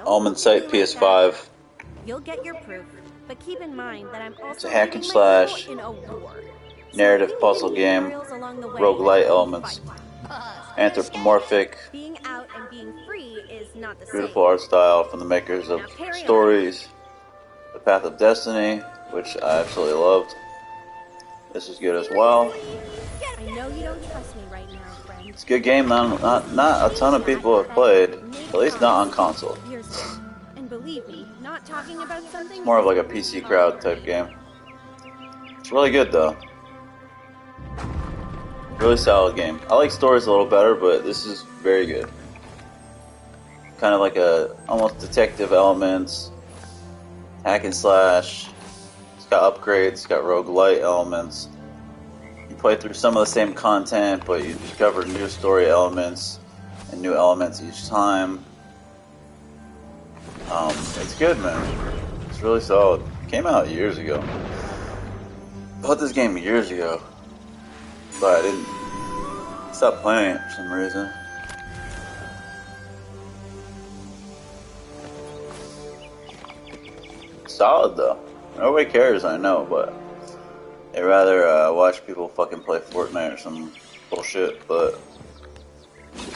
Omensight PS5. You'll get your proof, but keep in mind that I'm also it's a hack and slash narrative puzzle game, roguelite elements, anthropomorphic, being out and being free is not the beautiful art style from the makers of Stories, The Path of Destiny, which I absolutely loved. This is good as well. I know you don't trust me right now, friend. It's a good game. Not a ton of people have played, at least not on console. And believe me, not talking about something. It's more of like a PC crowd type game. It's really good though. Really solid game. I like Stories a little better, but this is very good. Kind of like a almost detective elements, hack and slash. It's got upgrades, it's got roguelite elements. You play through some of the same content, but you discover new story elements and new elements each time. It's good, man. It's really solid. It came out years ago. Bought this game years ago, but I didn't stop playing it for some reason. Solid though. Nobody cares, I know, but they rather watch people fucking play Fortnite or some bullshit. But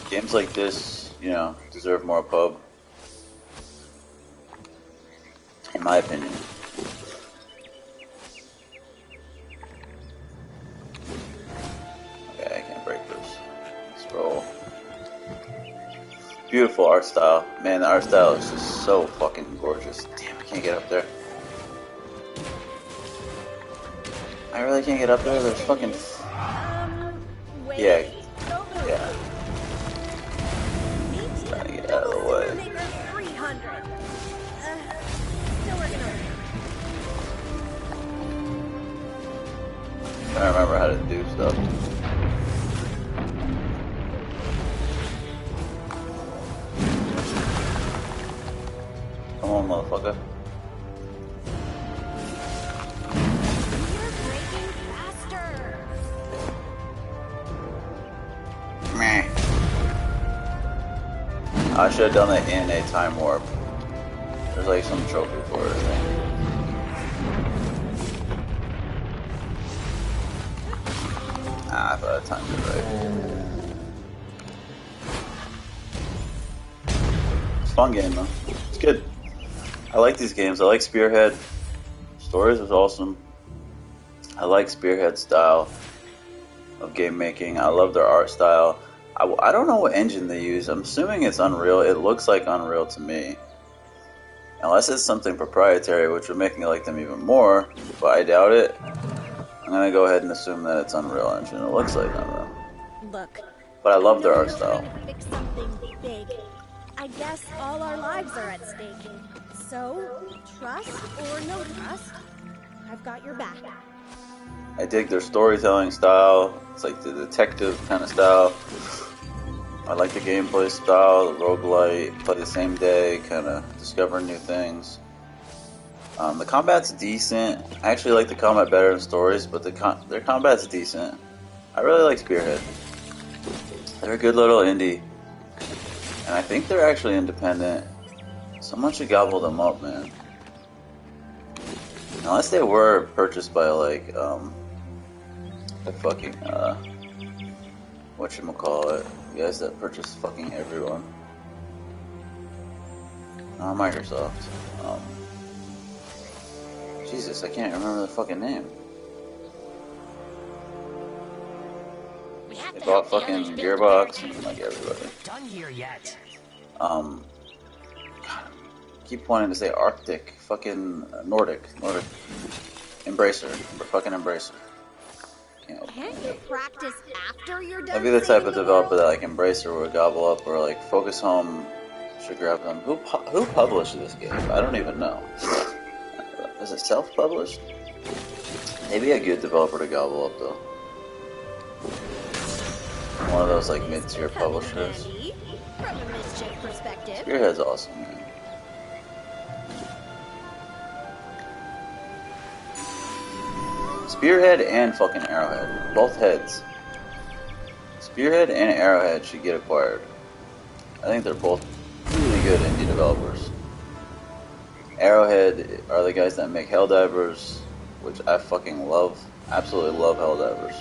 games like this, you know, deserve more pub, in my opinion. Okay, I can't break this. Let's roll. Beautiful art style. Man, the art style is just so fucking gorgeous. Damn, I can't get up there. I really can't get up there. There's fucking... Wait. Yeah. Yeah. Trying to get out of the way. I remember how to do stuff. Come on, motherfucker. You're breaking faster. Meh. I should have done it in a time warp. There's like some trophy for it, I think. I thought I timed it right. It's a fun game though. It's good. I like these games. I like Spearhead. Stories was awesome. I like Spearhead style of game making. I love their art style. I don't know what engine they use. I'm assuming it's Unreal. It looks like Unreal to me. Unless it's something proprietary, which would make me like them even more, but I doubt it. I'm gonna go ahead and assume that it's Unreal Engine. It looks like Unreal. Look. But I love their art style. Fix something big. I guess all our lives are at stake. So, trust or no trust, I've got your back. I dig their storytelling style. It's like the detective kind of style. I like the gameplay style, the roguelite, play the same day, kind of discover new things. The combat's decent. I actually like the combat better in Stories, but their combat's decent. I really like Spearhead. They're a good little indie. And I think they're actually independent. Someone should gobble them up, man. Unless they were purchased by, like, the fucking, whatchamacallit, you guys that purchase fucking everyone. Microsoft. Jesus, I can't remember the fucking name. They bought fucking Gearbox and like everybody. Done here yet? God, I keep wanting to say Arctic, fucking Nordic. Embracer, fucking Embracer. Can't you practice after you're done? I'd be the type of developer that like Embracer would gobble up, or like Focus Home should grab them. Who published this game? I don't even know. Is it self-published? Maybe a good developer to gobble up though. One of those like mid-tier publishers. From a mischief perspective. Spearhead's awesome, man. Spearhead and fucking Arrowhead. Both heads. Spearhead and Arrowhead should get acquired. I think they're both really good indie developers. Arrowhead are the guys that make Helldivers, which I fucking love. Absolutely love Helldivers.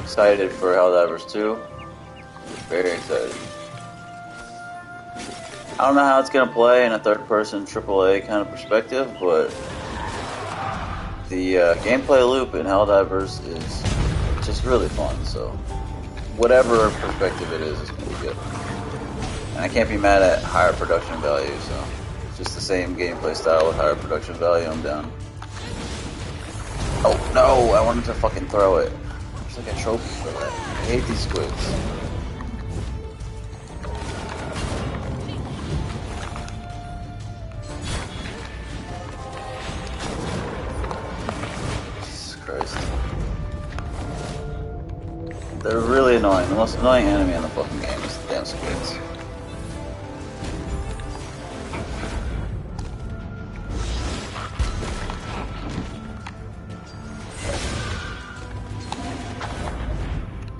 Excited for Helldivers 2. Very excited. I don't know how it's gonna play in a third-person AAA kind of perspective, but the gameplay loop in Helldivers is just really fun. So whatever perspective it is gonna be good. And I can't be mad at higher production value. So it's just the same gameplay style with higher production value. I'm down. Oh no! I wanted to fucking throw it. There's like a trophy for that. I hate these squids. They're really annoying. The most annoying enemy in the fucking game is the damn squids.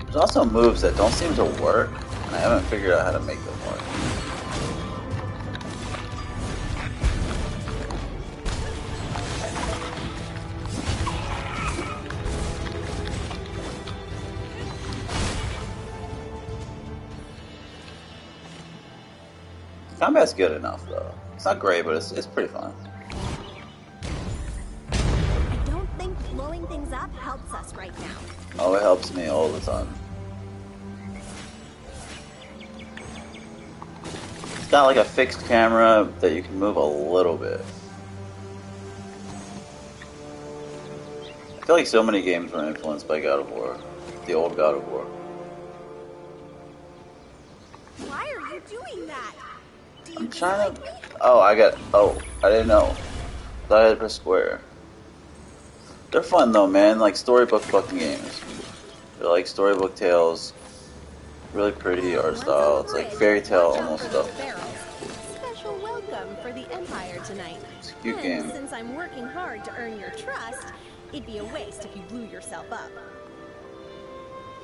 There's also moves that don't seem to work, and I haven't figured out how to make them work. Combat's good enough, though. It's not great, but it's pretty fun. I don't think blowing things up helps us right now. Oh, it helps me all the time. It's got like a fixed camera that you can move a little bit. I feel like so many games were influenced by God of War. The old God of War. Why are you doing that? Do you I'm trying to... dislike me? Oh, I didn't know. I thought I had to press square. They're fun though, man. Like storybook fucking games. They're like storybook tales. Really pretty art style. It's like fairy tale almost stuff. Special welcome for the Empire tonight. It's a cute And game. since I'm working hard to earn your trust, it'd be a waste if you blew yourself up.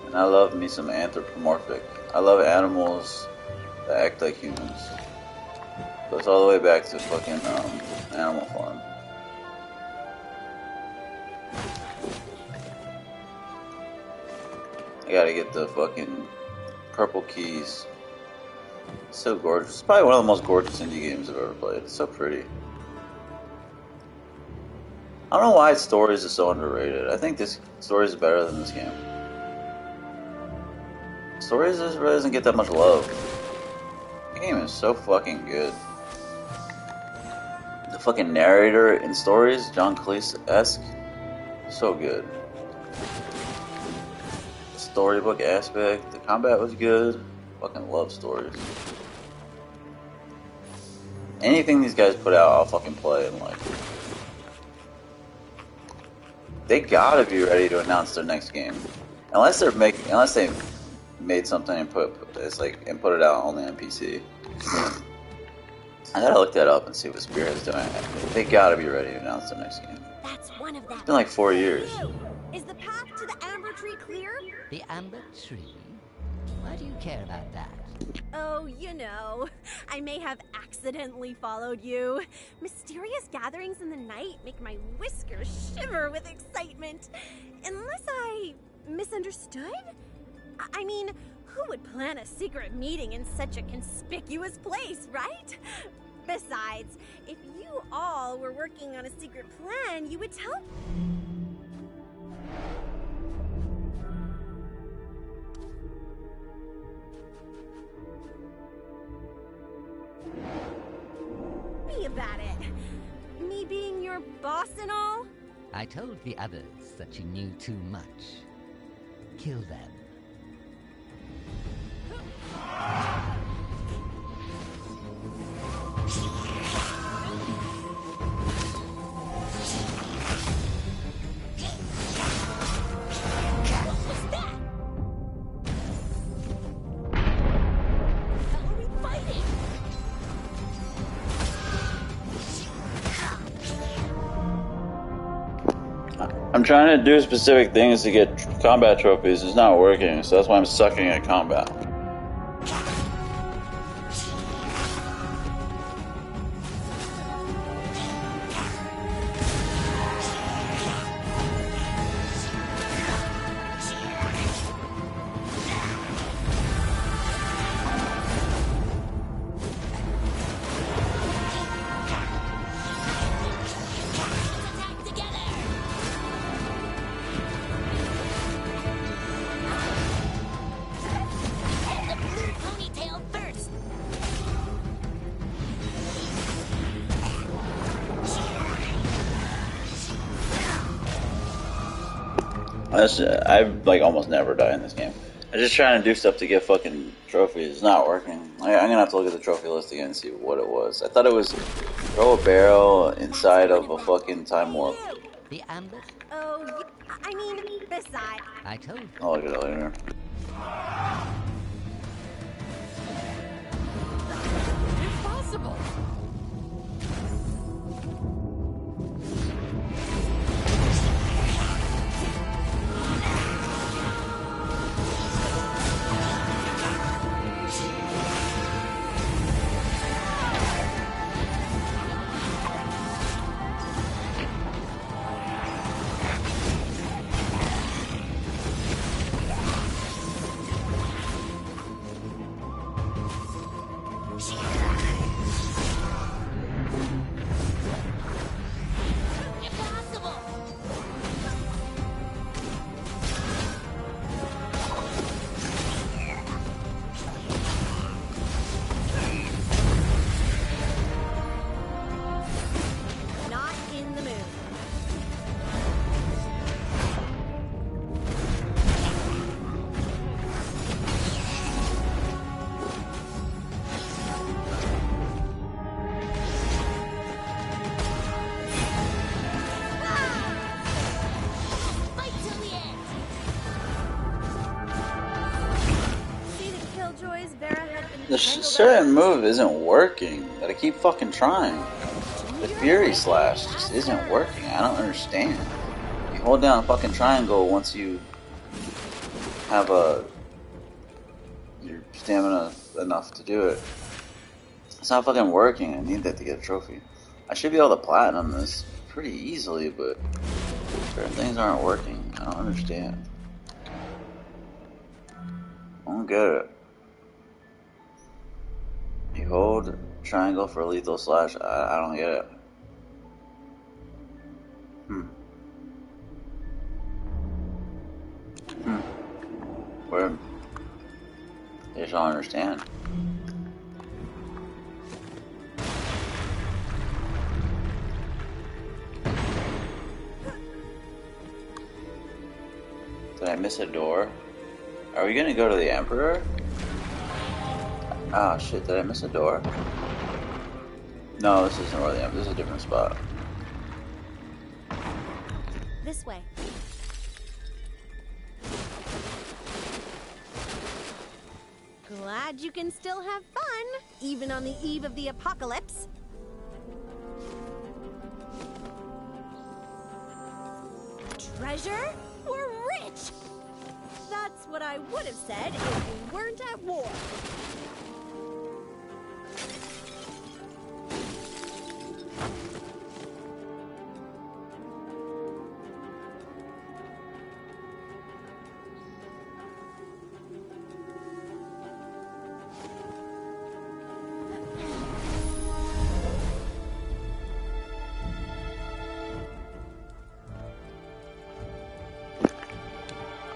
And I love me some anthropomorphic. I love animals that act like humans. Goes all the way back to fucking Animal Farm. I gotta get the fucking purple keys. It's so gorgeous. It's probably one of the most gorgeous indie games I've ever played. It's so pretty. I don't know why Stories is so underrated. I think this Stories is better than this game. Stories just really doesn't get that much love. The game is so fucking good. The fucking narrator in Stories, John Cleese-esque, so good. The storybook aspect, the combat was good. Fucking love Stories. Anything these guys put out, I'll fucking play and like. They gotta be ready to announce their next game, unless they made something and put it out only on PC. I gotta look that up and see what Spearhead's doing. They gotta be ready to announce their next game. That's one of them. It's been like 4 years. Is the path to the Amber Tree clear? The Amber Tree? Why do you care about that? Oh, you know, I may have accidentally followed you. Mysterious gatherings in the night make my whiskers shiver with excitement. Unless I misunderstood? I mean, who would plan a secret meeting in such a conspicuous place, right? Besides, if you all were working on a secret plan, you would tell... me about it. Me being your boss and all? I told the others that you knew too much. Kill them. I'm trying to do specific things to get combat trophies. It's not working, so that's why I'm sucking at combat. I like almost never die in this game. I'm just trying to do stuff to get fucking trophies. It's not working. I'm gonna have to look at the trophy list again and see what it was. I thought it was throw a barrel inside of a fucking time warp. The ambush? Oh, I mean, besides. I told you. I'll look at it later. Impossible! Not in the mood. Fight till the end. See the killjoys Vera had been The tangled certain up? move isn't working, but I keep fucking trying. The Fury Slash just isn't working. I don't understand. You hold down a fucking triangle once you have your stamina enough to do it. It's not fucking working. I need that to get a trophy. I should be able to platinum this pretty easily, but certain things aren't working. I don't understand. I don't get it. You hold triangle for lethal slash. I don't get it. Where? I just don't understand. Did I miss a door? Are we gonna go to the Emperor? Ah, shit, did I miss a door? No, this isn't where the Emperor. This is a different spot. This way. Glad you can still have fun, even on the eve of the apocalypse. Treasure? We're rich! That's what I would have said if we weren't at war.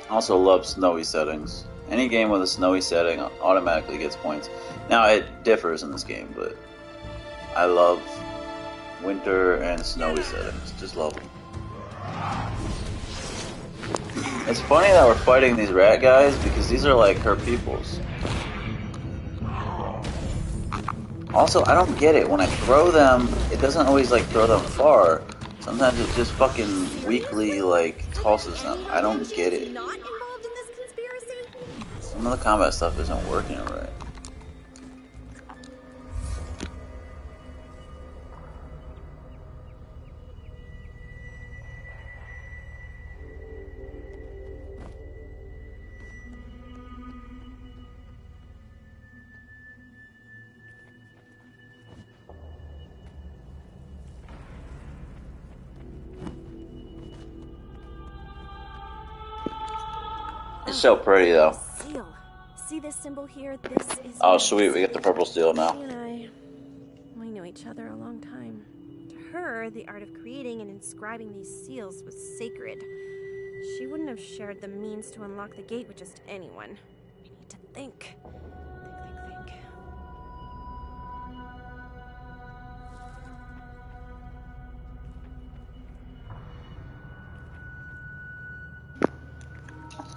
I also love snowy settings. Any game with a snowy setting automatically gets points. Now, it differs in this game, but I love winter and snowy settings. Just love them. It's funny that we're fighting these rat guys because these are like her peoples. Also, I don't get it. When I throw them, it doesn't always like throw them far. Sometimes it just fucking weakly like tosses them. I don't get it. Not involved in this conspiracy? Some of the combat stuff isn't working right. It's so pretty though. Seal. See this symbol here? This is. Oh sweet, we get the purple steel now. She and we knew each other a long time. To her, the art of creating and inscribing these seals was sacred. She wouldn't have shared the means to unlock the gate with just anyone. I need to think. Think.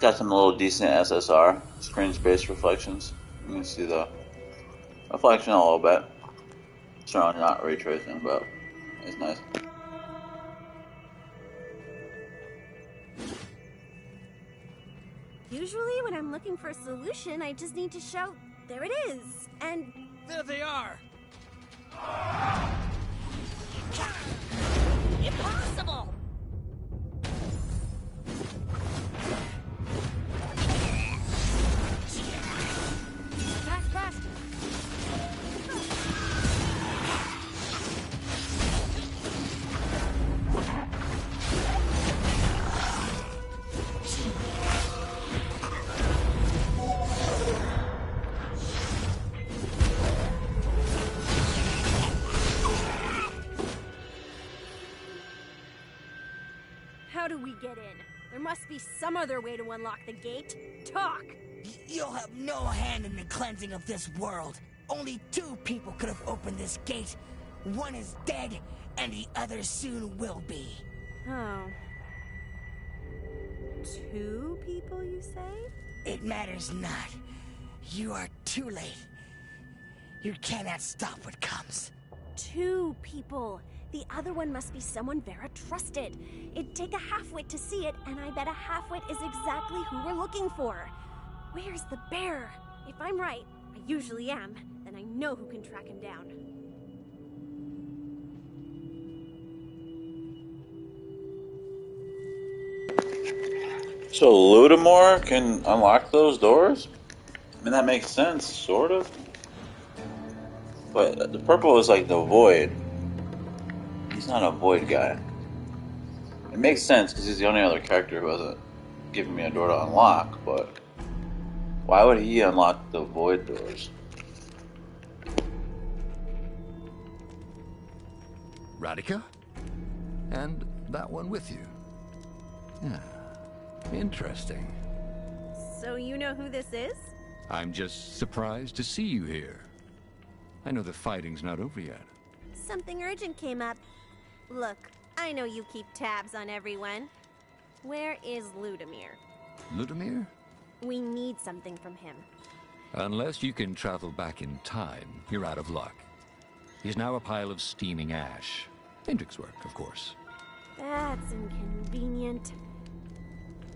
got some little decent SSR, screen space reflections. You can see the reflection a little bit. Certainly not ray tracing, but it's nice. Usually when I'm looking for a solution, I just need to shout, there it is, and... There they are! Impossible! Fast, fast! How do we get in? There must be some other way to unlock the gate. Talk! You'll have no hand in the cleansing of this world. Only 2 people could have opened this gate. One is dead, and the other soon will be. Oh. 2 people, you say? It matters not. You are too late. You cannot stop what comes. 2 people. The other one must be someone Vera trusted. It'd take a half-wit to see it, and I bet a half-wit is exactly who we're looking for. Where's the bear? If I'm right, I usually am, then I know who can track him down. So Ludamore can unlock those doors? I mean, that makes sense, sort of. But the purple is like the void. He's not a void guy. It makes sense because he's the only other character who hasn't given me a door to unlock, but why would he unlock the void doors? Radika? And that one with you? Yeah. Interesting. So you know who this is? I'm just surprised to see you here. I know the fighting's not over yet. Something urgent came up. Look, I know you keep tabs on everyone. Where is Ludamir? Ludamir? We need something from him. Unless you can travel back in time, you're out of luck. He's now a pile of steaming ash. Hendrik's work, of course. That's inconvenient.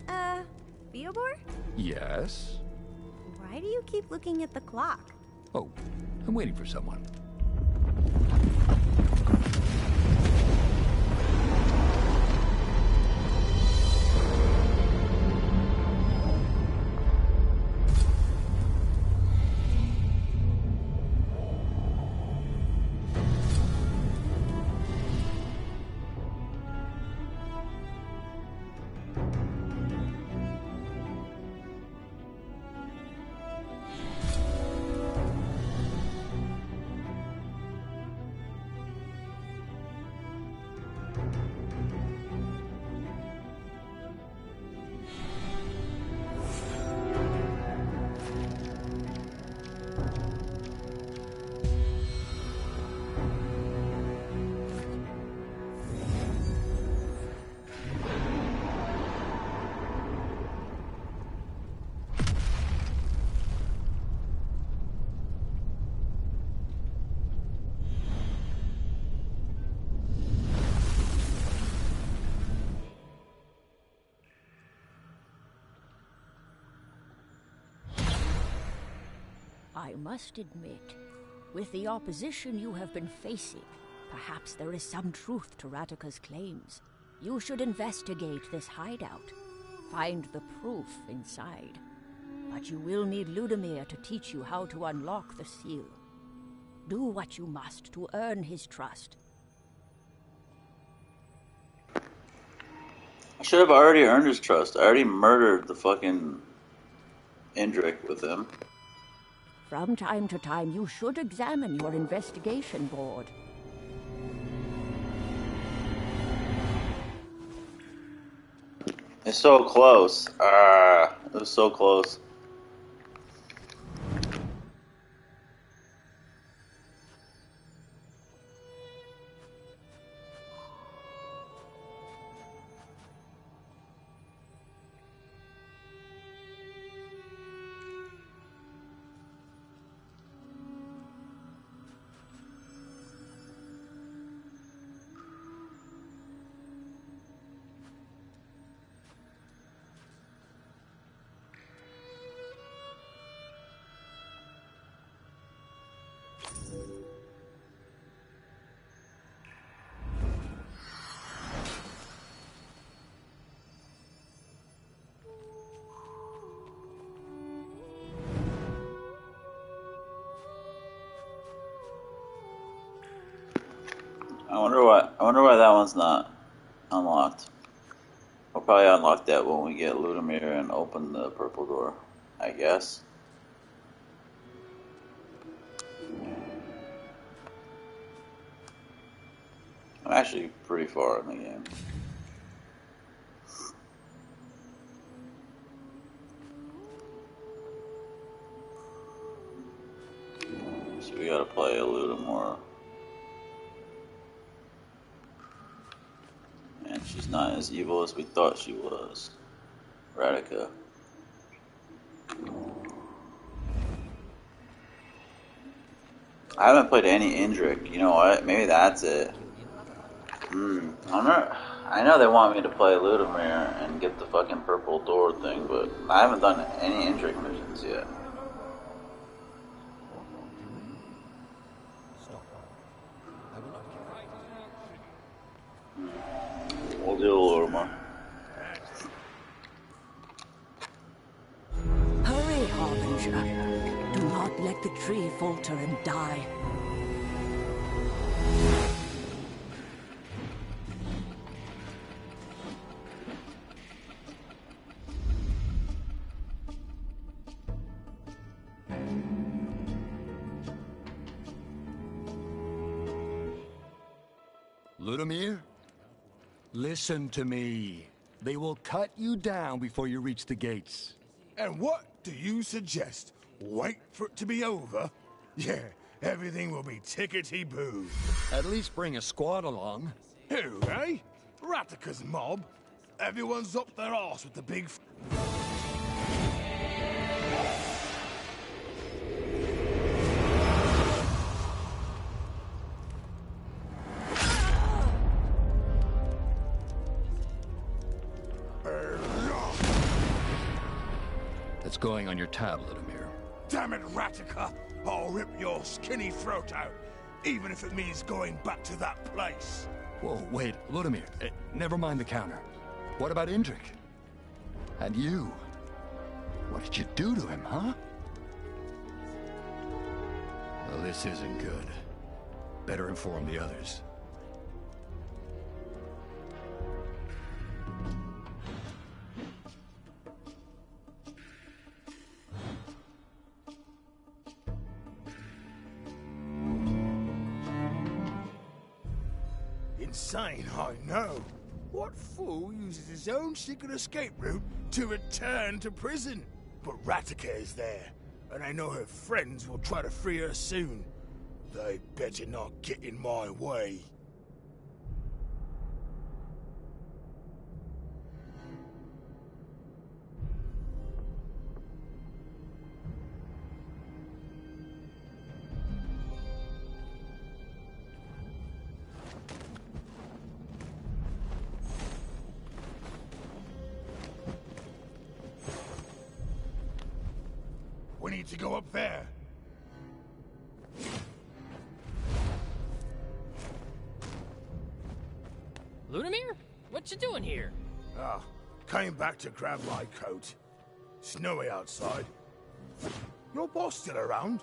Theobor? Yes? Why do you keep looking at the clock? Oh, I'm waiting for someone. I must admit, with the opposition you have been facing, perhaps there is some truth to Radika's claims. You should investigate this hideout. Find the proof inside. But you will need Ludamir to teach you how to unlock the seal. Do what you must to earn his trust. I should have already earned his trust. I already murdered the fucking Indrik with him. From time to time, you should examine your investigation board. It's so close. It was so close. I wonder why that one's not unlocked. We'll probably unlock that when we get Ludimir and open the purple door, I guess. I'm actually pretty far in the game. So we gotta play a little more. And she's not as evil as we thought she was. Radica. I haven't played any Indrik. You know what? Maybe that's it. I know they want me to play Ludimir and get the fucking purple door thing, but I haven't done any Indrik missions yet. We'll do a little more. Hurry, Harbinger. Do not let the tree falter and die. Ludimir, listen to me. They will cut you down before you reach the gates. And what do you suggest? Wait for it to be over? Yeah, everything will be tickety-boo. At least bring a squad along. Who, eh? Ratica's mob? Everyone's up their arse with the big... That's going on your tab, Ludimir. Damn it, Ratica! I'll rip your skinny throat out, even if it means going back to that place. Whoa, wait, Ludimir, never mind the counter. What about Indrik? And you? What did you do to him, huh? Well, this isn't good. Better inform the others. Insane, I know. What fool uses his own secret escape route to return to prison? But Ratica is there, and I know her friends will try to free her soon. They better not get in my way. We need to go up there. Ludimir? What you doing here? Ah, came back to grab my coat. Snowy outside. Your boss still around?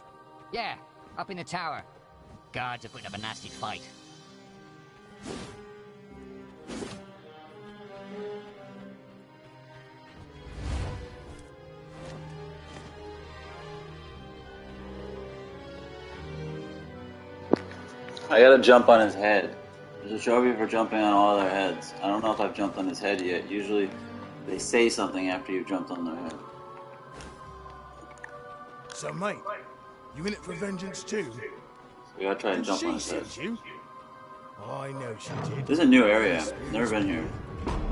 Yeah, up in the tower. Guards are putting up a nasty fight. I gotta jump on his head. There's a trophy for jumping on all their heads. I don't know if I've jumped on his head yet. Usually they say something after you've jumped on their head. So, mate, you in it for vengeance too? We gotta try and jump on his She head. sees you. I know she did. This is a new area. Never been here.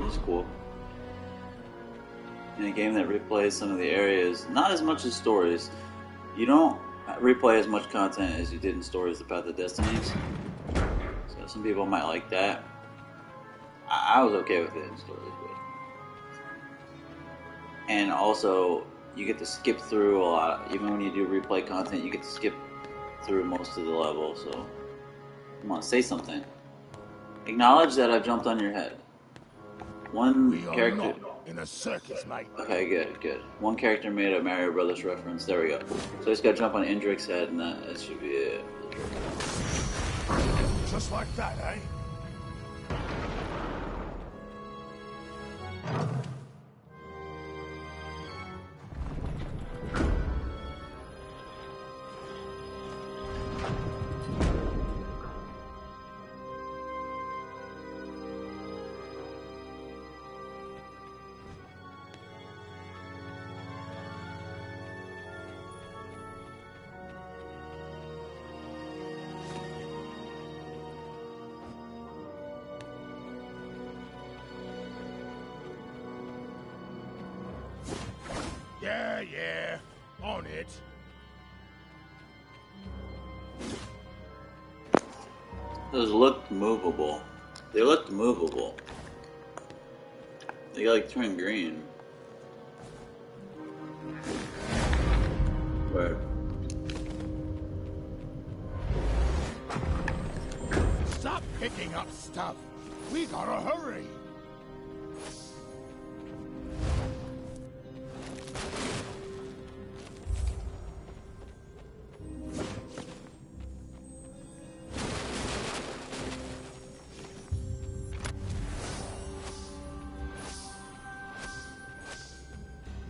This is cool. In a game that replays some of the areas, not as much as Stories. You don't replay as much content as you did in Stories Path of Destinies. So some people might like that. I was okay with it in Stories, but... And also, you get to skip through a lot. Even when you do replay content, you get to skip through most of the level, so... Come on, say something. Acknowledge that I've jumped on your head. One We are character... not in a circus, mate. Okay, good. One character made a Mario Brothers reference. There we go. So I just gotta jump on Indrik's head, and that should be it. Just like that, eh? Yeah, on it. Those looked movable. They looked movable. They like turned green. Where? Stop picking up stuff. We gotta hurry.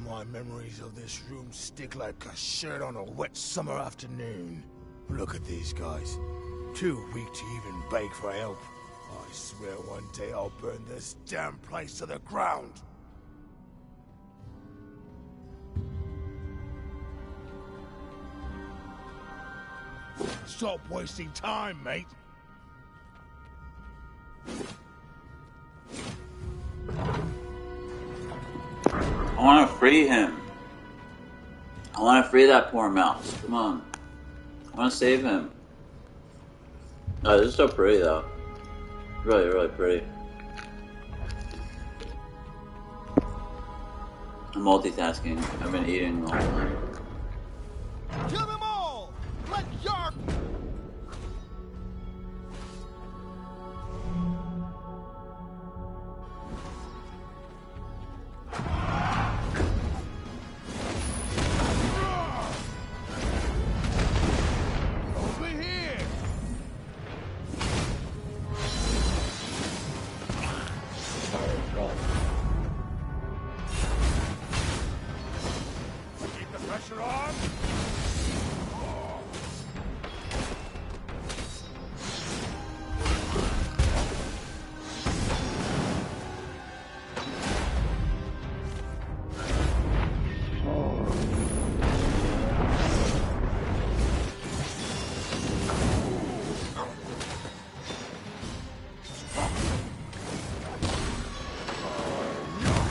My memories of this room stick like a shirt on a wet summer afternoon. Look at these guys. Too weak to even beg for help. I swear one day I'll burn this damn place to the ground. Stop wasting time, mate. I want to free him. I want to free that poor mouse. Come on. I want to save him. Oh, this is so pretty though. Really, really pretty. I'm multitasking. I've been eating all night. Kill them all! Let Yark! Over here! Keep the pressure on!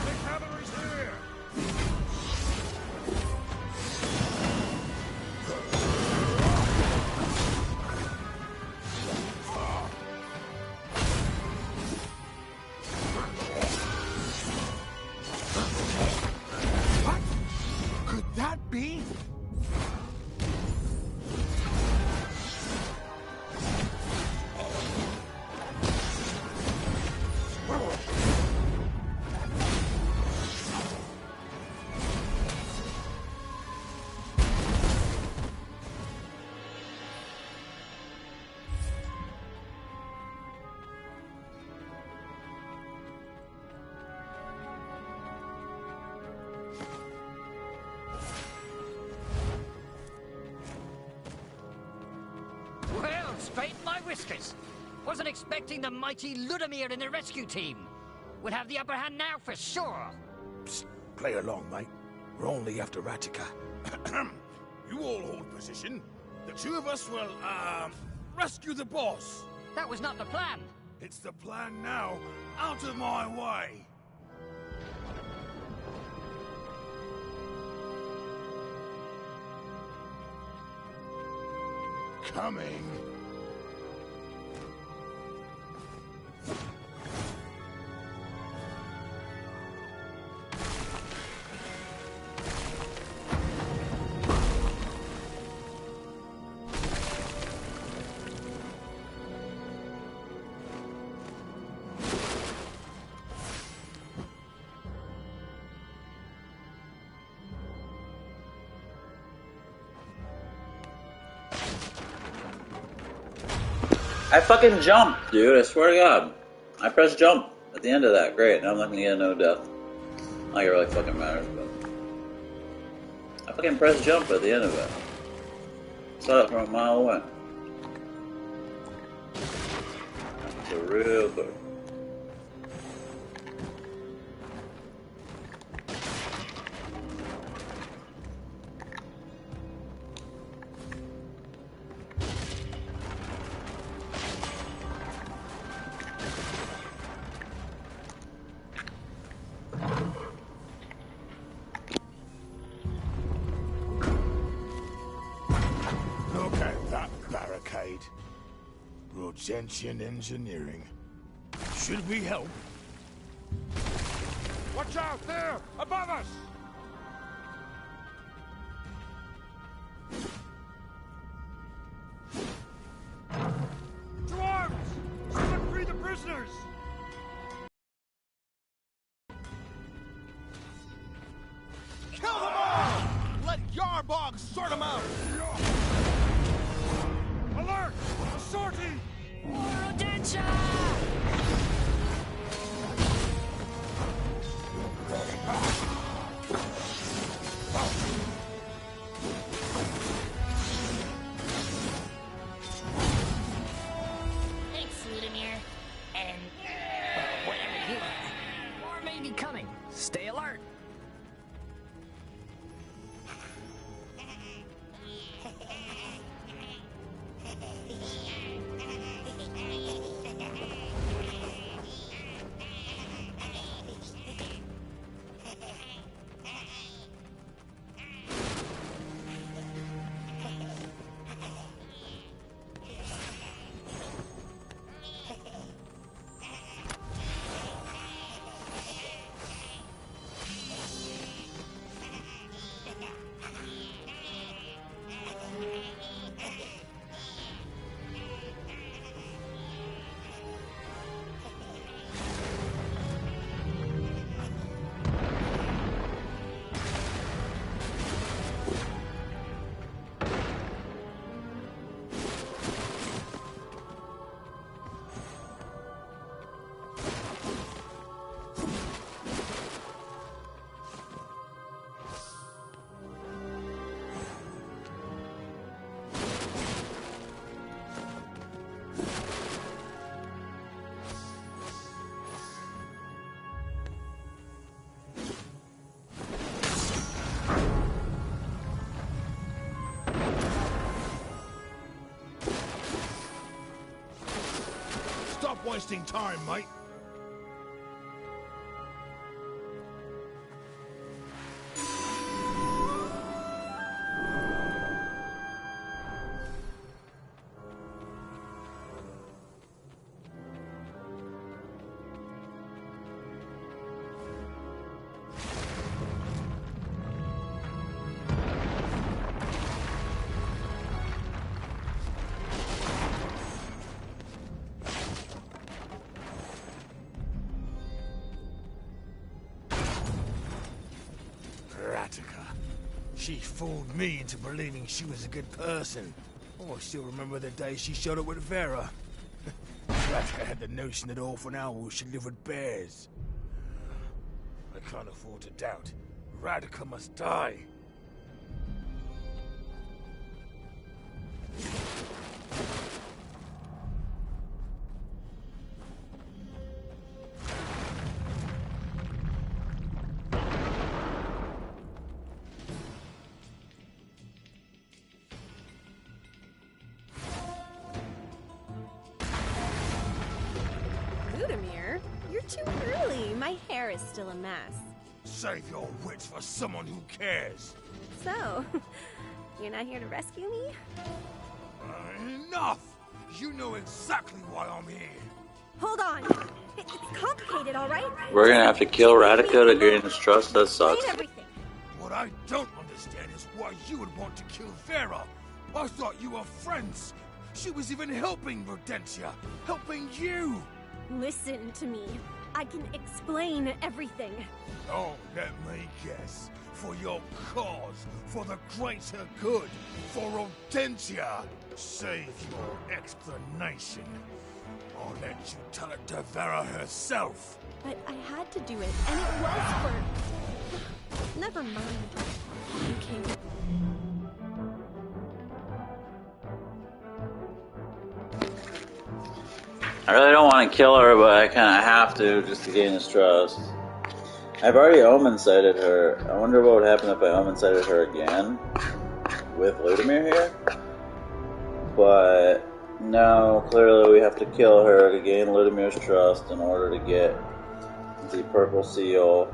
The cavalry's here! What? Could that be? Well, straighten my whiskers. Wasn't expecting the mighty Ludimir and the rescue team. We'll have the upper hand now for sure. Psst, play along, mate. We're only after Ratica. You all hold position. The two of us will, rescue the boss. That was not the plan. It's the plan now. Out of my way. Coming. I fucking jumped, dude. I swear to God. I pressed jump at the end of that. Great. Now I'm not gonna get no death. Like it really fucking matters, but I fucking pressed jump at the end of it. Saw it from a mile away. So real quick. Look at that barricade. Rogentian engineering. Should we help? Watch out there! Above us! To arms! Someone free the prisoners! Kill them all! Let Yarbog sort them out! Alert! A sortie! Rodentia! Thanks, Ludimir. And whatever you are. More may be coming. Stay alert. Stop wasting time, mate. She fooled me into believing she was a good person. Oh, I still remember the day she showed up with Vera. Ratka had the notion that orphan owls should live with bears. I can't afford to doubt. Radika must die. Ludimir, you're too early. My hair is still a mess. Save your wits for someone who cares. So, you're not here to rescue me? Enough! You know exactly why I'm here. Hold on. It's complicated, all right? We're gonna have to kill Radika to gain his trust. That sucks. Explain everything. What I don't understand is why you would want to kill Vera. I thought you were friends. She was even helping Rodentia. Helping you. Listen to me. I can explain everything. Oh, let me guess. For your cause, for the greater good, for Odentia. Save your explanation. I'll let you tell it to Vera herself. But I had to do it, and it was for... Never mind. You came... I really don't want to kill her, but I kind of have to just to gain his trust. I've already Omensighted her. I wonder what would happen if I Omensighted her again with Ludimir here. But no, clearly we have to kill her to gain Ludimir's trust in order to get the purple seal.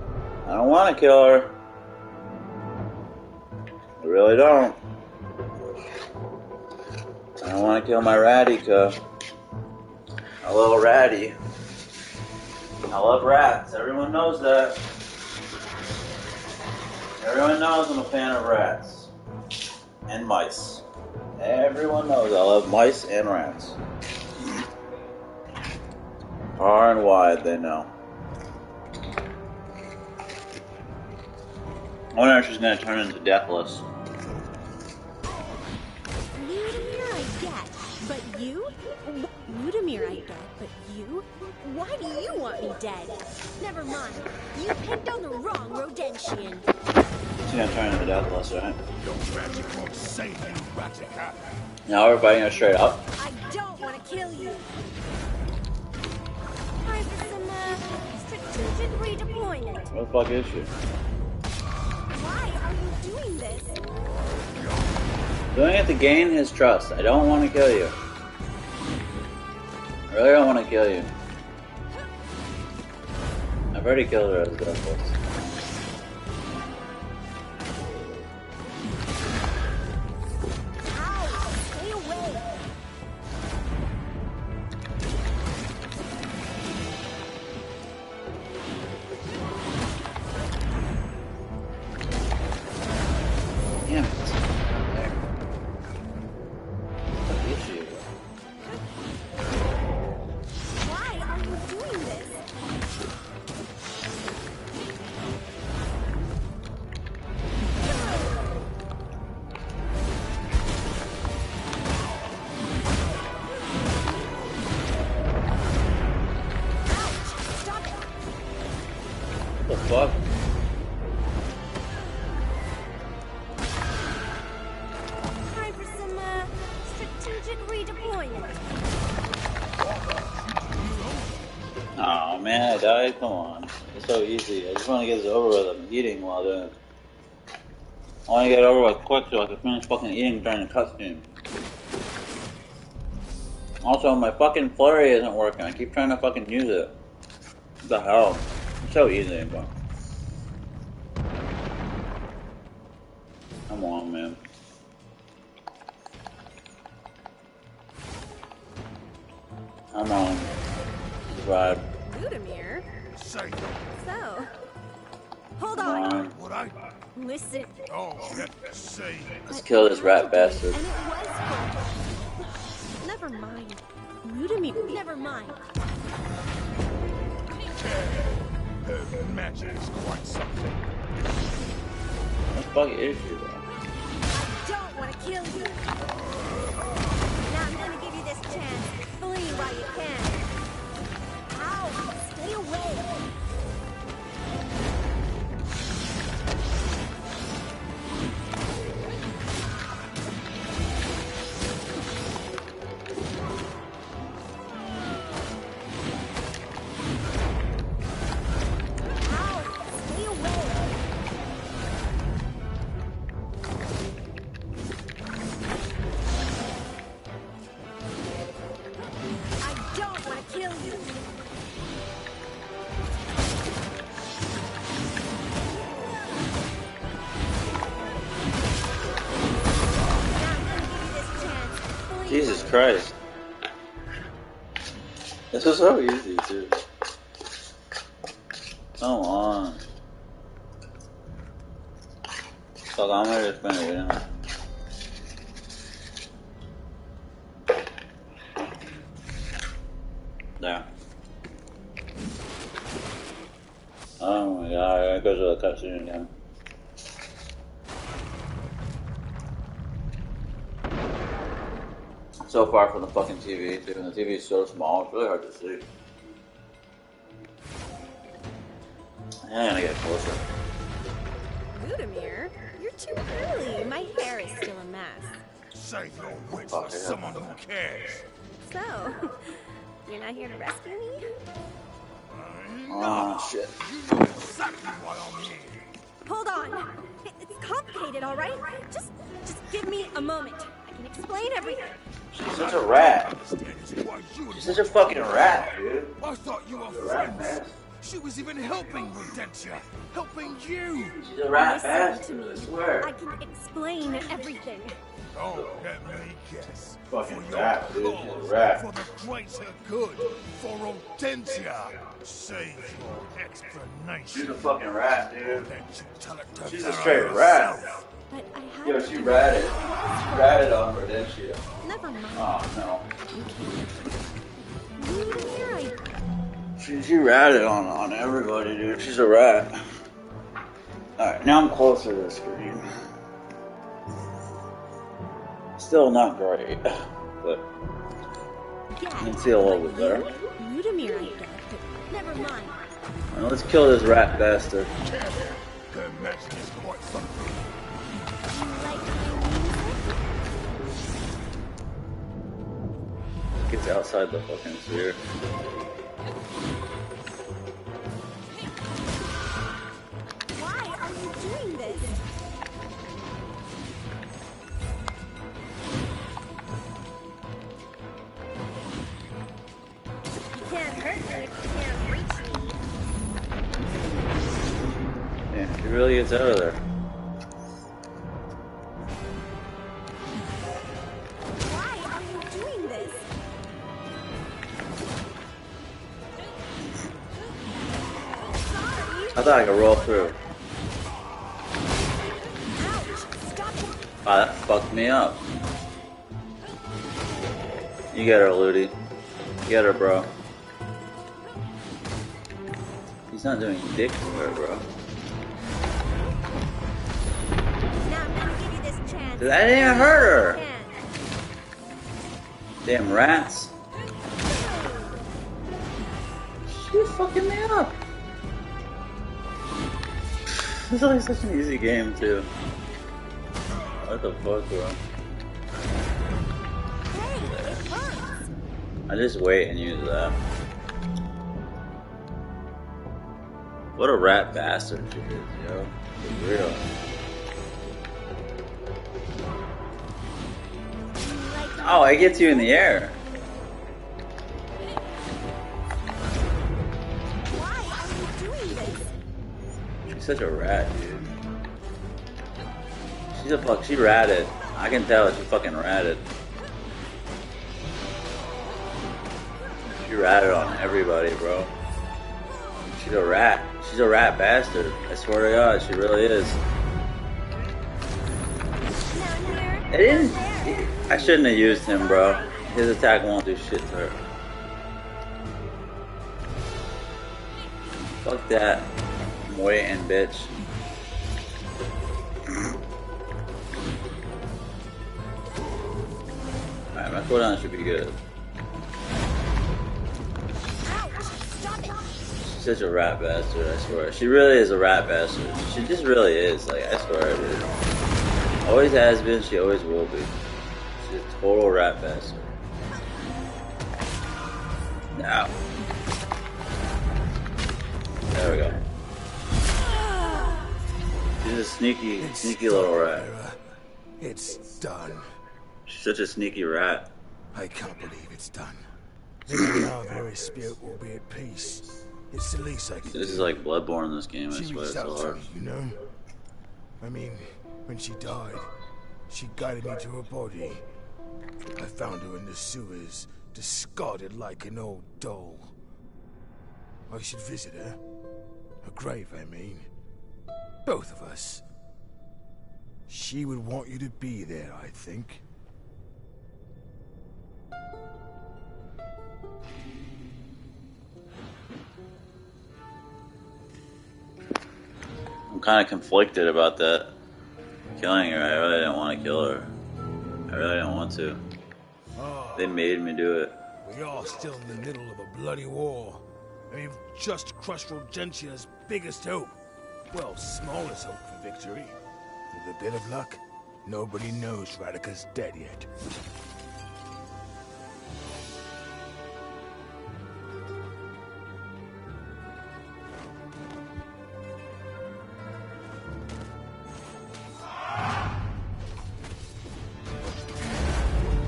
I don't want to kill her. I really don't. I don't want to kill my Radika. A little ratty. I love rats. Everyone knows that. Everyone knows I'm a fan of rats. And mice. Everyone knows I love mice and rats. Far and wide, they know. I wonder if she's going to turn into Deathless. Ludimir I get, but you? Ludimir I get, but you? Why do you want me dead? Never mind. You picked on the wrong Rodentian. She's going to turn into Deathless, right? Your magic won't save you, Ratica. Now we're fighting her straight up. I don't want to kill you. Time for some, strategic redeployment. What the fuck is she? Why are you doing this? Doing it to gain his trust. I don't want to kill you. I really don't want to kill you. I've already killed her as Deathless. Ow! Stay away! Damn it. There. What is she? Why are you doing this? What the fuck? Time for some, strategic redeployment. Oh man, I died? Come on. It's so easy. I just want to get this over with. I'm eating while doing it. I want to get it over with quick so I can finish fucking eating during the cutscene. Also, my fucking flurry isn't working. I keep trying to fucking use it. What the hell? It's so easy, but... Come on, man. Come on. Survive. Ludimir? Say, So... Hold Come on. on. would I? Listen. Oh, let's see. Let's kill this rat bastard. And it was for... Never mind. Ludimir. Never mind. Her magic is quite something. What the fuck is she, bro? Don't want to kill you. Now I'm gonna give you this chance. Flee while you can. Ow! Stay away. Ow! Stay away. I don't want to kill you. Now I'm gonna give you this chance. Flee Jesus while- Christ. This was so easy, too. Come on. So I'm gonna just finish eating it. There. it goes to the cutscene again. So far from the fucking TV, too, and the TV is so small, it's really hard to see. And I'm gonna get closer. Ludamir, you're too early. My hair is still a mess. Save your wits for someone who cares. So, you're not here to rescue me? Oh, shit. You know exactly why I'm here. Hold on. It's complicated, all right? Just give me a moment. I can explain everything. She's such a rat. Why you She's such a fucking rat, dude. I thought you were friends. She was even helping Rodentia. Helping you. She's a rat Listen bastard, to me. I swear. I can explain everything. Oh, let me guess. Fucking For your rat, dude. cause, She's a rat. For the greater good. For Rodentia. Save your explanation. She's a fucking rat, dude. Let you tell it to She's her a straight rat. herself. But I had Yo, she ratted. Ratted on Rodentia. Never mind. Oh, no. Ludamir, She ratted on everybody, dude. She's a rat. Alright, now I'm closer to the screen. Still not great, but you can see a little bit better. Ludamir, I get, but never mind. Alright, let's kill this rat bastard. Her magic is quite something. You like my music? Gets outside the fucking sphere. Why are you doing this? You can't hurt me if you can't reach me. Yeah, she really gets out of there. Why are you doing this? Sorry. I thought I could roll through. Ouch. Stop it. Ah, that fucked me up. You get her, Ludi. You get her, bro. He's not doing dick for her, bro. Now I'm gonna give you this chance. That didn't even hurt her. Chance. Damn rats. She's fucking me up. This is like such an easy game, too. What the fuck, bro? Hey, it hurts. I just wait and use that. What a rat bastard she is, yo. For real. Oh, it gets you in the air. Why are you doing this? She's such a rat, dude. She's a fuck. She ratted. I can tell she fucking ratted. She ratted on everybody, bro. She's a rat. She's a rat bastard. I swear to God, she really is. Now here. It didn't. I shouldn't have used him, bro. His attack won't do shit to her. Fuck that. I'm waiting, bitch. Alright, my cooldown should be good. Ouch. Stop it. She's such a rat bastard, I swear. She really is a rat bastard. She just really is, like, I swear, dude. Always has been, she always will be. She's a total rat bastard. Now. There we go. She's a sneaky little rat. It's done. She's such a sneaky rat. I can't believe it's done. Maybe now Vera Spirit will be at peace. It's the least I can do. This is like Bloodborne, this game, I She swear, reached it's out so to hard. me, you know? I mean, when she died, she guided me to her body. I found her in the sewers, discarded like an old doll. I should visit her. Her grave, I mean. Both of us. She would want you to be there, I think. kind of conflicted about that. Killing her, I really didn't want to kill her. I really didn't want to. Oh, They made me do it. we are still in the middle of a bloody war. And we've just crushed Rogentia's biggest hope. Well, smallest hope for victory. With a bit of luck, nobody knows Ratika's dead yet.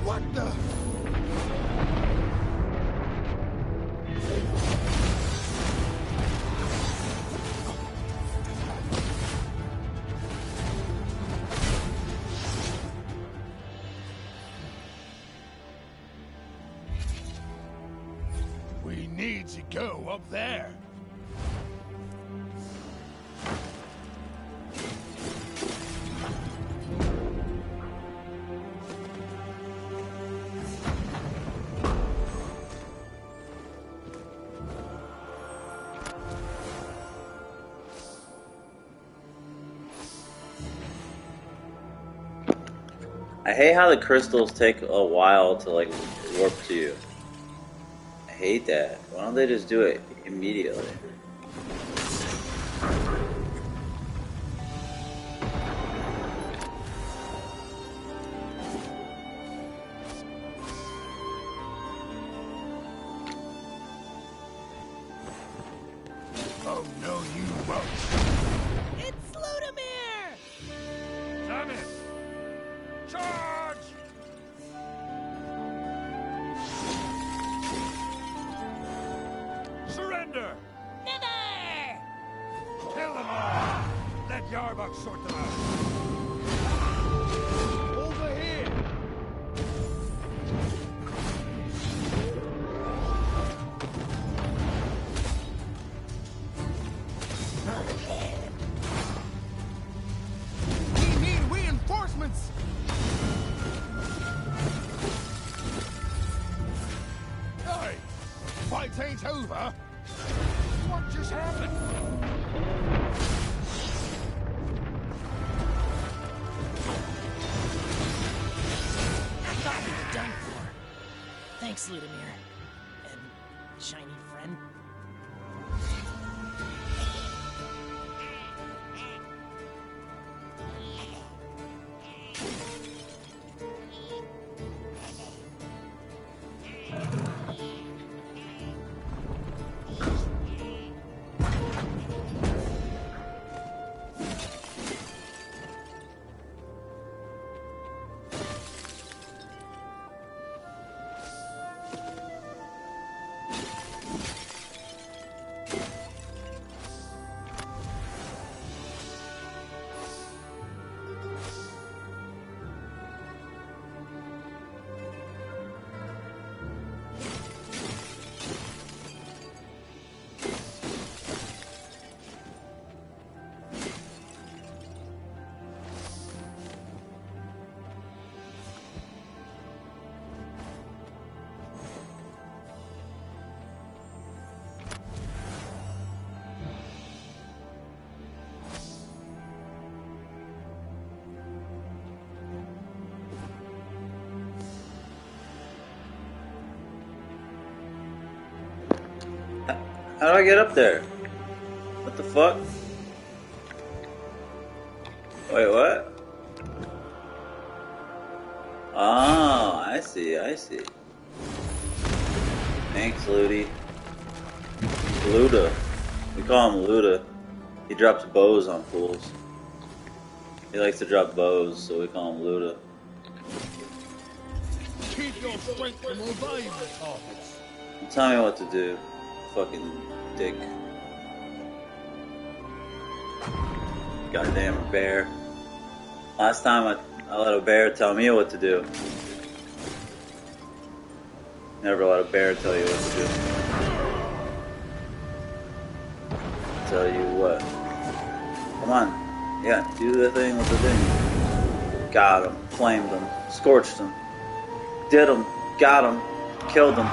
What the? We need to go up there. I hate how the crystals take a while to like warp to you. I hate that. Why don't they just do it immediately? Oh no, you won't. It's Ludamir! Damn it! Charge! Surrender! Never! Kill them all! Let Yarbuk sort them out! Over here. We need reinforcements. Hey, fight ain't over. What just happened? I thought we were done for. Thanks, Ludamir. And shiny friend. How do I get up there? What the fuck? Wait, what? Oh, I see, I see. Thanks, Ludi. Luda. We call him Luda. He drops bows on fools. He likes to drop bows, so we call him Luda. Keep your strength and revive the targets. Tell me what to do. Fucking dick. Goddamn bear. Last time I let a bear tell me what to do. Never let a bear tell you what to do. Tell you what. Come on. Yeah, do the thing with the thing. Got him. Flamed him. Scorched him. Did him. Got him. Killed him.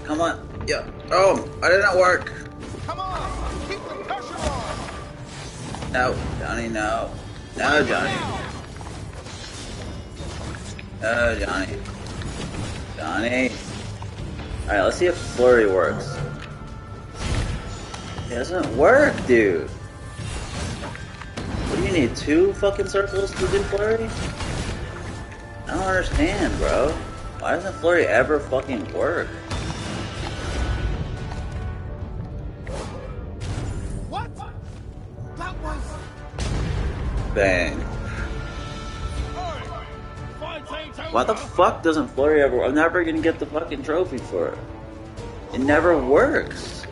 Come on. Yeah. Oh, I didn't work. Come on, keep No, Johnny, no. No, Johnny. No, Johnny. Johnny. Alright, let's see if Flurry works. It doesn't work, dude. What do you need, 2 fucking circles to do Flurry? I don't understand, bro. Why doesn't Flurry ever fucking work? What? That was... Bang. Why the fuck doesn't Flurry ever... I'm never gonna get the fucking trophy for it. It never works.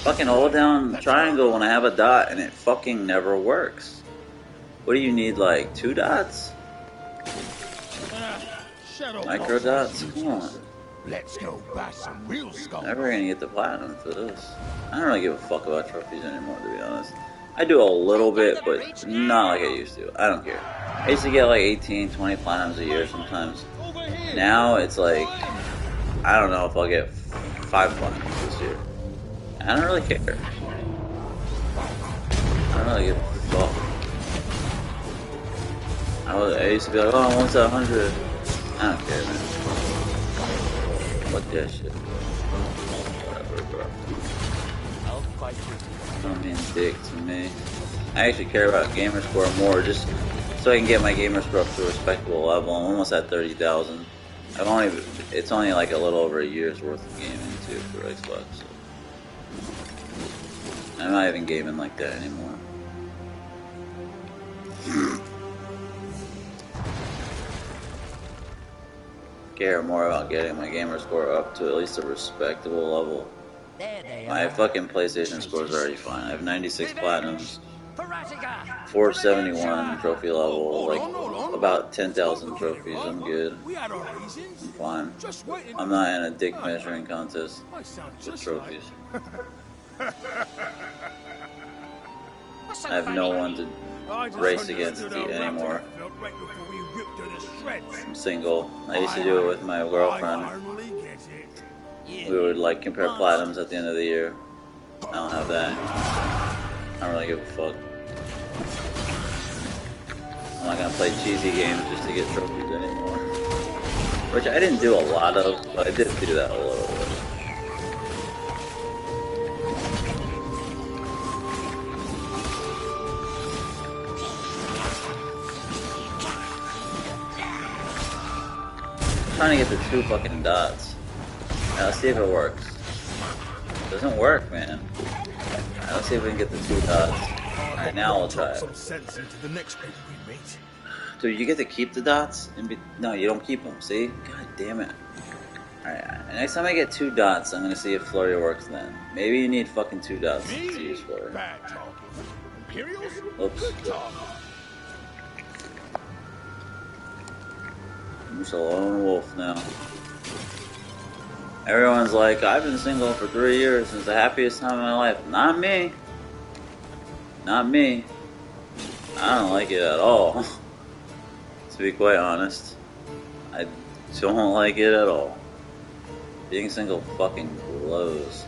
Fucking hold down triangle when I have a dot and it fucking never works. What do you need, like 2 dots? Micro dots? Come on. Let's go buy some real skull. Never gonna get the platinum for this. I don't really give a fuck about trophies anymore, to be honest. I do a little bit, but not like I used to. I don't care. I used to get like 18, 20 platinums a year sometimes. Now it's like, I don't know if I'll get 5 platinums this year. I don't really care. I don't really give a fuck. I used to be like, oh, I want that 100. I don't care, man. Fuck that shit. Whatever, bro. I'll fight you. Don't mean dick to me. I actually care about gamer score more, just so I can get my gamer score up to a respectable level. I'm almost at 30,000. It's only like a little over a year's worth of gaming too for Xbox. So. I'm not even gaming like that anymore. Care more about getting my gamer score up to at least a respectable level. My fucking PlayStation score is already fine. I have 96 platinums, 471 trophy level, like about 10,000 trophies. I'm good. I'm fine. I'm not in a dick measuring contest with trophies. I have no one to race against anymore. I'm single. I used to do it with my girlfriend. We would like compare platinums at the end of the year. I don't have that. I don't really give a fuck. I'm not gonna play cheesy games just to get trophies anymore. Which I didn't do a lot of, but I did do that a little bit. I'm trying to get the 2 fucking dots. Now, let's see if it works. It doesn't work, man. Right, let's see if we can get the 2 dots. Alright, now we'll try it. Dude, you get to keep the dots? No, you don't keep them, see? God damn it. Alright, next time I get 2 dots, I'm gonna see if Flurry works then. Maybe you need fucking 2 dots to use Flurry. Oops. I'm just a lone wolf now. Everyone's like, I've been single for 3 years. It's the happiest time of my life. Not me. Not me. I don't like it at all. To be quite honest. I don't like it at all. Being single fucking blows.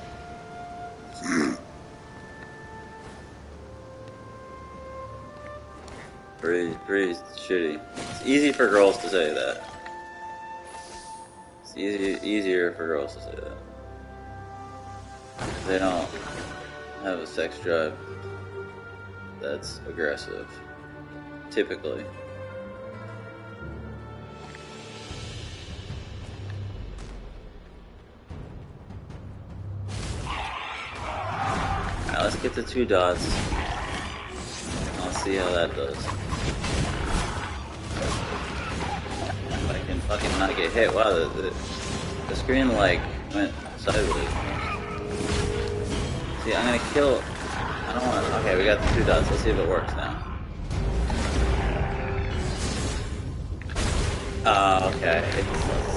Pretty shitty. It's easy for girls to say that. It's easier for girls to say that. They don't have a sex drive that's aggressive. Typically. Alright, let's get the 2 dots. I'll see how that does. If I can fucking not get hit. Wow, the screen like went sideways. See, I'm gonna kill. I don't want. Okay, we got the 2 dots. Let's see if it works now. Okay.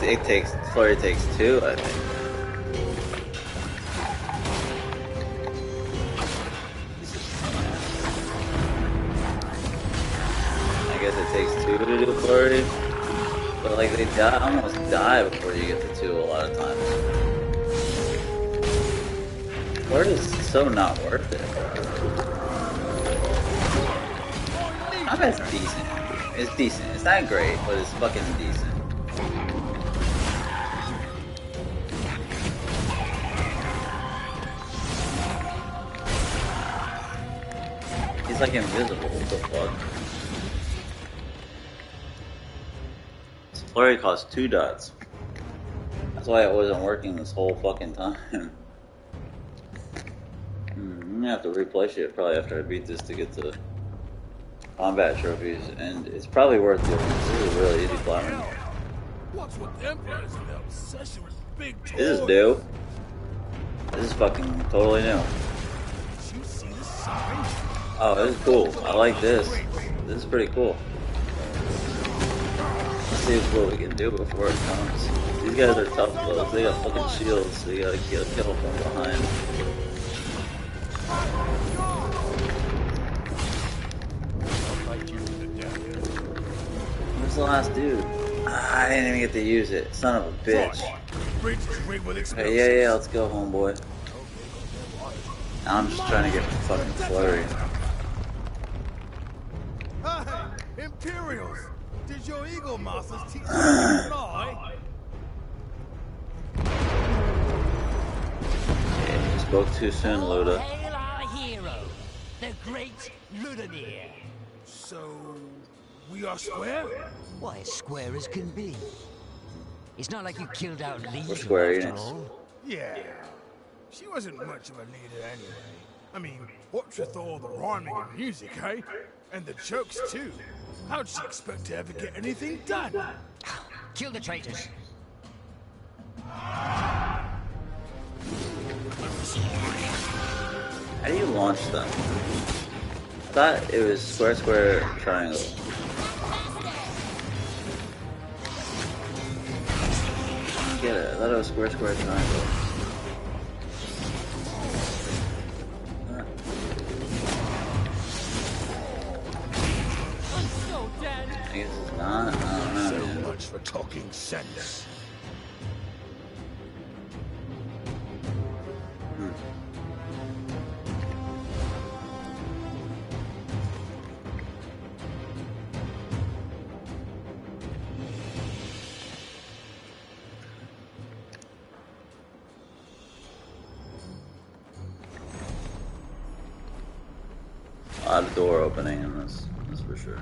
It takes. Flurry takes 2, I think. I guess it takes 2 to do Flurry. But like they almost die before you get the 2 a lot of times. Flurry is so not worth it. Combat's decent. It's decent. It's not great, but it's fucking decent. He's like invisible. What the fuck? This flurry costs 2 dots. That's why it wasn't working this whole fucking time. I'm gonna have to replay shit probably after I beat this to get to combat trophies, and it's probably worth doing. This is a really easy platform. What's with the Emperors and their obsession with big toys? This is new. This is fucking totally new. Did you see the sign? Oh, this is cool. I like this. This is pretty cool. Let's see what we can do before it comes. These guys are tough though. They got fucking shields, so you gotta kill from behind. Where's the last dude? I didn't even get to use it. Son of a bitch. Okay, yeah, let's go, homeboy. Now I'm just trying to get fucking flurry. Hey, Imperials! Did your Eagle Masters teach you to fly? Yeah, you spoke too soon, Luda. Hail our hero, the great Ludamir. So, we are square? Why, as square as can be. It's not like you killed our leader, Square after Enix. all. Yeah. She wasn't much of a leader anyway. I mean, what's with all the rhyming and music, eh? And the jokes too. How'd she expect to ever get anything done? Kill the traitors. How do you launch them? I thought it was square, square, triangle. I don't get it. I thought it was square, square, triangle. I guess it's not. I don't know. So Man. much for talking sense. A lot of door opening in this. That's for sure.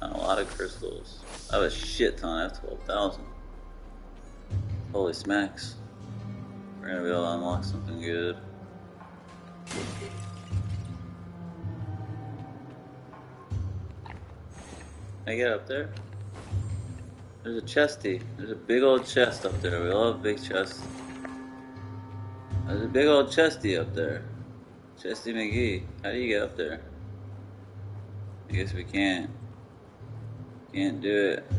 Got a lot of crystals. I have a shit ton. I have 12,000. Holy smacks. We're gonna be able to unlock something good. Can I get up there? There's a chesty. There's a big old chest up there. We love big chests. There's a big old chesty up there. Chesty McGee. How do you get up there? I guess we can't. Can't do it.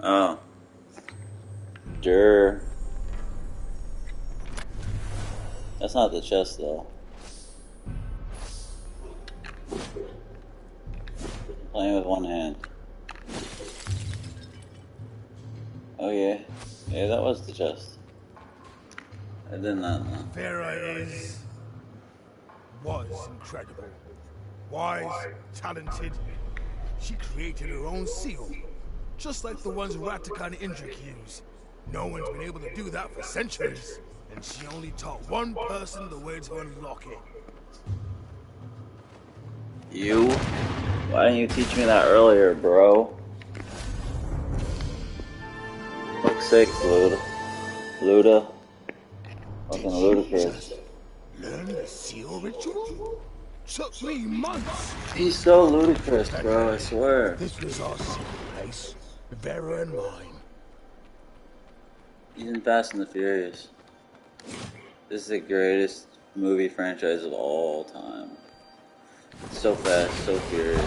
Oh. Durr. That's not the chest though. Playing with one hand. Oh yeah. Yeah, that was the chest. I did not know. Vera was incredible. Wise, talented. She created her own seal. Just like the ones Ratika and Indrik use. No one's been able to do that for centuries. And she only taught one person the way to unlock it. You? Why didn't you teach me that earlier, bro? Fuck's sakes, Luda. Luda. Fucking ludicrous. Learn the seal ritual? Took me months. He's so ludicrous, bro, I swear. This was our secret place. Vera and mine. He's in Fast and the Furious. This is the greatest movie franchise of all time. So fast, so furious.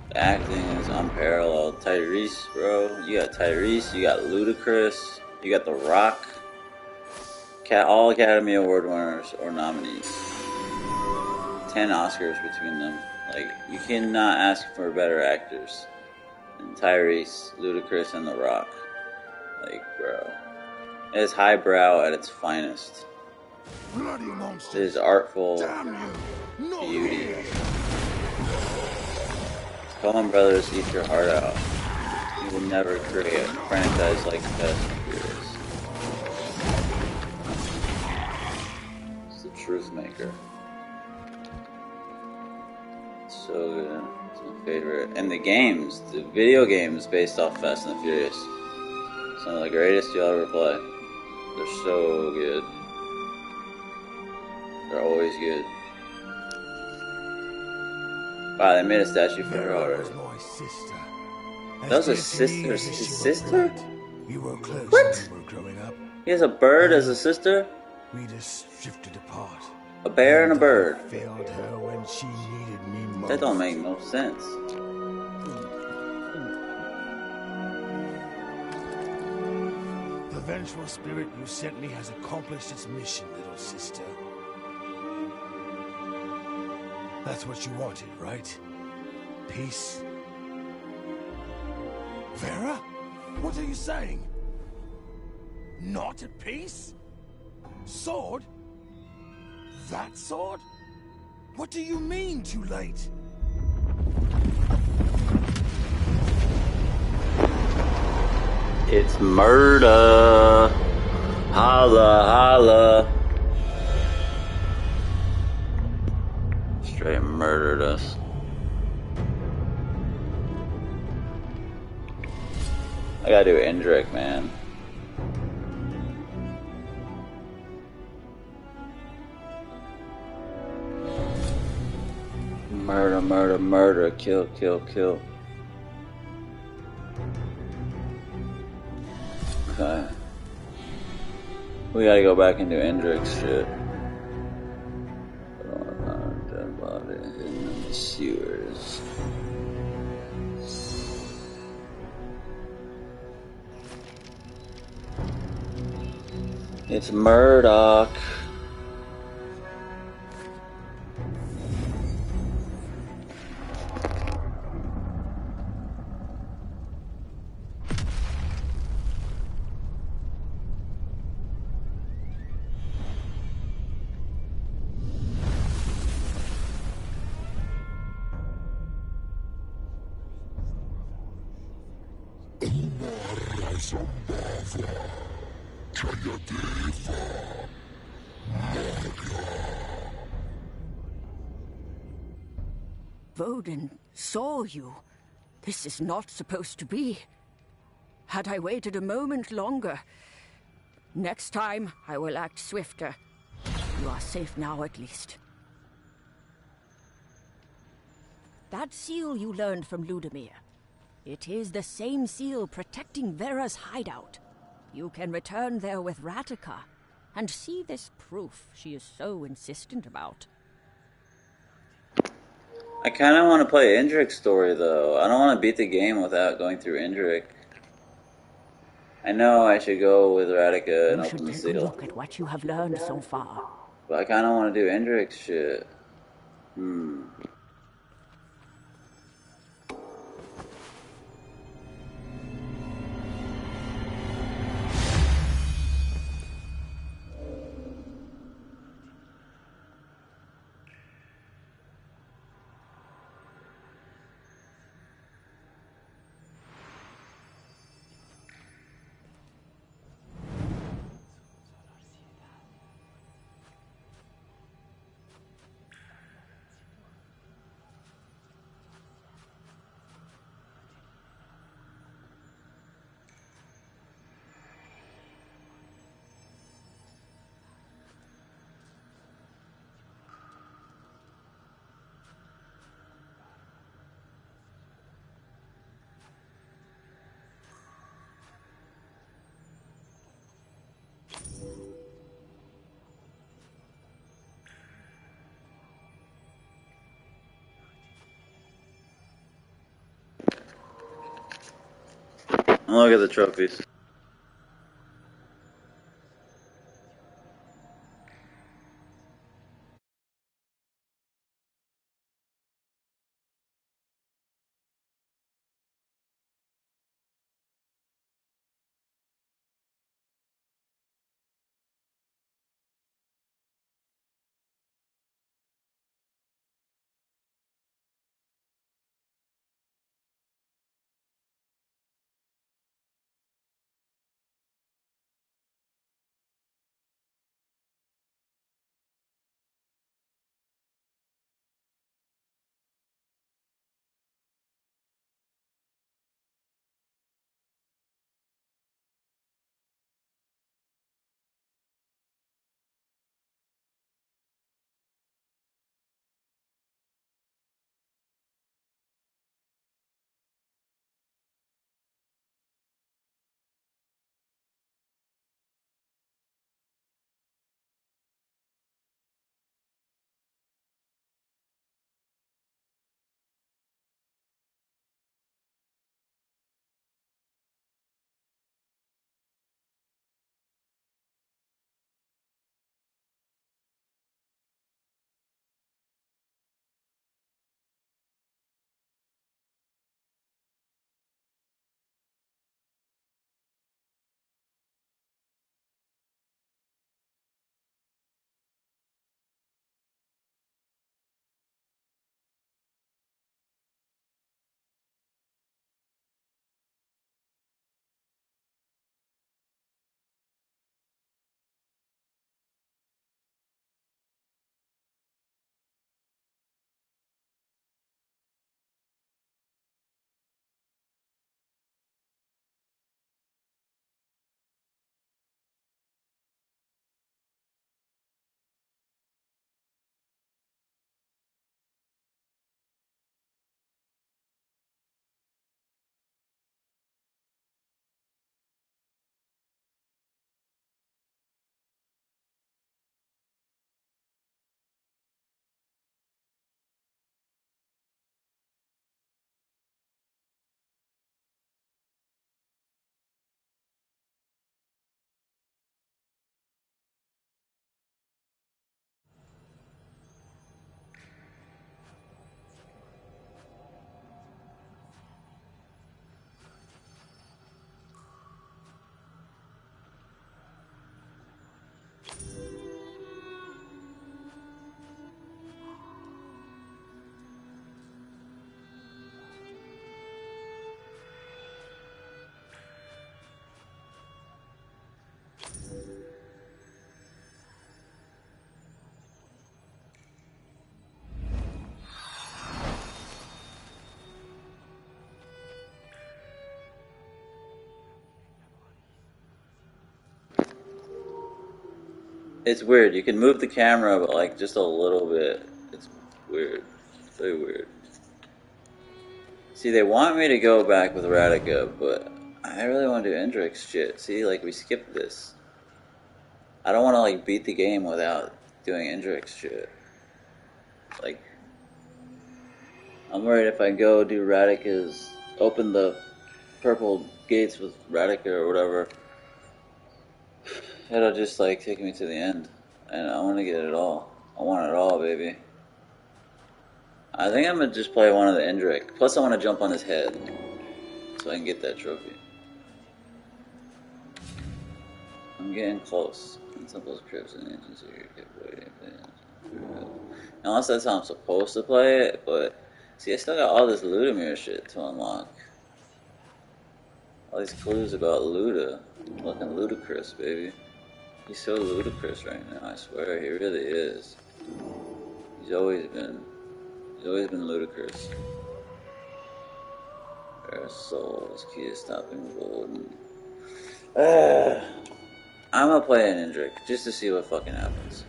The acting is unparalleled. Tyrese, bro. You got Tyrese, you got Ludacris, you got The Rock. all Academy Award winners or nominees. 10 Oscars between them. Like, you cannot ask for better actors than Tyrese, Ludacris, and The Rock. Like, bro. It is highbrow at its finest. Bloody monster. It is artful Damn you. Not beauty. here. Coen Brothers eat your heart out. You will never create a franchise like Fast and Furious. It's the truth maker. It's so good. It's my favorite. And the games, the video games based off Fast and Furious. Some of the greatest you'll ever play. They're so good. They're always good. Wow, they made a statue for her already. My sister. That was his sister? His sister? We were close What? when we were growing up. He has a bird as a sister? We just drifted apart. A bear and a bird. Failed her when she needed me most. That don't make no sense. The vengeful spirit you sent me has accomplished its mission, little sister. That's what you wanted, right? Peace? Vera? What are you saying? Not at peace? Sword? That sword? What do you mean, too late? It's murder. Holla, holla. Straight murdered us. I gotta do Indrik, man. Murder, murder, murder. Kill, kill, kill. Okay. We gotta go back and do Indrik's shit. Dead body hidden in the sewers. It's Murdoch. Voden saw you. This is not supposed to be. Had I waited a moment longer... Next time, I will act swifter. You are safe now, at least. That seal you learned from Ludamir. It is the same seal protecting Vera's hideout. You can return there with Ratica, and see this proof she is so insistent about. I kind of want to play Indrik's story, though. I don't want to beat the game without going through Indrik. I know I should go with Ratica and open the You should take a seal. look at what you have learned so far. But I kind of want to do Indrik's shit. Look at the trophies. It's weird. You can move the camera, but like just a little bit. It's weird. It's very weird. See, they want me to go back with Radica, but I really want to do Indrix shit. See, like we skipped this. I don't want to like beat the game without doing Indrix shit. Like, I'm worried if I go do Radica's, open the purple gates with Radica or whatever, it'll just like take me to the end. And I want to get it all. I want it all, baby. I think I'm gonna just play one of the Indrik. Plus, I want to jump on his head so I can get that trophy. I'm getting close. In some of those cribs and engines are kept waiting. Unless that's how I'm supposed to play it, but see, I still got all this Ludamere shit to unlock. All these clues about Luda. Looking ludicrous, baby. He's so ludicrous right now, I swear, he really is. He's always been ludicrous. Our soul is key to stopping Golden. I'm gonna play an Indrik, just to see what fucking happens.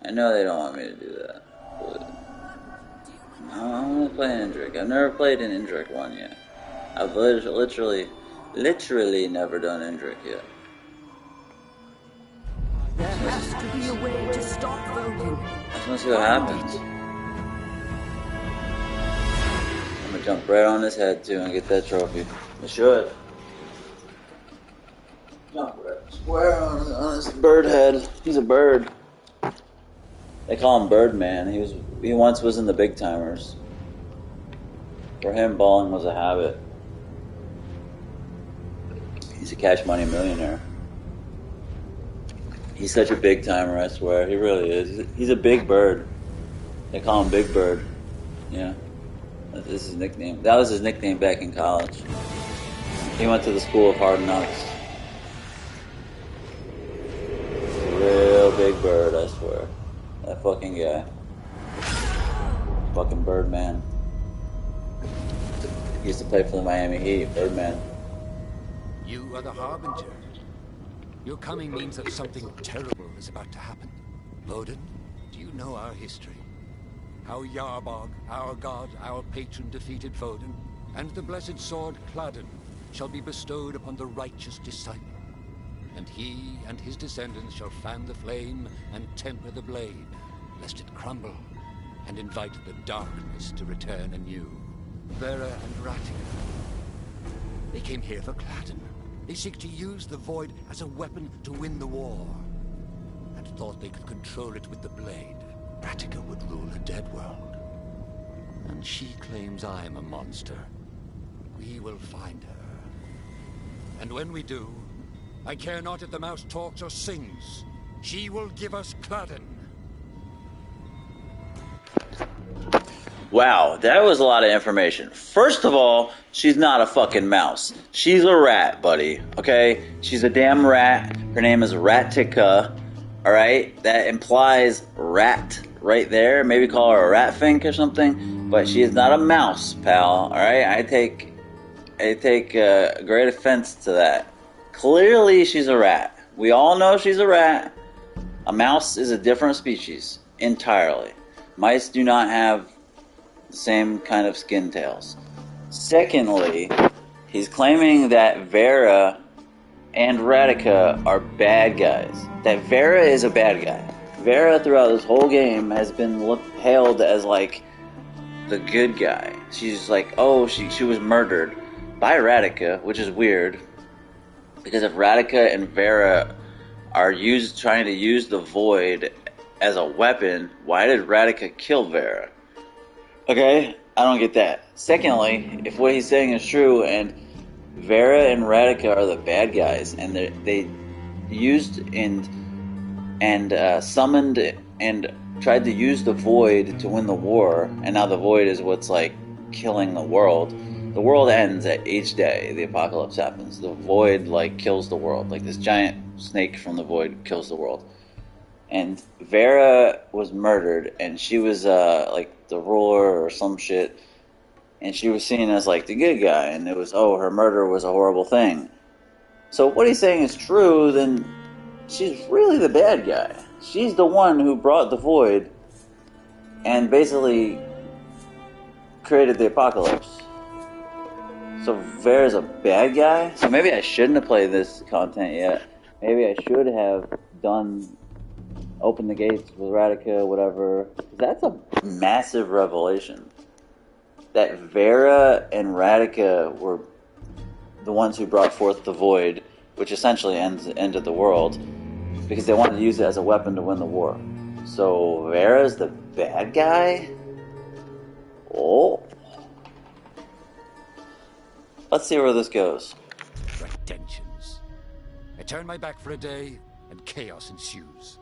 I know they don't want me to do that, but I'm gonna play an Indrik. I've never played an Indrik one yet. I've literally never done Indrik yet. There has to be a way to stop Voden. I just wanna see what happens. I'm gonna jump right on his head too and get that trophy. I should. Jump right square on his bird head. He's a bird. They call him Birdman. He once was in the big timers. For him, balling was a habit. He's a cash money millionaire. He's such a big timer, I swear. He really is. He's a big bird. They call him Big Bird. Yeah. This is his nickname. That was his nickname back in college. He went to the school of hard knocks. He's a real big bird, I swear. That fucking guy. Fucking Birdman. He used to play for the Miami Heat, Birdman. You are the Harbinger. Your coming means that something terrible is about to happen. Voden, do you know our history? How Yarbog, our god, our patron, defeated Voden, and the blessed sword Cladden shall be bestowed upon the righteous disciple. And he and his descendants shall fan the flame and temper the blade, lest it crumble, and invite the darkness to return anew. Vera and Ratica, they came here for Cladden. They seek to use the Void as a weapon to win the war, and thought they could control it with the blade. Ratica would rule a dead world. And she claims I'm a monster. We will find her. And when we do, I care not if the mouse talks or sings. She will give us Cladden. Wow, that was a lot of information. First of all, she's not a fucking mouse. She's a rat, buddy. Okay? She's a damn rat. Her name is Ratica. Alright? That implies rat right there. Maybe call her a rat fink or something. But she is not a mouse, pal. Alright? I take great offense to that. Clearly, she's a rat. We all know she's a rat. A mouse is a different species. Entirely. Mice do not have the same kind of skin tails. Secondly, he's claiming that Vera and Ratica are bad guys. That Vera is a bad guy. Vera, throughout this whole game, has been hailed as, like, the good guy. She's like, oh, she was murdered by Ratica, which is weird. Because if Ratica and Vera are trying to use the Void as a weapon, why did Ratica kill Vera? Okay, I don't get that. Secondly, if what he's saying is true, and Vera and Ratica are the bad guys, and they used and summoned and tried to use the Void to win the war, and now the Void is what's like killing the world. The world ends at each day the apocalypse happens. The Void like kills the world. Like this giant snake from the Void kills the world. And Vera was murdered, and she was like the ruler or some shit, and she was seen as like the good guy, and it was, oh, her murder was a horrible thing. So if what he's saying is true, then she's really the bad guy. She's the one who brought the void and basically created the apocalypse. So Vera's a bad guy? So maybe I shouldn't have played this content yet. Maybe I should have opened the gates with Radica, whatever. That's a massive revelation. That Vera and Radica were the ones who brought forth the void, which essentially ended the world, because they wanted to use it as a weapon to win the war. So Vera's the bad guy? Oh. Let's see where this goes. Pretensions. I turn my back for a day, and chaos ensues.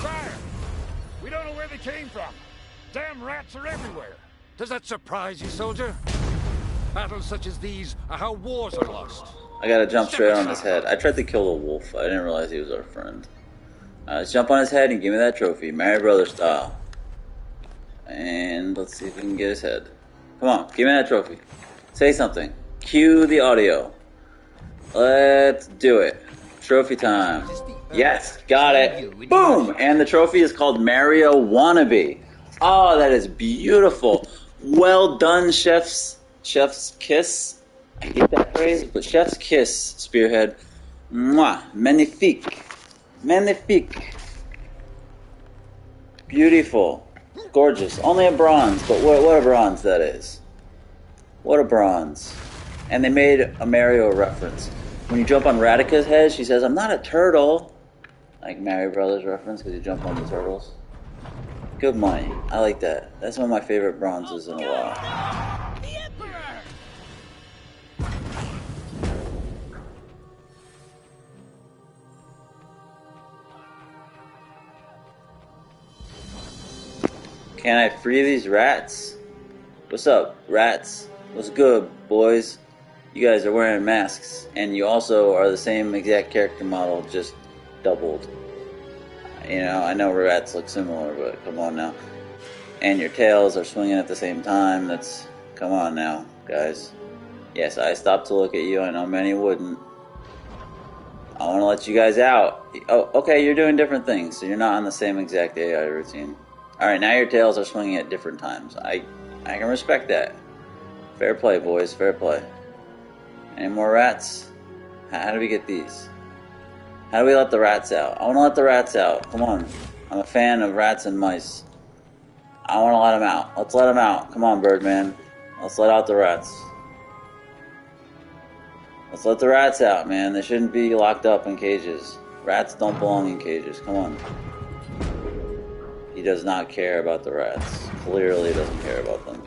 Fire! We don't know where they came from. Damn rats are everywhere. Does that surprise you, soldier? Battles such as these are how wars are lost. I gotta jump straight on his head. I tried to kill the wolf. I didn't realize he was our friend. Let's jump on his head and give me that trophy. Mary Brother style. And let's see if we can get his head. Come on, give me that trophy. Say something. Cue the audio. Let's do it. Trophy time. Yes, got it. Boom! And the trophy is called Mario Wannabe. Oh, that is beautiful. Well done, Chef's kiss. I hate that phrase, but Chef's kiss, Spearhead. Mwah. Magnifique. Magnifique. Beautiful. Gorgeous. Only a bronze, but what a bronze that is. What a bronze. And they made a Mario reference. When you jump on Radica's head, she says, "I'm not a turtle." Like Mario Brothers reference, because you jump on the turtles. Good money. I like that. That's one of my favorite bronzes in a while. The Emperor! Can I free these rats? What's up, rats? What's good, boys? You guys are wearing masks, and you also are the same exact character model, just doubled. You know, I know rats look similar, but come on now. And your tails are swinging at the same time. Come on now, guys. Yes, I stopped to look at you. I know many wouldn't. I want to let you guys out. Oh, okay, you're doing different things, so you're not on the same exact AI routine. Alright, now your tails are swinging at different times. I can respect that. Fair play, boys, fair play. Any more rats? How do we get these? How do we let the rats out? I want to let the rats out. Come on. I'm a fan of rats and mice. I want to let them out. Let's let them out. Come on, Birdman. Let's let out the rats. Let's let the rats out, man. They shouldn't be locked up in cages. Rats don't belong in cages. Come on. He does not care about the rats. Clearly doesn't care about them.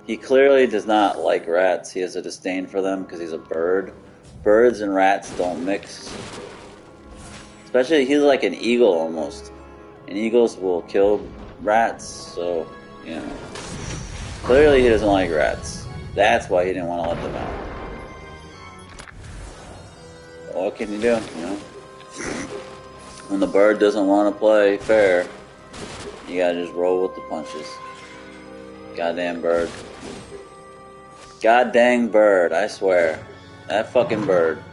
He clearly does not like rats. He has a disdain for them because he's a bird. Birds and rats don't mix. Especially, he's like an eagle almost. And eagles will kill rats, so, you know. Clearly he doesn't like rats. That's why he didn't want to let them out. What can you do, you know? When the bird doesn't want to play fair, you gotta just roll with the punches. Goddamn bird. God dang bird, I swear. That fucking bird.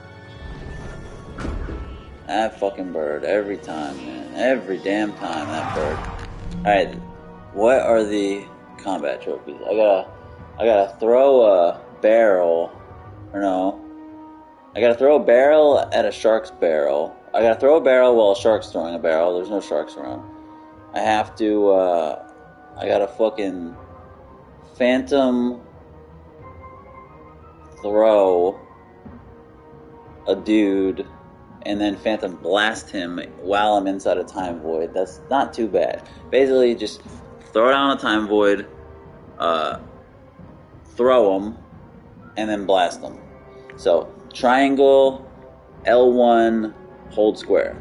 That fucking bird. Every time, man. Every damn time, that bird. Alright, what are the combat trophies? I gotta throw a barrel. Or no. I gotta throw a barrel at a shark's barrel. I gotta throw a barrel while a shark's throwing a barrel. There's no sharks around. I have to, I gotta fucking phantom throw a dude and then phantom blast him while I'm inside a time void. That's not too bad. Basically, just throw down a time void, throw him, and then blast him. So, triangle, L1, hold square.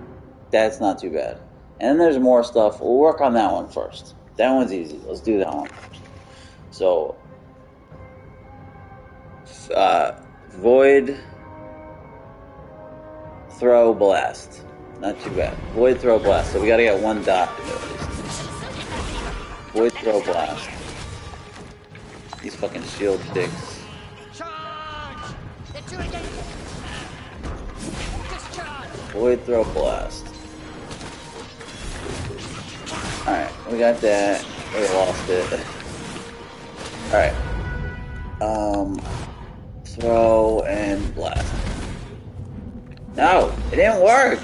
That's not too bad. And then there's more stuff. We'll work on that one first. That one's easy. Let's do that one first. So, void, throw, blast. Not too bad. Void Throw Blast. So we gotta get 1 dot at least. Void Throw Blast. These fucking shield dicks. Charge! They're too engaged. Discharge! Void Throw Blast. Alright, we got that. We lost it. Alright. Throw and blast. No, it didn't work.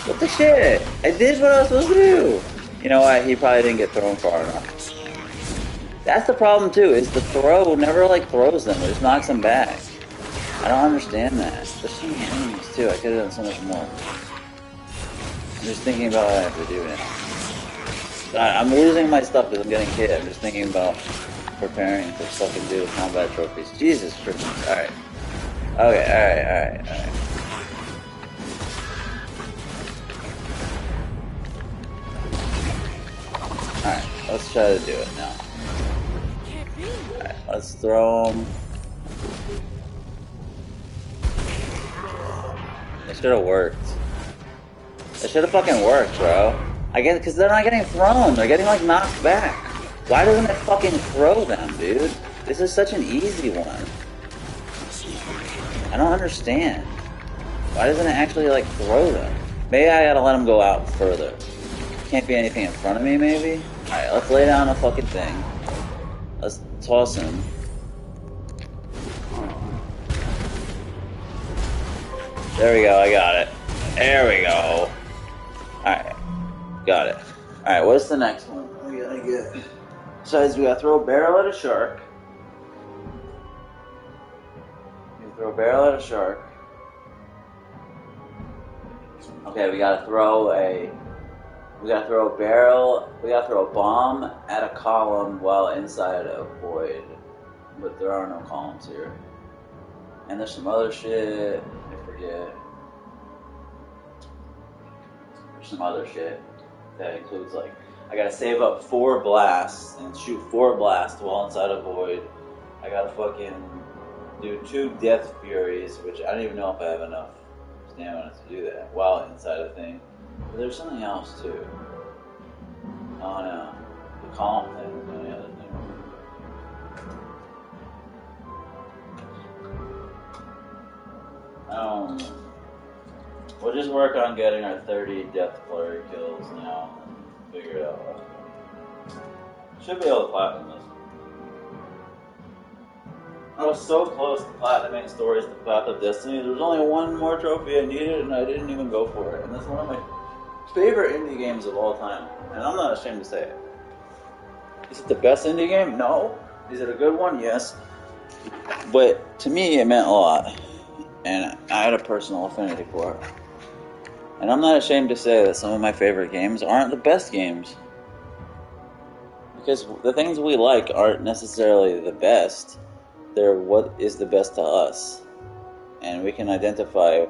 What the shit? I did what I was supposed to do. You know what? He probably didn't get thrown far enough. That's the problem too, is the throw never like throws them, it just knocks them back. I don't understand that. There's so many enemies too, I could have done so much more. I'm just thinking about what I have to do now. I'm losing my stuff because I'm getting hit. I'm just thinking about preparing to fucking do combat trophies. Jesus Christ. Alright. Okay, alright. Alright, let's try to do it now. Alright, let's throw them. It should have worked. It should have fucking worked, bro. I guess because they're not getting thrown, they're getting like knocked back. Why doesn't it fucking throw them, dude? This is such an easy one. I don't understand. Why doesn't it actually like throw them? Maybe I gotta let them go out further. Can't be anything in front of me, maybe? Alright, let's lay down a fucking thing. Let's toss him. There we go, I got it. There we go. Alright, got it. Alright, what's the next one we gotta get? Besides, we gotta throw a barrel at a shark. Throw a barrel at a shark. Okay, we gotta throw a barrel, we gotta throw a bomb at a column while inside a void. But there are no columns here. And there's some other shit, I forget. There's some other shit that includes like, I gotta save up 4 blasts and shoot 4 blasts while inside a void. I gotta fucking do 2 death furies, which I don't even know if I have enough stamina to do that while inside a thing. But there's something else too. Oh no, the column thing is the only other thing. We'll just work on getting our 30 death flurry kills now and figure it out. Should be able to platinum this. I was so close to platinuming Stories Path of Destinies. There was only 1 more trophy I needed and I didn't even go for it. And that's one of my favorite indie games of all time. And I'm not ashamed to say it. Is it the best indie game? No. Is it a good one? Yes. But to me, it meant a lot. And I had a personal affinity for it. And I'm not ashamed to say that some of my favorite games aren't the best games. Because the things we like aren't necessarily the best. They're what is the best to us. And we can identify...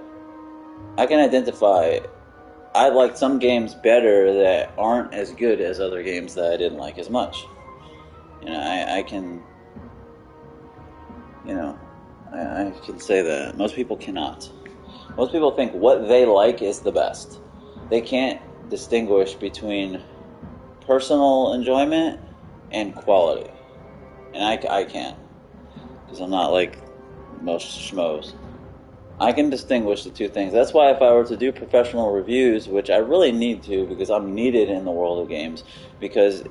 I like some games better that aren't as good as other games that I didn't like as much. You know, I can... You know, I can say that. Most people cannot. Most people think what they like is the best. They can't distinguish between personal enjoyment and quality. And I can't. Because I'm not like most schmoes. I can distinguish the two things. That's why if I were to do professional reviews, which I really need to because I'm needed in the world of games, because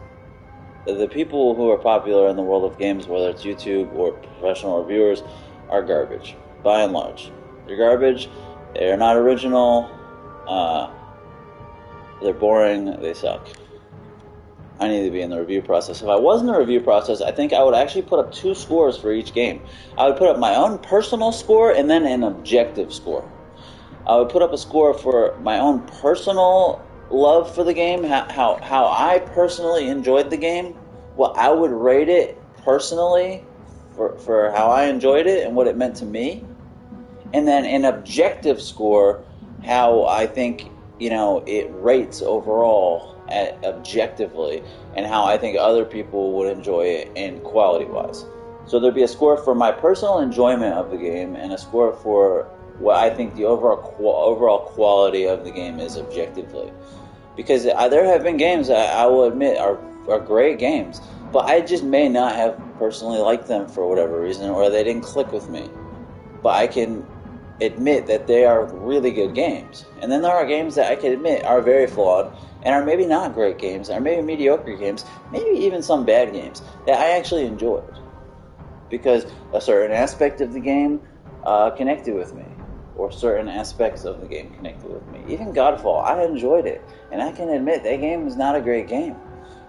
the people who are popular in the world of games, whether it's YouTube or professional reviewers, are garbage, by and large. They're garbage, they're not original, they're boring, they suck. I need to be in the review process. If I was in the review process, I think I would actually put up 2 scores for each game. I would put up my own personal score and then an objective score. I would put up a score for my own personal love for the game, how I personally enjoyed the game, what I would rate it personally for how I enjoyed it and what it meant to me. And then an objective score, how I think, you know, it rates overall objectively, and how I think other people would enjoy it in quality-wise. So there'd be a score for my personal enjoyment of the game, and a score for what I think the overall quality of the game is objectively. Because there have been games that I will admit are great games, but I just may not have personally liked them for whatever reason, or they didn't click with me. But I can admit that they are really good games. And then there are games that I can admit are very flawed, and are maybe not great games, or maybe mediocre games, maybe even some bad games that I actually enjoyed. Because a certain aspect of the game connected with me, or certain aspects of the game connected with me. Even Godfall, I enjoyed it, and I can admit that game is not a great game.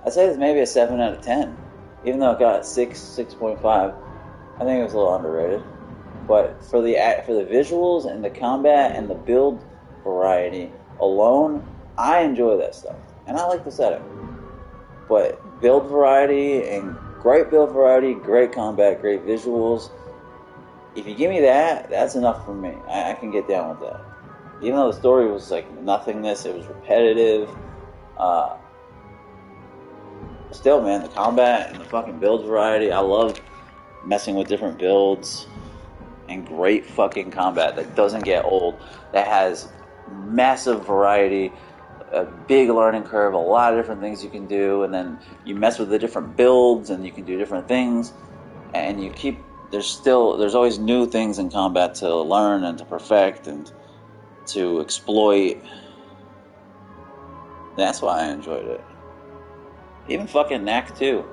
I'd say it's maybe a 7 out of 10, even though it got 6.5. I think it was a little underrated. But for the visuals and the combat and the build variety alone, I enjoy that stuff, and I like the setting. But build variety and great build variety, great combat, great visuals. If you give me that, that's enough for me. I can get down with that. Even though the story was like nothingness, it was repetitive. Still, man, the combat and the fucking build variety, I love messing with different builds. And great fucking combat that doesn't get old, that has massive variety, a big learning curve, a lot of different things you can do, and then you mess with the different builds and you can do different things, and you keep, there's always new things in combat to learn and to perfect and to exploit. That's why I enjoyed it. Even fucking Knack 2.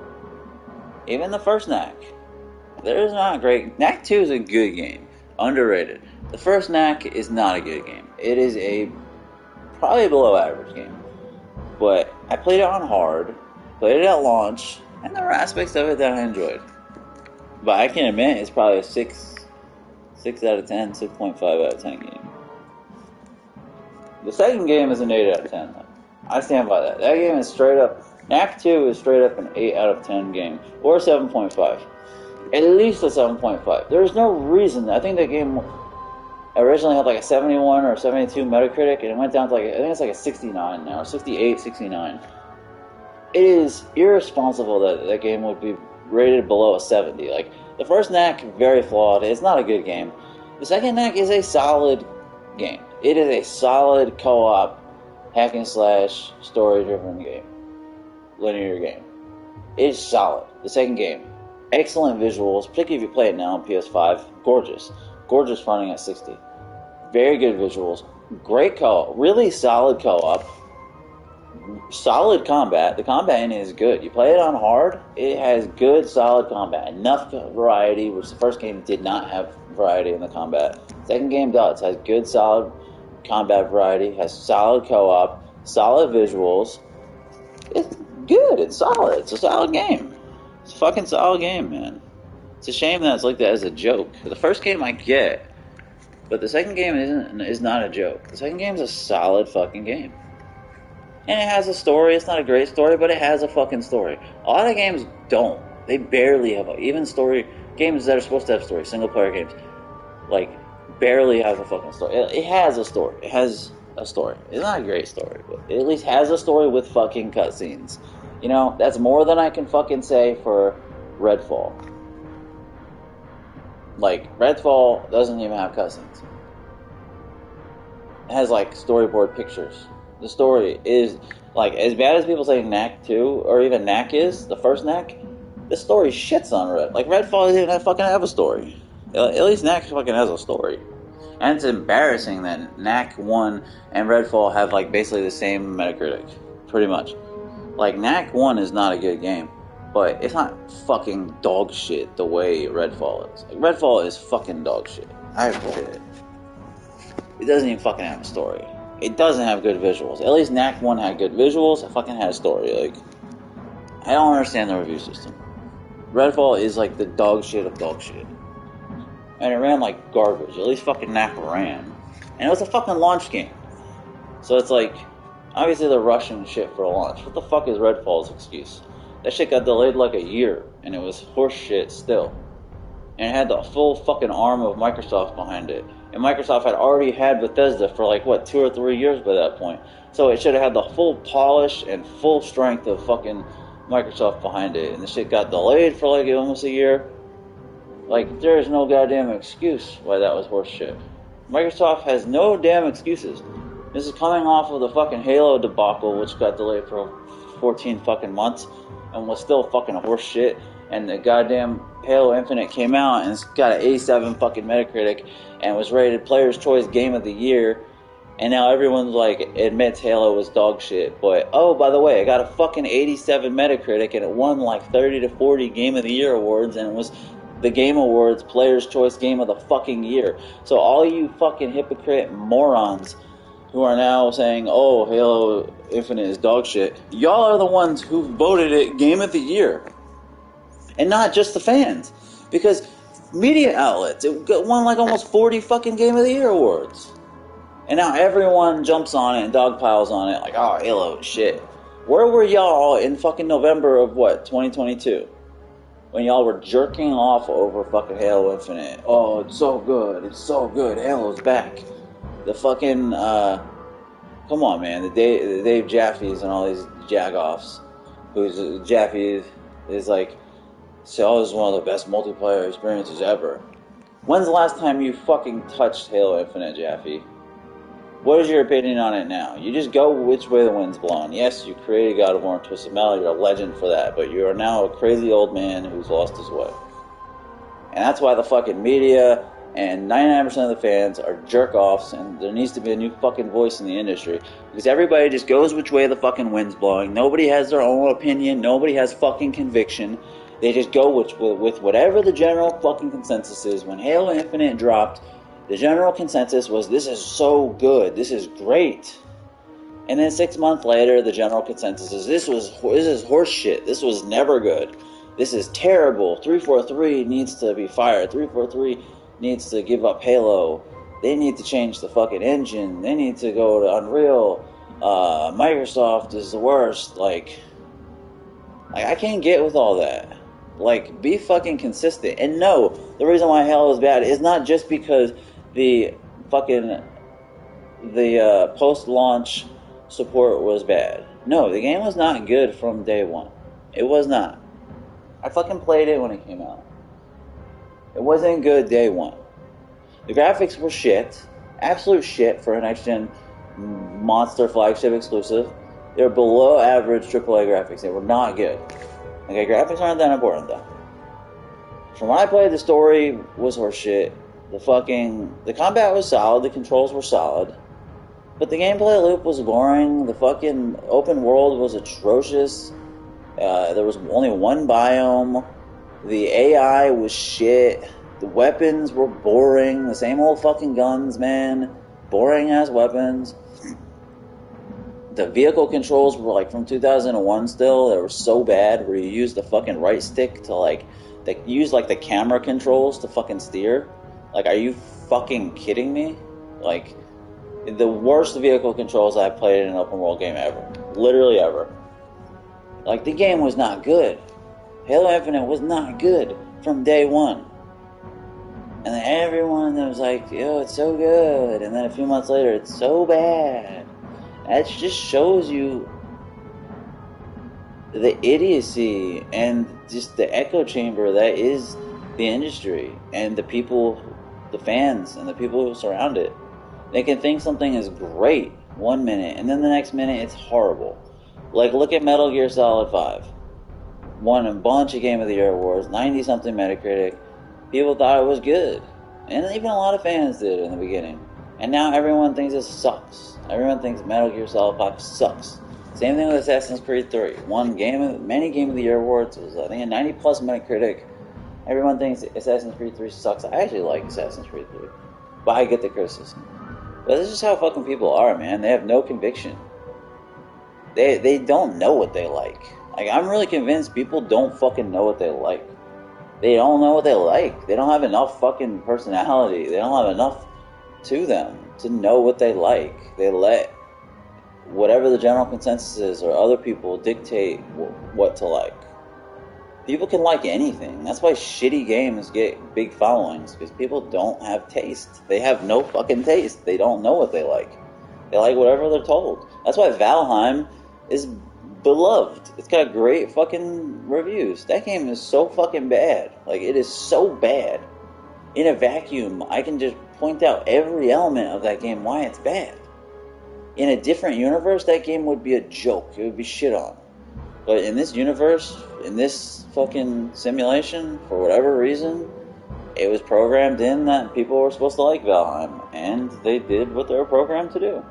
Even the first Knack. There's not a great... Knack 2 is a good game. Underrated. The first Knack is not a good game. It is a probably below average game. But I played it on hard, played it at launch, and there were aspects of it that I enjoyed. But I can admit it's probably a 6 out of 10, 6.5 out of 10 game. The second game is an 8 out of 10. I stand by that. That game is straight up... Knack 2 is straight up an 8 out of 10 game. Or 7.5. At least a 7.5. There's no reason. I think that game originally had like a 71 or 72 Metacritic, and it went down to like, I think it's like a 69 now, or 68, 69. It is irresponsible that that game would be rated below a 70. Like, the first Knack, very flawed. It's not a good game. The second Knack is a solid game. It is a solid co-op, hack and slash, story-driven game. Linear game. It is solid. The second game. Excellent visuals, particularly if you play it now on PS5. Gorgeous. Gorgeous running at 60. Very good visuals. Great co-op. Really solid co-op. Solid combat. The combat in it is good. You play it on hard, it has good, solid combat. Enough variety, which the first game did not have variety in the combat. Second game does. Has good, solid combat variety. Has solid co-op. Solid visuals. It's good. It's solid. It's a solid game. It's a fucking solid game, man. It's a shame that it's like that as a joke. The first game I get, but the second game is not a joke. The second game is a solid fucking game. And it has a story. It's not a great story, but it has a fucking story. A lot of games don't. They barely have even story. Games that are supposed to have story, single player games, like, barely have a fucking story. It has a story. It has a story. It's not a great story, but it at least has a story with fucking cutscenes. You know, that's more than I can fucking say for Redfall. Like, Redfall doesn't even have cutscenes. It has, like, storyboard pictures. The story is, like, as bad as people say Knack 2, or even Knack is, the first Knack, the story shits on Red. Like, Redfall doesn't even fucking have a story. At least Knack fucking has a story. And it's embarrassing that Knack 1 and Redfall have, like, basically the same Metacritic. Pretty much. Like, Knack 1 is not a good game, but it's not fucking dog shit the way Redfall is. Like, Redfall is fucking dog shit. I appreciate it. It doesn't even fucking have a story. It doesn't have good visuals. At least Knack 1 had good visuals. It fucking had a story. Like, I don't understand the review system. Redfall is like the dog shit of dog shit. And it ran like garbage. At least fucking Knack ran. And it was a fucking launch game. So it's like, obviously they're rushing shit for a launch. What the fuck is Redfall's excuse? That shit got delayed like a year, and it was horse shit still. And it had the full fucking arm of Microsoft behind it. And Microsoft had already had Bethesda for like, what, 2 or 3 years by that point. So it should have had the full polish and full strength of fucking Microsoft behind it. And the shit got delayed for like almost a year. Like, there is no goddamn excuse why that was horse shit. Microsoft has no damn excuses. This is coming off of the fucking Halo debacle, which got delayed for 14 fucking months and was still fucking horse shit. And the goddamn Halo Infinite came out and it's got an 87 fucking Metacritic and was rated Player's Choice Game of the Year. And now everyone's like admits Halo was dog shit. But oh, by the way, it got a fucking 87 Metacritic and it won like 30 to 40 Game of the Year awards and it was the Game Awards Player's Choice Game of the fucking Year. So all you fucking hypocrite morons who are now saying, oh, Halo Infinite is dog shit, y'all are the ones who voted it Game of the Year. And not just the fans. Because media outlets, it won like almost 40 fucking Game of the Year awards. And now everyone jumps on it and dogpiles on it like, oh, Halo is shit. Where were y'all in fucking November of what, 2022? When y'all were jerking off over fucking Halo Infinite. Oh, it's so good, Halo's back. The fucking, come on, man, the Dave Jaffes and all these jagoffs, who's Jaffe is like, so this is one of the best multiplayer experiences ever. When's the last time you fucking touched Halo Infinite, Jaffe? What is your opinion on it now? You just go which way the wind's blowing. Yes, you created God of War and Twisted Metal, you're a legend for that, but you are now a crazy old man who's lost his way. And that's why the fucking media and 99% of the fans are jerk-offs, and there needs to be a new fucking voice in the industry. Because everybody just goes which way the fucking wind's blowing. Nobody has their own opinion. Nobody has fucking conviction. They just go with whatever the general fucking consensus is. When Halo Infinite dropped, the general consensus was, this is so good, this is great. And then 6 months later, the general consensus is, this is horse shit, this was never good. This is terrible. 343 needs to be fired. 343 needs to give up Halo. They need to change the fucking engine. They need to go to Unreal. Microsoft is the worst. Like, I can't get with all that. Like, be fucking consistent. And no, the reason why Halo is bad is not just because the post-launch support was bad. No, the game was not good from day one. It was not. I fucking played it when it came out. It wasn't good day one. The graphics were shit. Absolute shit for a next-gen monster flagship exclusive. They were below average AAA graphics. They were not good. Okay, graphics aren't that important though. From what I played, the story was horseshit. The combat was solid, the controls were solid. But the gameplay loop was boring, the fucking open world was atrocious. There was only one biome. The AI was shit. The weapons were boring. The same old fucking guns, man. Boring ass weapons. The vehicle controls were like from 2001 still. They were so bad where you use the fucking right stick to like, they use like the camera controls to fucking steer. Like, are you fucking kidding me? Like, the worst vehicle controls I've played in an open world game ever. Literally ever. Like, the game was not good. Halo Infinite was not good from day one. And then everyone was like, yo, it's so good. And then a few months later, it's so bad. That just shows you the idiocy and just the echo chamber that is the industry and the people, the fans, and the people who surround it. They can think something is great 1 minute, and then the next minute it's horrible. Like, look at Metal Gear Solid 5. Won a bunch of Game of the Year awards, 90-something Metacritic. People thought it was good. And even a lot of fans did in the beginning. And now everyone thinks it sucks. Everyone thinks Metal Gear Solid 5 sucks. Same thing with Assassin's Creed 3. Won many Game of the Year awards. It was, I think, a 90-plus Metacritic. Everyone thinks Assassin's Creed 3 sucks. I actually like Assassin's Creed 3. But I get the criticism. But this is how fucking people are, man. They have no conviction. They don't know what they like. Like, I'm really convinced people don't fucking know what they like. They don't know what they like. They don't have enough fucking personality. They don't have enough to them to know what they like. They let whatever the general consensus is or other people dictate what to like. People can like anything. That's why shitty games get big followings, because people don't have taste. They have no fucking taste. They don't know what they like. They like whatever they're told. That's why Valheim is beloved. It's got great fucking reviews. That game is so fucking bad. Like, it is so bad. In a vacuum, I can just point out every element of that game why it's bad. In a different universe, that game would be a joke. It would be shit on. But in this universe, in this fucking simulation, for whatever reason, it was programmed in that people were supposed to like Valheim, and they did what they were programmed to do.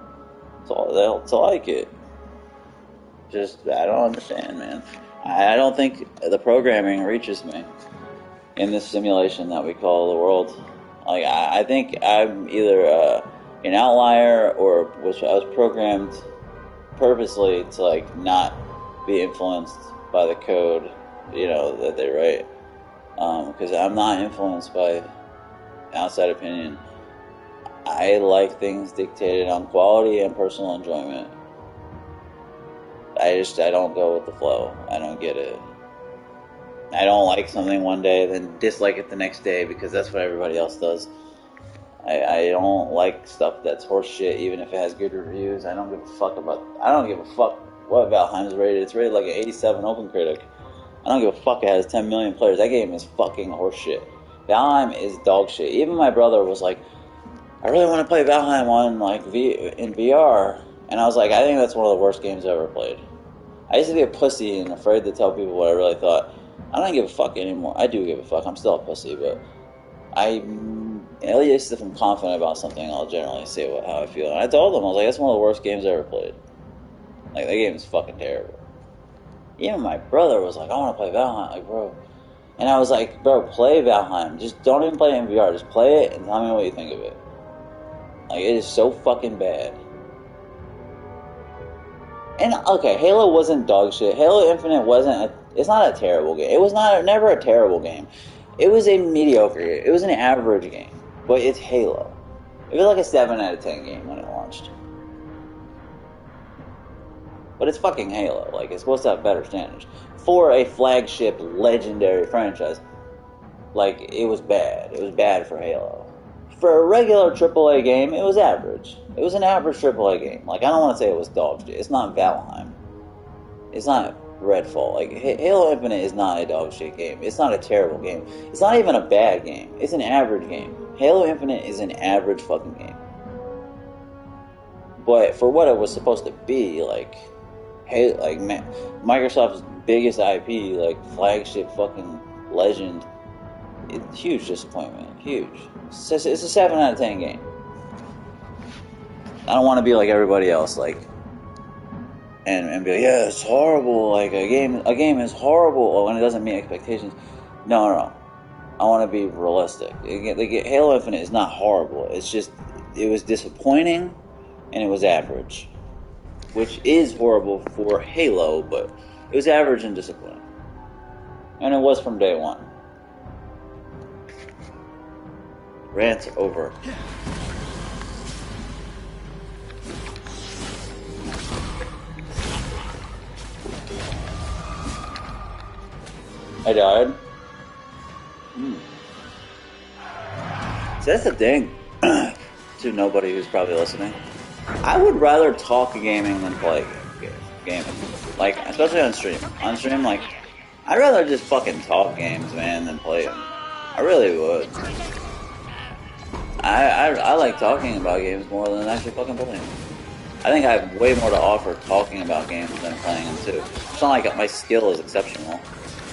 To like it. Just, I don't understand, man. I don't think the programming reaches me in this simulation that we call the world. Like, I think I'm either an outlier or I was programmed purposely to, like, not be influenced by the code, you know, that they write. Because I'm not influenced by outside opinion. I like things dictated on quality and personal enjoyment. I don't go with the flow. I don't get it. I don't like something one day, then dislike it the next day because that's what everybody else does. I don't like stuff that's horse shit, even if it has good reviews. I don't give a fuck what Valheim's rated. It's rated like an 87 OpenCritic. I don't give a fuck it has 10 million players. That game is fucking horse shit. Valheim is dog shit. Even my brother was like, I really want to play Valheim on in VR. And I was like, I think that's one of the worst games I've ever played. I used to be a pussy and afraid to tell people what I really thought. I don't give a fuck anymore. I do give a fuck. I'm still a pussy, but at least if I'm confident about something, I'll generally say how I feel. And I told them, I was like, that's one of the worst games I ever played. Like, that game is fucking terrible. Even my brother was like, I want to play Valheim. Like, bro. And I was like, bro, play Valheim. Just don't even play it in VR. Just play it and tell me what you think of it. Like, it is so fucking bad. And, okay, Halo wasn't dog shit. Halo Infinite it's not a terrible game. It was never a terrible game. It was a mediocre game. It was an average game. But it's Halo. It was like a 7 out of 10 game when it launched. But it's fucking Halo. Like, it's supposed to have better standards. For a flagship, legendary franchise, like, it was bad. It was bad for Halo. For a regular AAA game, it was average. It was an average AAA game. Like, I don't want to say it was dog shit. It's not Valheim. It's not Redfall. Like, Halo Infinite is not a dog shit game. It's not a terrible game. It's not even a bad game. It's an average game. Halo Infinite is an average fucking game. But for what it was supposed to be, like Microsoft's biggest IP, like, flagship fucking legend, it's huge disappointment. Huge. It's a 7 out of 10 game. I don't want to be like everybody else, like, and be like, yeah, it's horrible. Like, a game is horrible when it doesn't meet expectations. No. I want to be realistic. Halo Infinite is not horrible. It's just, it was disappointing and it was average, which is horrible for Halo, but it was average and disappointing, and it was from day one. Rant over. I died. So that's the thing. To nobody who's probably listening, I would rather talk gaming than play gaming. Like, especially on stream. On stream, like, I'd rather just fucking talk games, man, than play them. I really would. I like talking about games more than actually fucking playing them. I think I have way more to offer talking about games than playing them too. It's not like my skill is exceptional.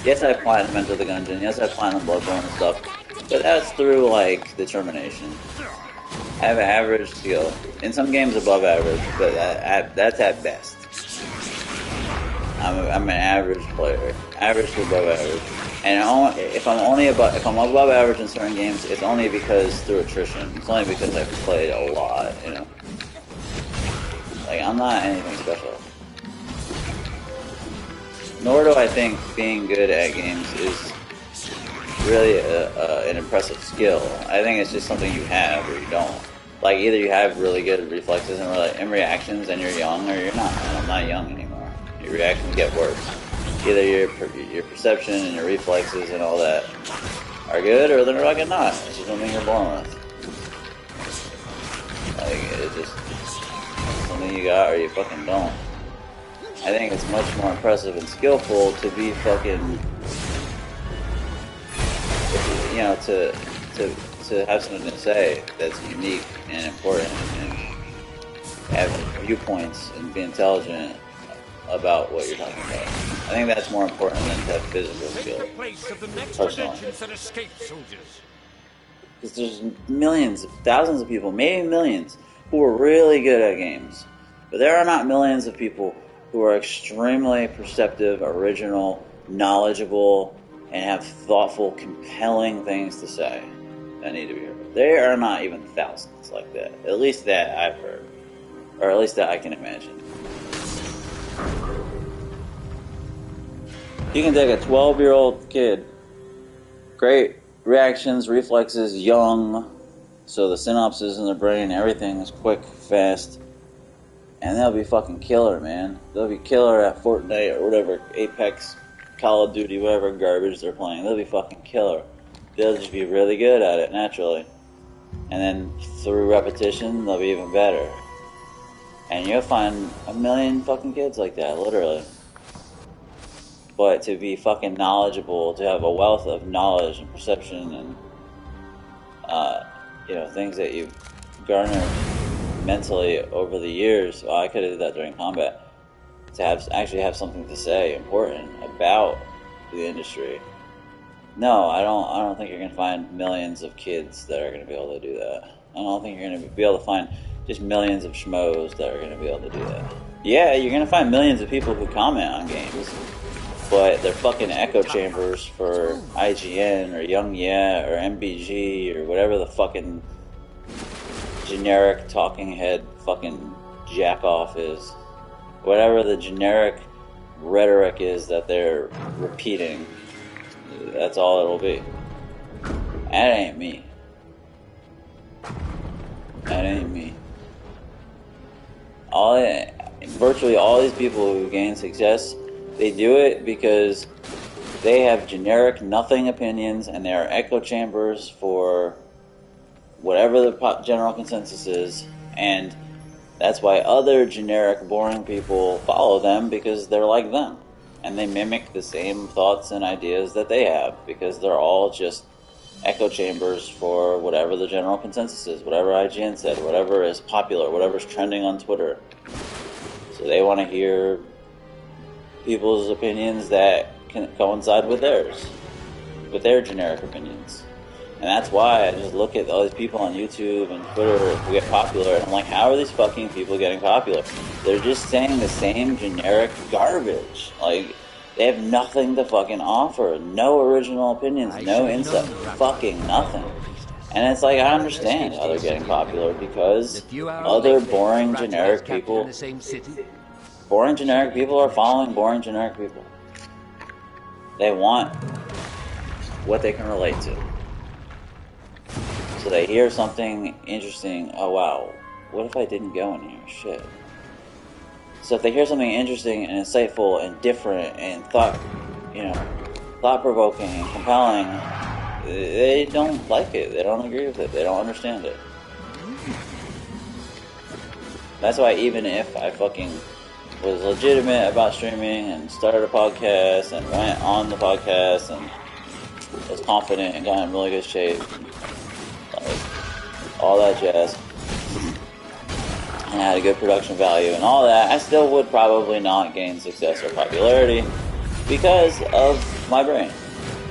Yes, I have platinum Enter the Gungeon. Yes, I have platinum Bloodborne and stuff. But that's through, like, determination. I have average skill. In some games above average, but that's at best. I'm an average player. Average to above average. And if I'm above average in certain games, it's only because through attrition. It's only because I've played a lot, you know. Like, I'm not anything special. Nor do I think being good at games is really an impressive skill. I think it's just something you have or you don't. Like, either you have really good reflexes and reactions and you're young, or you're not. And I'm not young anymore. Your reactions get worse. Either your perception and your reflexes and all that are good, or they're fucking not. It's just something you're born with. Like, it's just something you got or you fucking don't. I think it's much more impressive and skillful to be fucking, you know, to to have something to say that's unique and important and have viewpoints and be intelligent about what you're talking about. I think that's more important than to have physical skill. Take the place of the next Personally. dimensions that escaped soldiers. Because there's millions, thousands of people, maybe millions, who are really good at games. But there are not millions of people who are extremely perceptive, original, knowledgeable, and have thoughtful, compelling things to say that need to be heard. There are not even thousands like that. At least that I've heard. Or at least that I can imagine. You can take a 12-year-old kid, great reactions, reflexes, young, so the synapses in their brain, everything is quick, fast, and they'll be fucking killer, man. They'll be killer at Fortnite or whatever, Apex, Call of Duty, whatever garbage they're playing. They'll be fucking killer. They'll just be really good at it, naturally. And then through repetition, they'll be even better. And you'll find a million fucking kids like that, literally. But to be fucking knowledgeable, to have a wealth of knowledge and perception and, things that you've garnered mentally over the years, well, I could have did that during combat, to actually have something to say important about the industry. No, I don't think you're going to find millions of kids that are going to be able to do that. I don't think you're going to be able to find just millions of schmoes that are going to be able to do that. Yeah, you're going to find millions of people who comment on games, but they're fucking echo chambers for IGN or Young Yeah or MBG or whatever the fucking generic talking head fucking jack off is. Whatever the generic rhetoric is that they're repeating, that's all it'll be. That ain't me. That ain't me. Virtually all these people who gain success, they do it because they have generic nothing opinions and they are echo chambers for whatever the general consensus is, and that's why other generic boring people follow them, because they're like them and they mimic the same thoughts and ideas that they have, because they're all just echo chambers for whatever the general consensus is, whatever IGN said, whatever is popular, whatever's trending on Twitter. So they want to hear people's opinions that can coincide with theirs, with their generic opinions. And that's why I just look at all these people on YouTube and Twitter who get popular, and I'm like, how are these fucking people getting popular? They're just saying the same generic garbage. Like, they have nothing to fucking offer. No original opinions, no insight, fucking nothing. And it's like, I understand how they're getting popular, because other boring generic people, boring generic people are following boring generic people. They want what they can relate to. So they hear something interesting, oh wow, what if I didn't go in here? Shit. So if they hear something interesting and insightful and different and thought-provoking and compelling, they don't like it, they don't agree with it, they don't understand it. That's why even if I fucking was legitimate about streaming and started a podcast and went on the podcast and was confident and got in really good shape, all that jazz, and had a good production value and all that, I still would probably not gain success or popularity because of my brain.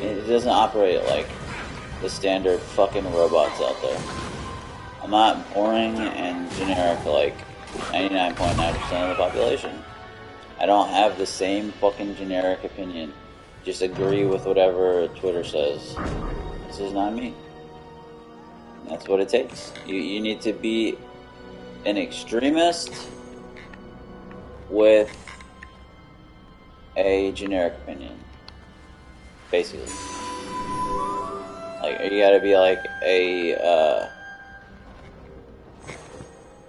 It doesn't operate like the standard fucking robots out there. I'm not boring and generic like 99.9% of the population. I don't have the same fucking generic opinion. Just agree with whatever Twitter says. This is not me. That's what it takes. You need to be an extremist with a generic opinion, basically. Like, you gotta be like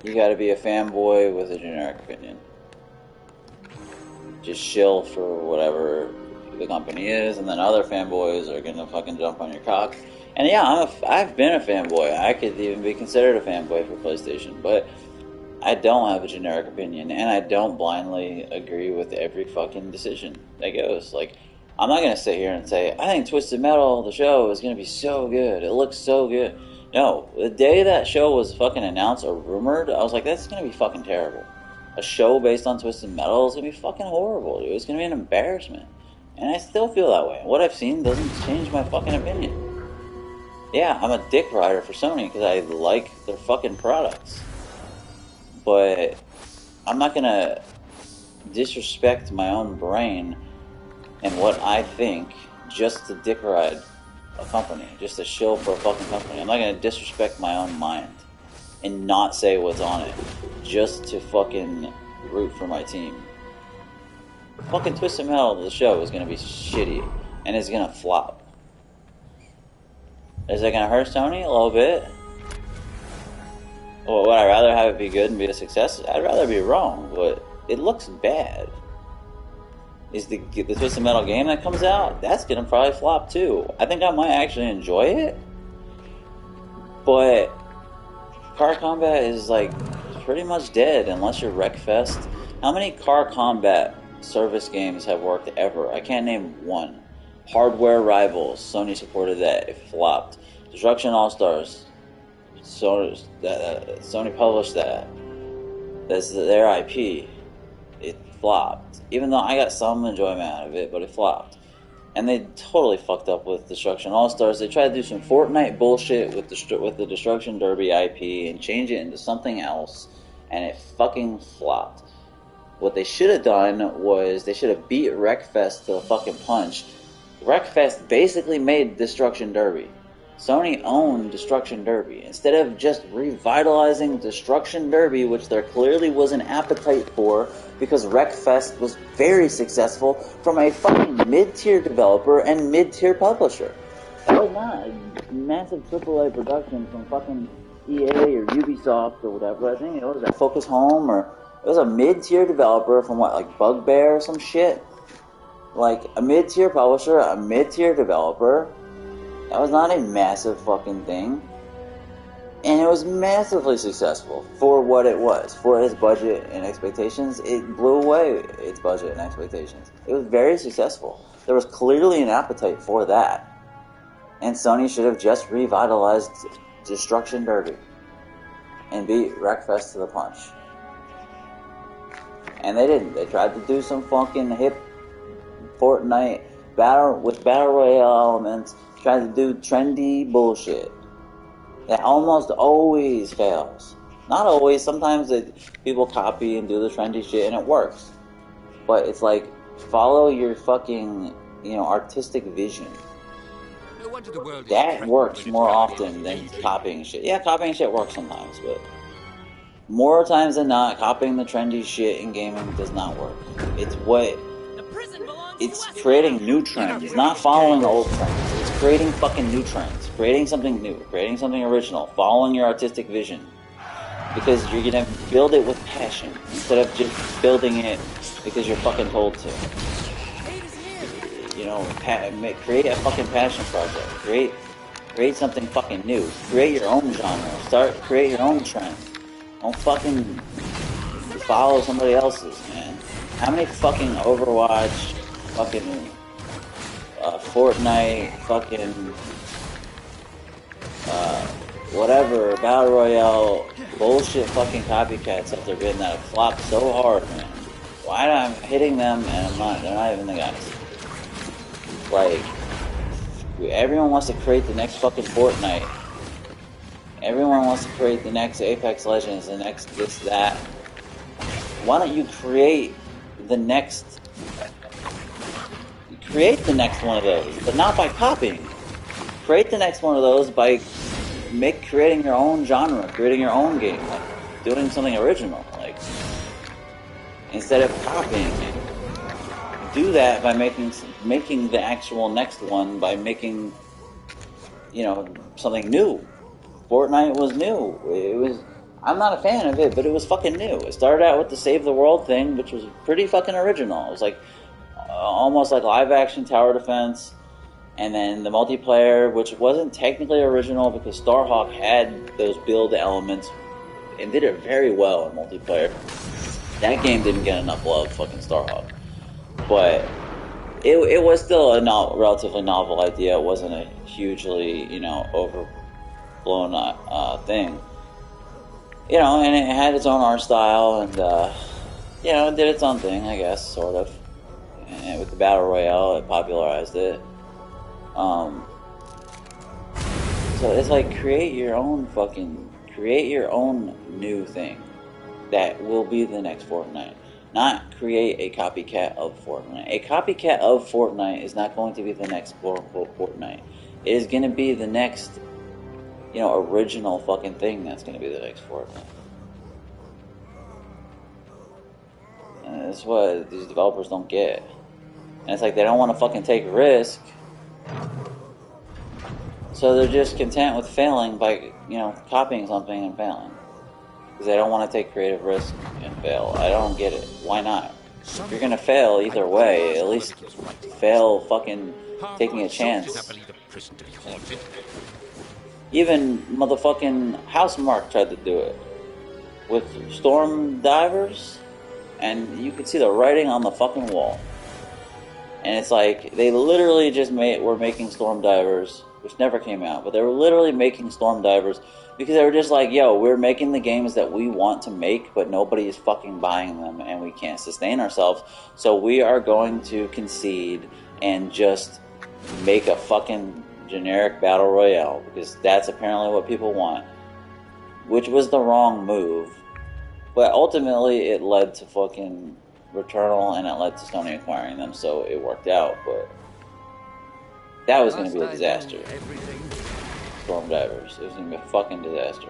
you gotta be a fanboy with a generic opinion. Just shill for whatever the company is, and then other fanboys are gonna fucking jump on your cock. And yeah, I've been a fanboy. I could even be considered a fanboy for PlayStation, but I don't have a generic opinion, and I don't blindly agree with every fucking decision that goes. Like, I'm not gonna sit here and say, I think Twisted Metal, the show, is gonna be so good. It looks so good. No, the day that show was fucking announced or rumored, I was like, that's gonna be fucking terrible. A show based on Twisted Metal is gonna be fucking horrible, dude. It's gonna be an embarrassment. And I still feel that way. What I've seen doesn't change my fucking opinion. Yeah, I'm a dick rider for Sony because I like their fucking products. But I'm not gonna disrespect my own brain and what I think just to dick ride a company, just to shill for a fucking company. I'm not gonna disrespect my own mind and not say what's on it just to fucking root for my team. Fucking Twisted Metal, the show, is gonna be shitty and it's gonna flop. Is it gonna hurt Sony a little bit? Well, would I rather have it be good and be a success? I'd rather be wrong, but it looks bad. Is the Twisted Metal game that comes out, that's gonna probably flop too. I think I might actually enjoy it, but car combat is like pretty much dead unless you're Wreckfest. How many car combat service games have worked ever? I can't name one. Hardware Rivals, Sony supported that, it flopped. Destruction All Stars, Sony published that. That's their IP. It flopped. Even though I got some enjoyment out of it, but it flopped. And they totally fucked up with Destruction All Stars. They tried to do some Fortnite bullshit with the Destruction Derby IP and change it into something else, and it fucking flopped. What they should have done was they should have beat Wreckfest to a fucking punch. Wreckfest basically made Destruction Derby. Sony owned Destruction Derby. Instead of just revitalizing Destruction Derby, which there clearly was an appetite for, because Wreckfest was very successful from a fucking mid-tier developer and mid-tier publisher. That was not a massive AAA production from fucking EA or Ubisoft or whatever. I think it was at Focus Home, or it was a mid-tier developer from what, like Bugbear or some shit? Like a mid-tier publisher, a mid-tier developer. That was not a massive fucking thing. And it was massively successful for what it was. For its budget and expectations, it blew away its budget and expectations. It was very successful. There was clearly an appetite for that. And Sony should have just revitalized Destruction Derby and beat Wreckfest to the punch. And they didn't. They tried to do some fucking hip Fortnite battle royale elements, tried to do trendy bullshit that almost always fails. Not always. Sometimes people copy and do the trendy shit and it works. But it's like, follow your fucking, artistic vision. No wonder the world that works more often than copying shit. Yeah, copying shit works sometimes, but more times than not, copying the trendy shit in gaming does not work. It's creating new trends, not following old trends. It's creating fucking new trends, creating something new, creating something original, following your artistic vision. Because you're gonna build it with passion, instead of just building it because you're fucking told to. Create a fucking passion project. Create something fucking new. Create your own genre. Create your own trend. Don't fucking follow somebody else's, man. How many fucking Overwatch, fucking Fortnite, fucking whatever, Battle Royale, bullshit fucking copycats have there been that have flopped so hard, man? Why am I hitting them and they're not even the guys? Like, everyone wants to create the next fucking Fortnite. Everyone wants to create the next Apex Legends, the next this, that. Why don't you create the next one of those, but not by copying. Create the next one of those by creating your own genre, creating your own game, like doing something original, like instead of copying it. Do that by making the actual next one by making something new. Fortnite was new. I'm not a fan of it, but it was fucking new. It started out with the Save the World thing, which was pretty fucking original. It was like almost like live action tower defense, and then the multiplayer, which wasn't technically original because Starhawk had those build elements and did it very well in multiplayer. That game didn't get enough love, fucking Starhawk, but it was still a relatively novel idea. It wasn't a hugely blown thing. You know, and it had its own art style, and you know, it did its own thing, I guess, sort of. And with the battle royale, it popularized it. So it's like create your own new thing that will be the next Fortnite. Not create a copycat of Fortnite. A copycat of Fortnite is not going to be the next quote-unquote Fortnite. It is going to be the next, you know, original fucking thing that's going to be the next Fortnite. And that's what these developers don't get. And it's like they don't want to fucking take a risk. So they're just content with failing by, you know, copying something and failing. Because they don't want to take creative risk and fail. I don't get it. Why not? If you're gonna fail either way, at least fail fucking taking a chance. Even motherfucking Housemarque tried to do it with storm divers, and you could see the writing on the fucking wall. And it's like they literally just were making storm divers, which never came out, but they were literally making storm divers because they were just like, yo, we're making the games that we want to make, but nobody is fucking buying them, and we can't sustain ourselves, so we are going to concede and just make a fucking generic battle royale, because that's apparently what people want, which was the wrong move. But ultimately, it led to fucking Returnal, and it led to Sony acquiring them, so it worked out, but that was going to be a disaster. Storm Divers. It was going to be a fucking disaster.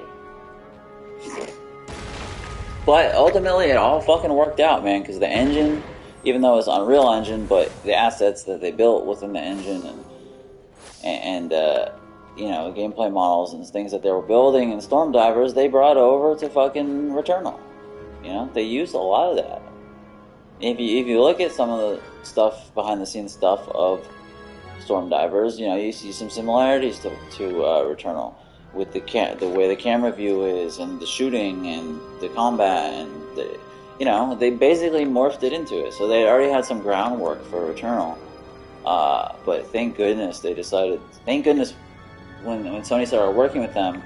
But ultimately, it all fucking worked out, man, because the engine, even though it's Unreal Engine, but the assets that they built within the engine and you know, gameplay models and things that they were building in Storm Divers, they brought over to fucking Returnal. You know, they used a lot of that. If you look at some of the stuff, behind the scenes stuff of Storm Divers, you know, you see some similarities to Returnal with the way the camera view is, and the shooting, and the combat, and the, you know, they basically morphed it into it. So they already had some groundwork for Returnal. But thank goodness they decided. Thank goodness when Sony started working with them,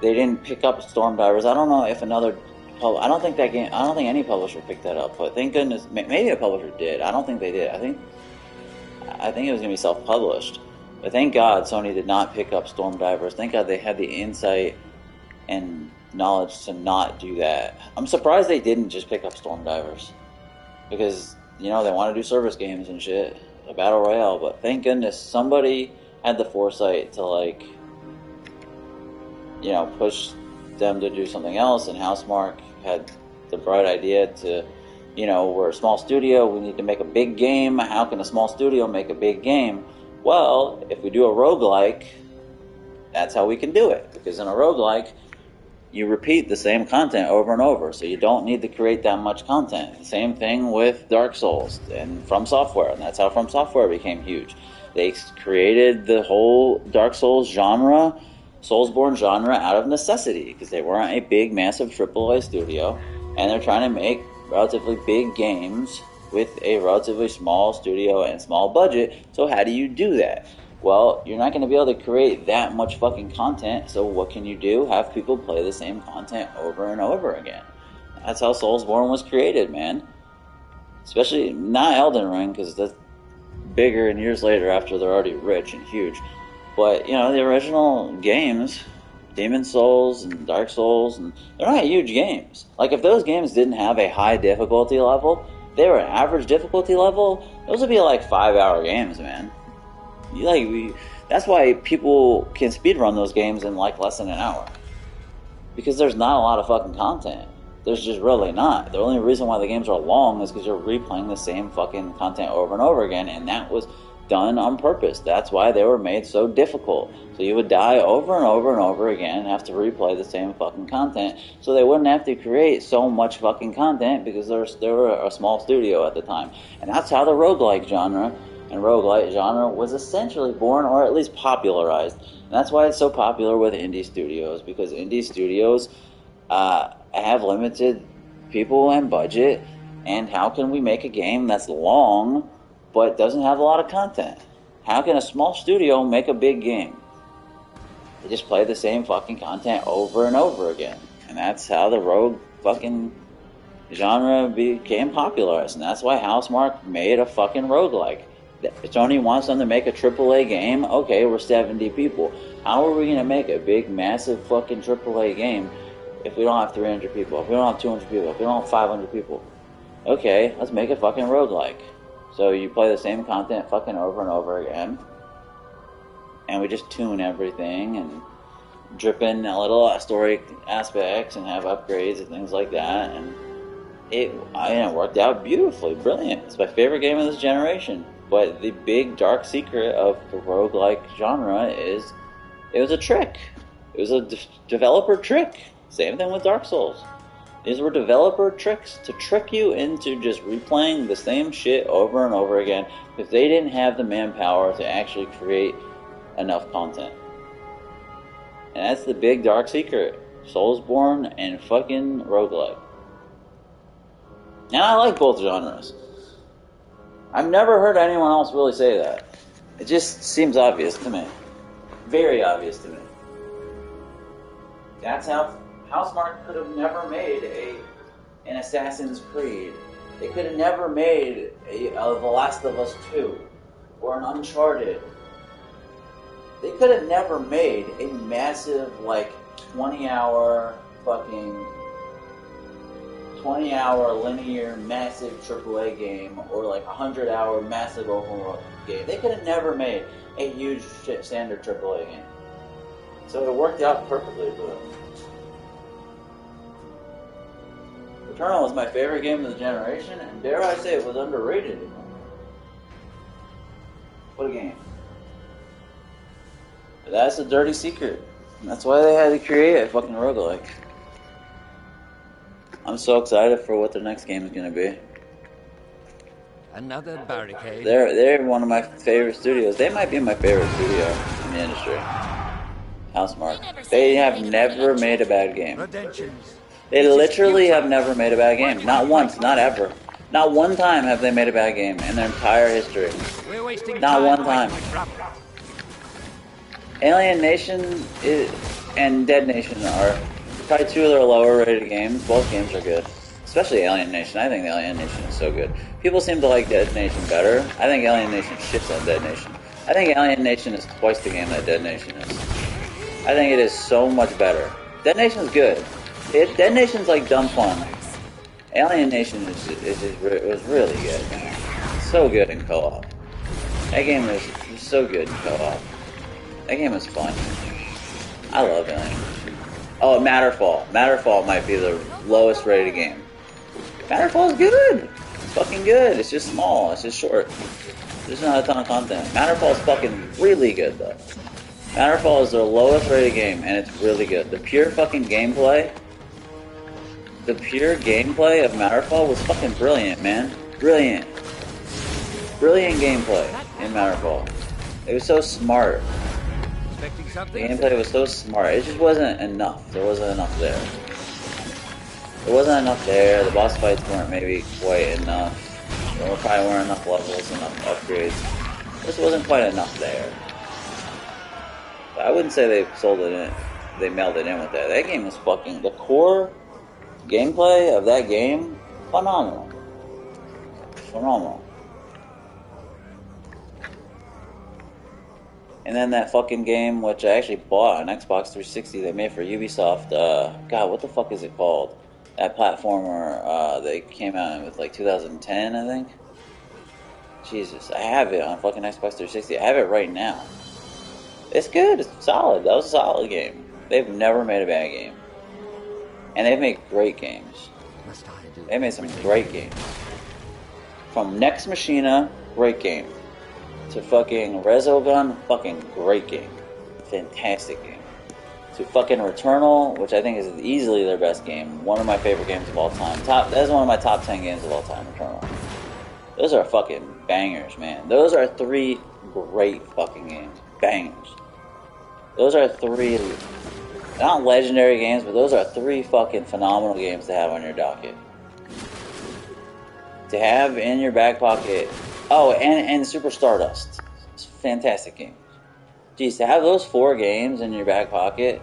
they didn't pick up Storm Divers. I don't know if another. I don't think any publisher picked that up. But thank goodness, maybe a publisher did. I don't think they did. I think it was going to be self-published. But thank God Sony did not pick up Storm Divers. Thank God they had the insight and knowledge to not do that. I'm surprised they didn't just pick up Storm Divers. Because, you know, they want to do service games and shit. A battle royale. But thank goodness somebody had the foresight to, like, you know, push them to do something else. And Housemarque had the bright idea to, you know, we're a small studio, we need to make a big game. How can a small studio make a big game? Well, if we do a roguelike, that's how we can do it. Because in a roguelike, you repeat the same content over and over, so you don't need to create that much content. Same thing with Dark Souls and From Software, and that's how From Software became huge. They created the whole Dark Souls genre, Soulsborne genre, out of necessity, because they weren't a big, massive AAA studio, and they're trying to make relatively big games with a relatively small studio and small budget. So how do you do that? Well, you're not going to be able to create that much fucking content, so what can you do? Have people play the same content over and over again. That's how Soulsborne was created, man. Especially not Elden Ring, because that's bigger and years later after they're already rich and huge. But, you know, the original games, Demon Souls and Dark Souls, and they're not huge games. Like, if those games didn't have a high difficulty level, they were an average difficulty level, those would be like 5-hour games, man. That's why people can speedrun those games in like less than an hour. Because there's not a lot of fucking content. There's just really not. The only reason why the games are long is because you're replaying the same fucking content over and over again, and that was done on purpose. That's why they were made so difficult. So you would die over and over and over again and have to replay the same fucking content, so they wouldn't have to create so much fucking content, because they were a small studio at the time. And that's how the roguelike genre and roguelite genre was essentially born, or at least popularized. And that's why it's so popular with indie studios, because indie studios have limited people and budget, and how can we make a game that's long but doesn't have a lot of content? How can a small studio make a big game? They just play the same fucking content over and over again. And that's how the rogue fucking genre became popularized. And that's why Housemarque made a fucking roguelike. Sony wants them to make a AAA game. Okay, we're 70 people. How are we going to make a big, massive fucking AAA game if we don't have 300 people, if we don't have 200 people, if we don't have 500 people? Okay, let's make a fucking roguelike. So you play the same content fucking over and over again. And we just tune everything and drip in a little story aspects and have upgrades and things like that. And it worked out beautifully, brilliant. It's my favorite game of this generation. But the big dark secret of the roguelike genre is it was a trick. It was a developer trick. Same thing with Dark Souls. These were developer tricks to trick you into just replaying the same shit over and over again because they didn't have the manpower to actually create enough content. And that's the big dark secret. Soulsborne and fucking roguelike. And I like both genres. I've never heard anyone else really say that. It just seems obvious to me. Very obvious to me. That's how Housemarque could have never made an Assassin's Creed. They could have never made a The Last of Us 2 or an Uncharted. They could have never made a massive, 20-hour linear massive AAA game or 100-hour massive open world game. They could have never made a huge standard AAA game. So it worked out perfectly for them. Returnal was my favorite game of the generation, and dare I say it was underrated. What a game. But that's a dirty secret. That's why they had to create a fucking roguelike. I'm so excited for what their next game is going to be. Another barricade. They're one of my favorite studios. They might be my favorite studio in the industry. Housemarque. They have never made a bad game. They literally have never made a bad game. Not once, not ever. Not one time have they made a bad game in their entire history. Not one time. Alien Nation and Dead Nation are probably two of their lower rated games. Both games are good. Especially Alien Nation. I think Alien Nation is so good. People seem to like Dead Nation better. I think Alien Nation shits on Dead Nation. I think Alien Nation is twice the game that Dead Nation is. I think it is so much better. Dead Nation is good. Dead Nation's dumb fun. Alien Nation was really good, man. So good in co-op. That game was so good in co-op. That game was fun. I love Alien Nation. Oh, Matterfall. Matterfall might be the lowest rated game. Matterfall is good. It's fucking good. It's just small. It's just short. There's not a ton of content. Matterfall is fucking really good, though. Matterfall is their lowest rated game, and it's really good. The pure fucking gameplay... The pure gameplay of Matterfall was fucking brilliant, man. Brilliant. Brilliant gameplay in Matterfall. It was so smart. The gameplay was so smart. It just wasn't enough. There wasn't enough there. There wasn't enough there. The boss fights weren't maybe quite enough. There probably weren't enough levels, enough upgrades. Just wasn't quite enough there. But I wouldn't say they sold it in. They mailed it in with that. That game was fucking... The core gameplay of that game, phenomenal. Phenomenal. And then that fucking game, which I actually bought on Xbox 360, they made for Ubisoft. God, what the fuck is it called? That platformer, they came out with 2010, I think. Jesus, I have it on fucking Xbox 360. I have it right now. It's good. It's solid. That was a solid game. They've never made a bad game. And they've made great games. They made some great games. From Nex Machina, great game. To fucking Resogun, fucking great game. Fantastic game. To fucking Returnal, which I think is easily their best game. One of my favorite games of all time. That is one of my top 10 games of all time, Returnal. Those are fucking bangers, man. Those are 3 great fucking games. Bangers. Those are 3, not legendary games, but those are 3 fucking phenomenal games to have on your docket. To have in your back pocket. Oh, and Super Stardust. It's a fantastic game. Geez, to have those 4 games in your back pocket,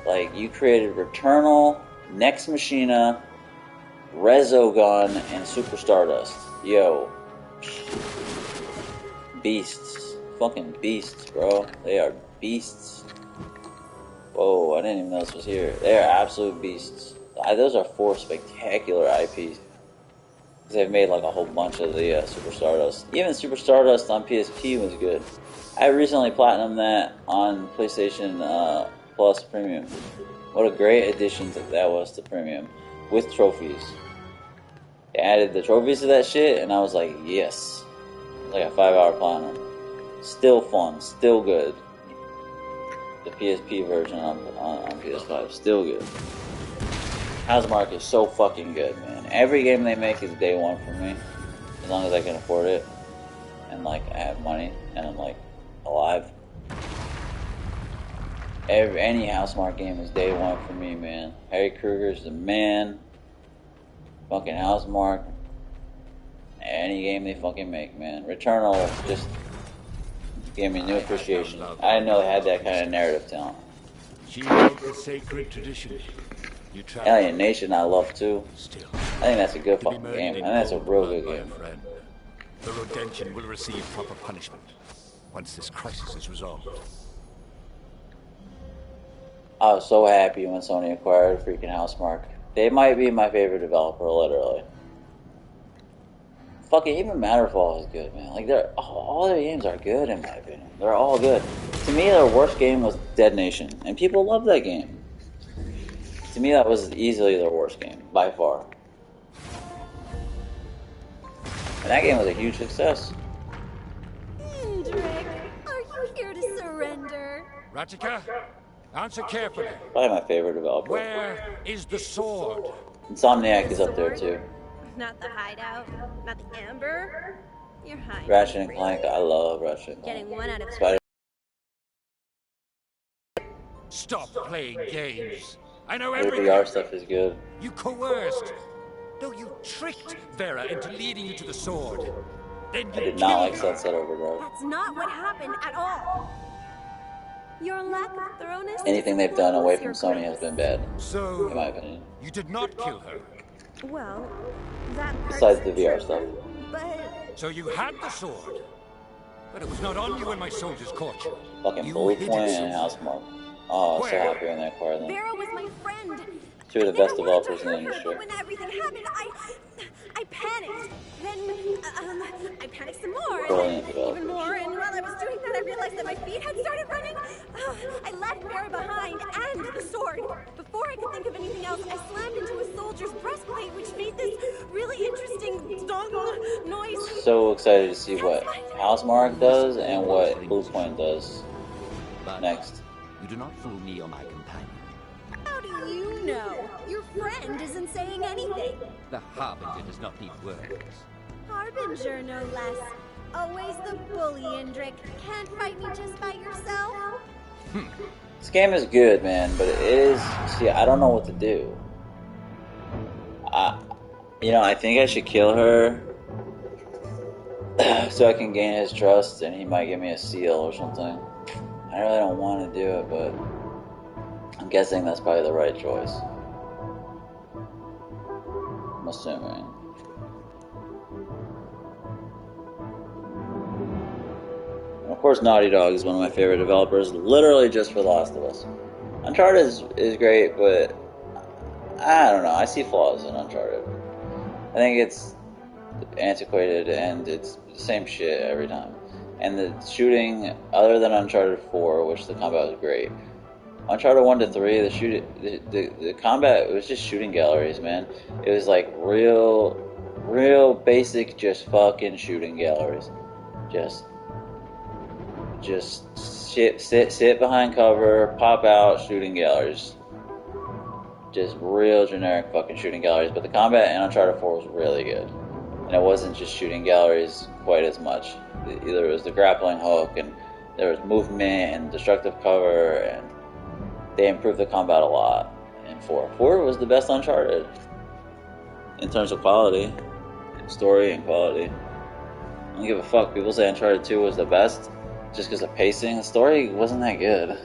like, you created Returnal, Nex Machina, Resogun, and Super Stardust. Yo. Beasts. Fucking beasts, bro. They are beasts. Whoa, I didn't even know this was here. They are absolute beasts. Those are 4 spectacular IPs. They've made like a whole bunch of the Super Stardust. Even Super Stardust on PSP was good. I recently platinumed that on PlayStation Plus Premium. What a great addition that was to Premium. With trophies. They added the trophies to that shit, and I was like, yes. It was like a 5-hour platinum. Still fun, still good. The PSP version on PS5, still good. Housemarque is so fucking good, man. Every game they make is day one for me, as long as I can afford it, and like I have money, and I'm like alive. Any Housemarque game is day one for me, man. Harry Kruger's the man. Fucking Housemarque. Any game they fucking make, man. Returnal just gave me new appreciation. I didn't know they had that kind of narrative talent. She wrote the sacred tradition. Alien Nation I love too. Still, I think that's a good fucking game. I think that's a real good game. The Rodention will receive proper punishment once this crisis is resolved. I was so happy when Sony acquired freaking Housemarque. They might be my favorite developer, literally. Fucking even Matterfall is good, man. Like all their games are good in my opinion. They're all good. To me, their worst game was Dead Nation, and people love that game. To me, that was easily their worst game, by far. And that game was a huge success. Indrik, are you here to surrender? Ratika, answer carefully. Probably my favorite developer. Where is the sword? Insomniac is up there too. Not the hideout, not the amber. You're hiding. Ratchet and Clank, I love Ratchet and Clank. Getting 1 out of 3. Stop playing games. I know The everything. VR stuff is good. You coerced. No, you tricked Vera into leading you to the sword. Then I you did not like killed her. Sunset Overdrive. That's not what happened at all. Your lack of thoroughness. Anything they've done away from Sony has been bad, So, in my opinion. you did not kill her. Well, that part's Besides the VR true, stuff. But So you had the sword. But it was not on you when my soldiers caught you. Fucking You Blue hid Point it and somewhere. Housemarque. Oh, I was so Where? happy when they acquired them. Vera was my friend. 2 of the I best never wanted to developers in the hurt her, industry. but when everything happened, I panicked. Then I panicked some more, Brilliant and developers. even more. And while I was doing that, I realized that my feet had started running. I left Vera behind and the sword. Before I could think of anything else, I slammed into a soldier's breastplate, which made this really interesting dong noise. So excited to see what Housemarque does and what Blue Point does But next. you do not fool me or my companion. How do you know? Your friend isn't saying anything. The Harbinger does not need words. Harbinger, no less. Always the bully, Indrik. Can't fight me just by yourself. This game is good, man, but it is... See, I don't know what to do. I think I should kill her so I can gain his trust and he might give me a seal or something. I really don't want to do it, but I'm guessing that's probably the right choice. I'm assuming. And of course, Naughty Dog is one of my favorite developers, literally just for The Last of Us. Uncharted is great, but I don't know. I see flaws in Uncharted. I think it's antiquated and it's the same shit every time. And the shooting, other than Uncharted 4, which the combat was great. Uncharted 1 to 3, the combat, it was just shooting galleries, man. It was like real basic, just fucking shooting galleries. Just sit behind cover, pop out, shooting galleries. Just real generic fucking shooting galleries. But the combat in Uncharted 4 was really good. And it wasn't just shooting galleries quite as much. Either it was the grappling hook, and there was movement and destructive cover, and they improved the combat a lot in 4. 4 was the best Uncharted in terms of quality, story and quality. I don't give a fuck. People say Uncharted 2 was the best. just because of pacing. The story wasn't that good.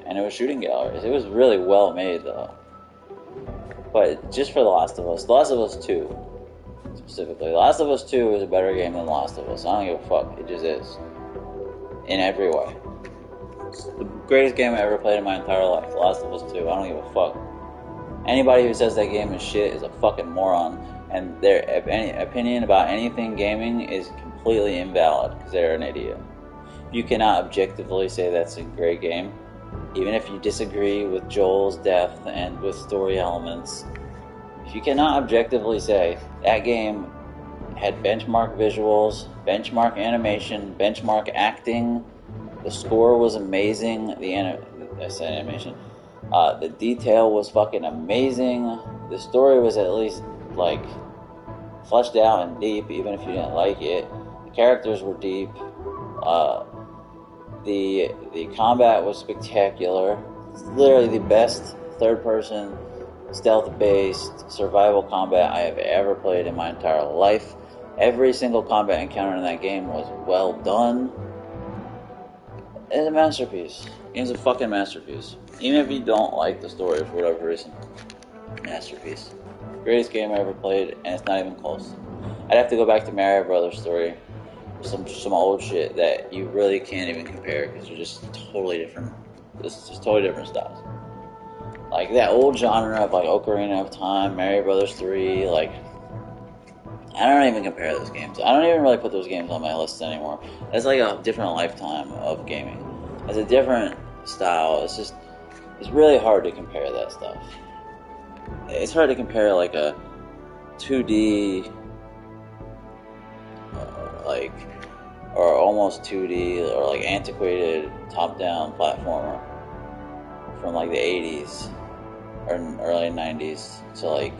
And it was shooting galleries. It was really well made, though. But just for The Last of Us 2, specifically. The Last of Us 2 is a better game than The Last of Us. I don't give a fuck. It just is. In every way. It's the greatest game I ever played in my entire life. The Last of Us 2. I don't give a fuck. Anybody who says that game is shit is a fucking moron. And their opinion about anything gaming is completely invalid because they're an idiot. You cannot objectively say that's a great game. Even if you disagree with Joel's depth and with story elements, if you cannot objectively say that game had benchmark visuals, benchmark animation, benchmark acting, the score was amazing, the detail was fucking amazing, the story was at least, like, fleshed out and deep, even if you didn't like it, the characters were deep, the combat was spectacular. It's literally the best third-person, stealth-based survival combat I have ever played in my entire life. Every single combat encounter in that game was well done. It's a masterpiece. The game's a fucking masterpiece. Even if you don't like the story for whatever reason. Masterpiece. Greatest game I ever played, and it's not even close. I'd have to go back to Mario Brothers' story. Some old shit that you really can't even compare because they're just totally different. It's just totally different styles. Like that old genre of like Ocarina of Time, Mario Brothers 3, like I don't even compare those games. I don't even really put those games on my list anymore. It's like a different lifetime of gaming. It's a different style. It's really hard to compare that stuff. It's hard to compare like a 2D or almost 2D or like antiquated top-down platformer from like the 80s or early 90s to like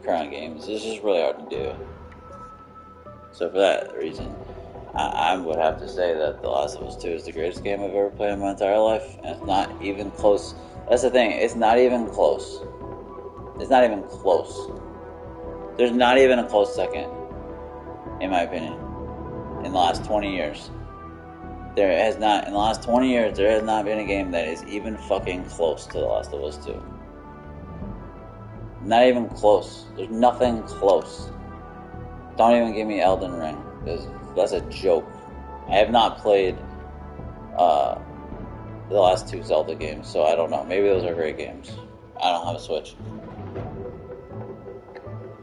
current games. It's just really hard to do. So for that reason, I would have to say that The Last of Us 2 is the greatest game I've ever played in my entire life, and it's not even close. That's the thing, it's not even close. It's not even close. There's not even a close second, in my opinion. In the last 20 years. In the last 20 years, there has not been a game that is even fucking close to The Last of Us 2. Not even close. There's nothing close. Don't even give me Elden Ring, because that's a joke. I have not played the last two Zelda games, so I don't know. Maybe those are great games. I don't have a Switch.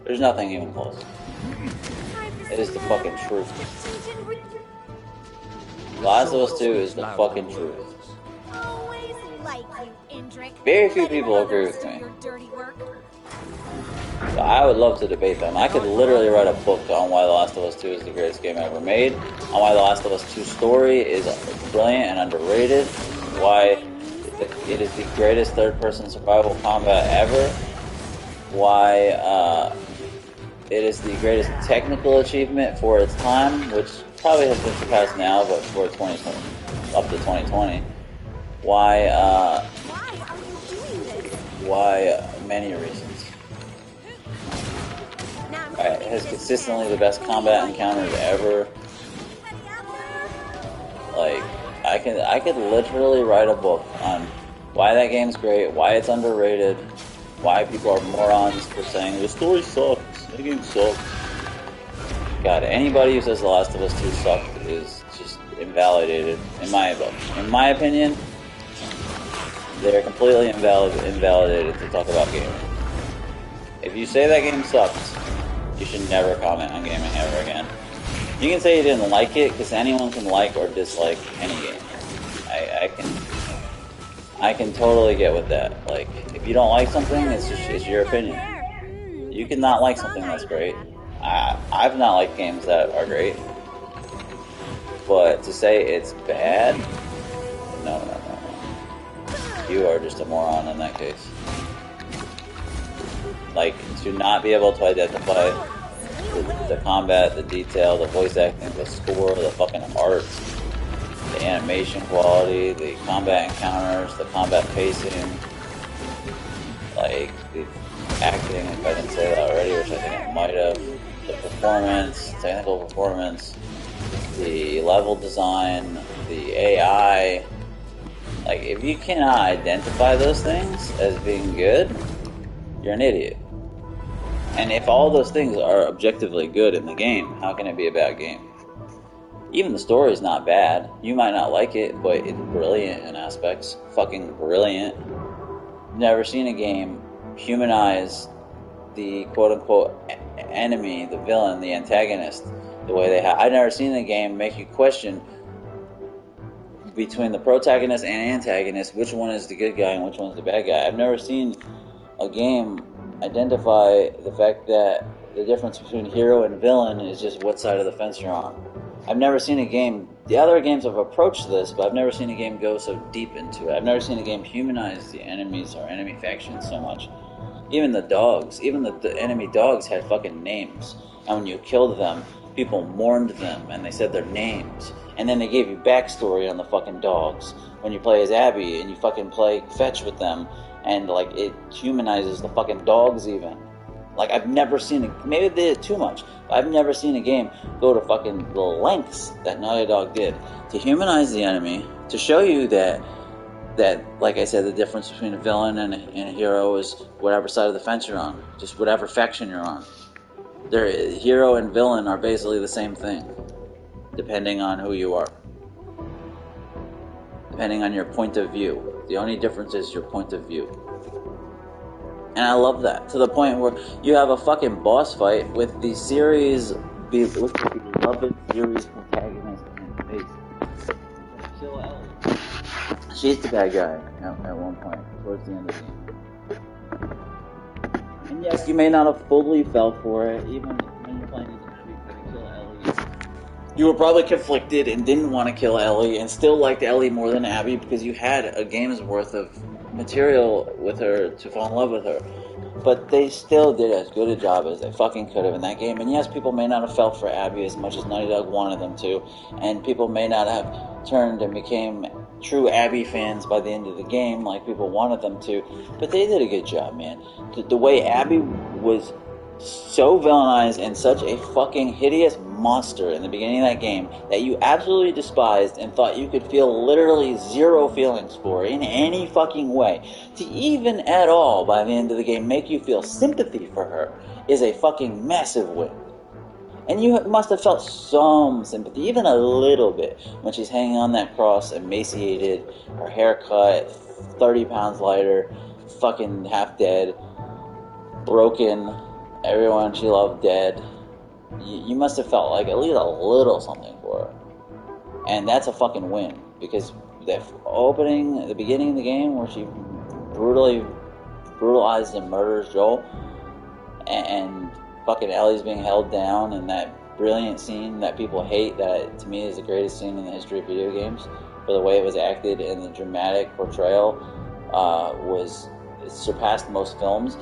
There's nothing even close. It is the fucking truth. Last of Us 2 is the fucking truth. Always like you, Indrik. Very few people agree with me. So I would love to debate them. I could literally write a book on why The Last of Us 2 is the greatest game ever made, on why The Last of Us 2 story is brilliant and underrated, why it is the greatest third-person survival combat ever, why it is the greatest technical achievement for its time, which probably has been surpassed now, but for 2020, up to 2020. Why are you doing this? Why many reasons. It has consistently the best combat encounters ever. Like, I could literally write a book on why that game's great, why it's underrated, why people are morons for saying the story sucks. The game sucks. God, anybody who says The Last of Us 2 sucked is just invalidated, in my book. In my opinion, they're completely invalidated to talk about gaming. If you say that game sucks, you should never comment on gaming ever again. You can say you didn't like it, because anyone can like or dislike any game. I can totally get with that. Like, if you don't like something, it's your opinion. You can not like something that's great. I've not liked games that are great. But to say it's bad, no. You are just a moron in that case. Like, to not be able to identify the combat, the detail, the voice acting, the score, the fucking art, the animation quality, the combat encounters, the combat pacing, like, the acting, if I didn't say that already, which I think I might have, the performance, technical performance, the level design, the AI. Like, if you cannot identify those things as being good, you're an idiot. And if all those things are objectively good in the game, how can it be a bad game? Even the story is not bad. You might not like it, but it's brilliant in aspects. Fucking brilliant. Never seen a game humanize the quote-unquote enemy, the villain, the antagonist, the way they have. I've never seen a game make you question between the protagonist and antagonist which one is the good guy and which one is the bad guy. I've never seen a game identify the fact that the difference between hero and villain is just what side of the fence you're on. I've never seen a game, the other games have approached this, but I've never seen a game go so deep into it. I've never seen a game humanize the enemies or enemy factions so much. Even the dogs, even the enemy dogs had fucking names. And when you killed them, people mourned them and they said their names. And then they gave you backstory on the fucking dogs. When you play as Abby and you fucking play fetch with them, and like it humanizes the fucking dogs even. Like, I've never seen it, maybe they did it too much, but I've never seen a game go to fucking the lengths that Naughty Dog did to humanize the enemy, to show you that like I said, the difference between a villain and a hero is whatever side of the fence you're on, just whatever faction you're on. Hero and villain are basically the same thing, depending on who you are. Depending on your point of view. The only difference is your point of view. And I love that, to the point where you have a fucking boss fight with the series, with the beloved series protagonist in the face. Kill Ellie. She's the bad guy at one point, towards the end of the game. And yes, you may not have fully fell for it, even when you're playing as Abby, trying to kill Ellie. You were probably conflicted and didn't want to kill Ellie, and still liked Ellie more than Abby because you had a game's worth of material with her to fall in love with her. But they still did as good a job as they fucking could have in that game. And yes, people may not have felt for Abby as much as Naughty Dog wanted them to, and people may not have turned and became true Abby fans by the end of the game like people wanted them to, but they did a good job, man. The way Abby was so villainized and such a fucking hideous monster in the beginning of that game that you absolutely despised and thought you could feel literally zero feelings for in any fucking way, to even at all by the end of the game make you feel sympathy for her is a fucking massive win. And you must have felt some sympathy, even a little bit, when she's hanging on that cross, emaciated, her hair cut, 30 pounds lighter, fucking half dead, broken, everyone she loved dead. You must have felt like at least a little something for her. And that's a fucking win, because the beginning of the game where she brutally brutalized and murders Joel, and fucking Ellie's being held down, and that brilliant scene that people hate, that to me is the greatest scene in the history of video games, for the way it was acted and the dramatic portrayal, it surpassed most films.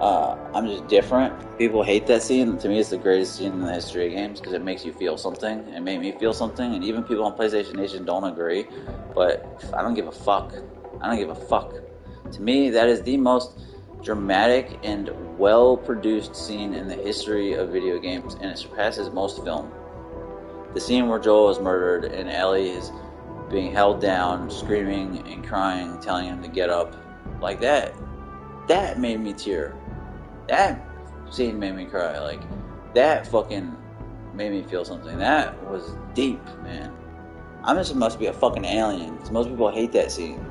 I'm just different. People hate that scene. To me, it's the greatest scene in the history of games because it makes you feel something. It made me feel something, and even people on PlayStation Nation don't agree, but I don't give a fuck. I don't give a fuck. To me, that is the most dramatic and well-produced scene in the history of video games, and it surpasses most film. The scene where Joel is murdered and Ellie is being held down, screaming and crying, telling him to get up, like that made me tear. That scene made me cry. Like, that fucking made me feel something. That was deep, man. I must be a fucking alien, because most people hate that scene.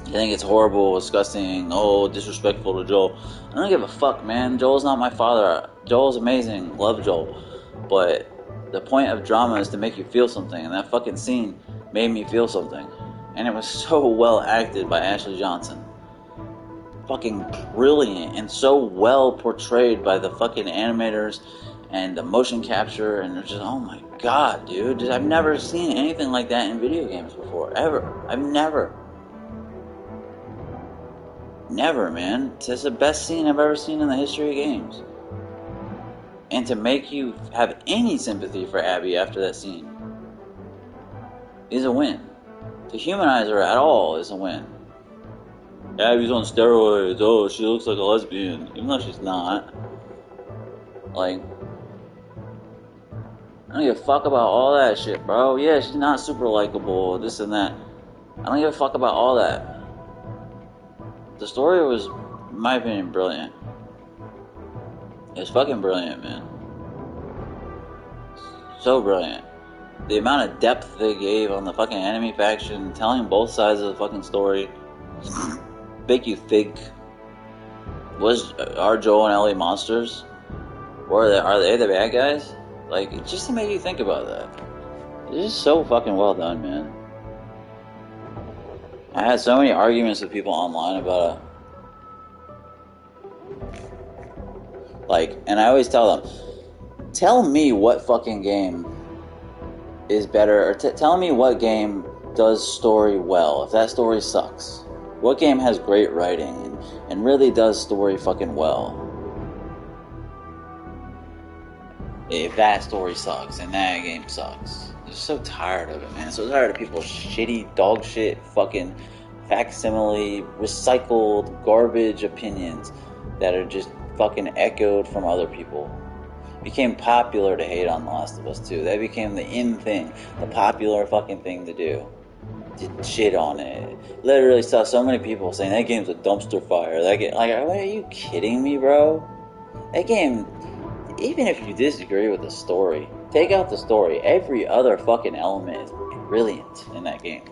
I think it's horrible, disgusting, disrespectful to Joel. I don't give a fuck, man. Joel's not my father. Joel's amazing. Love Joel. But the point of drama is to make you feel something, and that fucking scene made me feel something. And it was so well acted by Ashley Johnson. Fucking brilliant, and so well portrayed by the fucking animators and the motion capture, and it's just, oh my god, dude. I've never seen anything like that in video games before, ever. I've never, man. It's the best scene I've ever seen in the history of games. And to make you have any sympathy for Abby after that scene is a win. To humanize her at all is a win. Abby's on steroids. Oh, she looks like a lesbian, even though she's not. Like, I don't give a fuck about all that shit, bro. Yeah, she's not super likable, this and that. I don't give a fuck about all that. The story was, in my opinion, brilliant. It was fucking brilliant, man. So brilliant. The amount of depth they gave on the fucking enemy faction, telling both sides of the fucking story, make you think, are Joel and Ellie monsters? Or are they the bad guys? Like, just to make you think about that. It's just so fucking well done, man. I had so many arguments with people online about it. Like, and I always tell them, tell me what fucking game is better, or tell me what game does story well, if that story sucks. What game has great writing and really does story fucking well? If that story sucks and that game sucks. I'm just so tired of it, man. So tired of people's shitty dog shit fucking facsimile, recycled garbage opinions that are just fucking echoed from other people. It became popular to hate on The Last of Us 2. That became the in thing, the popular fucking thing to do. To shit on it. Literally saw so many people saying that game's a dumpster fire. That game, like, are you kidding me, bro? That game, even if you disagree with the story, take out the story. Every other fucking element is brilliant in that game.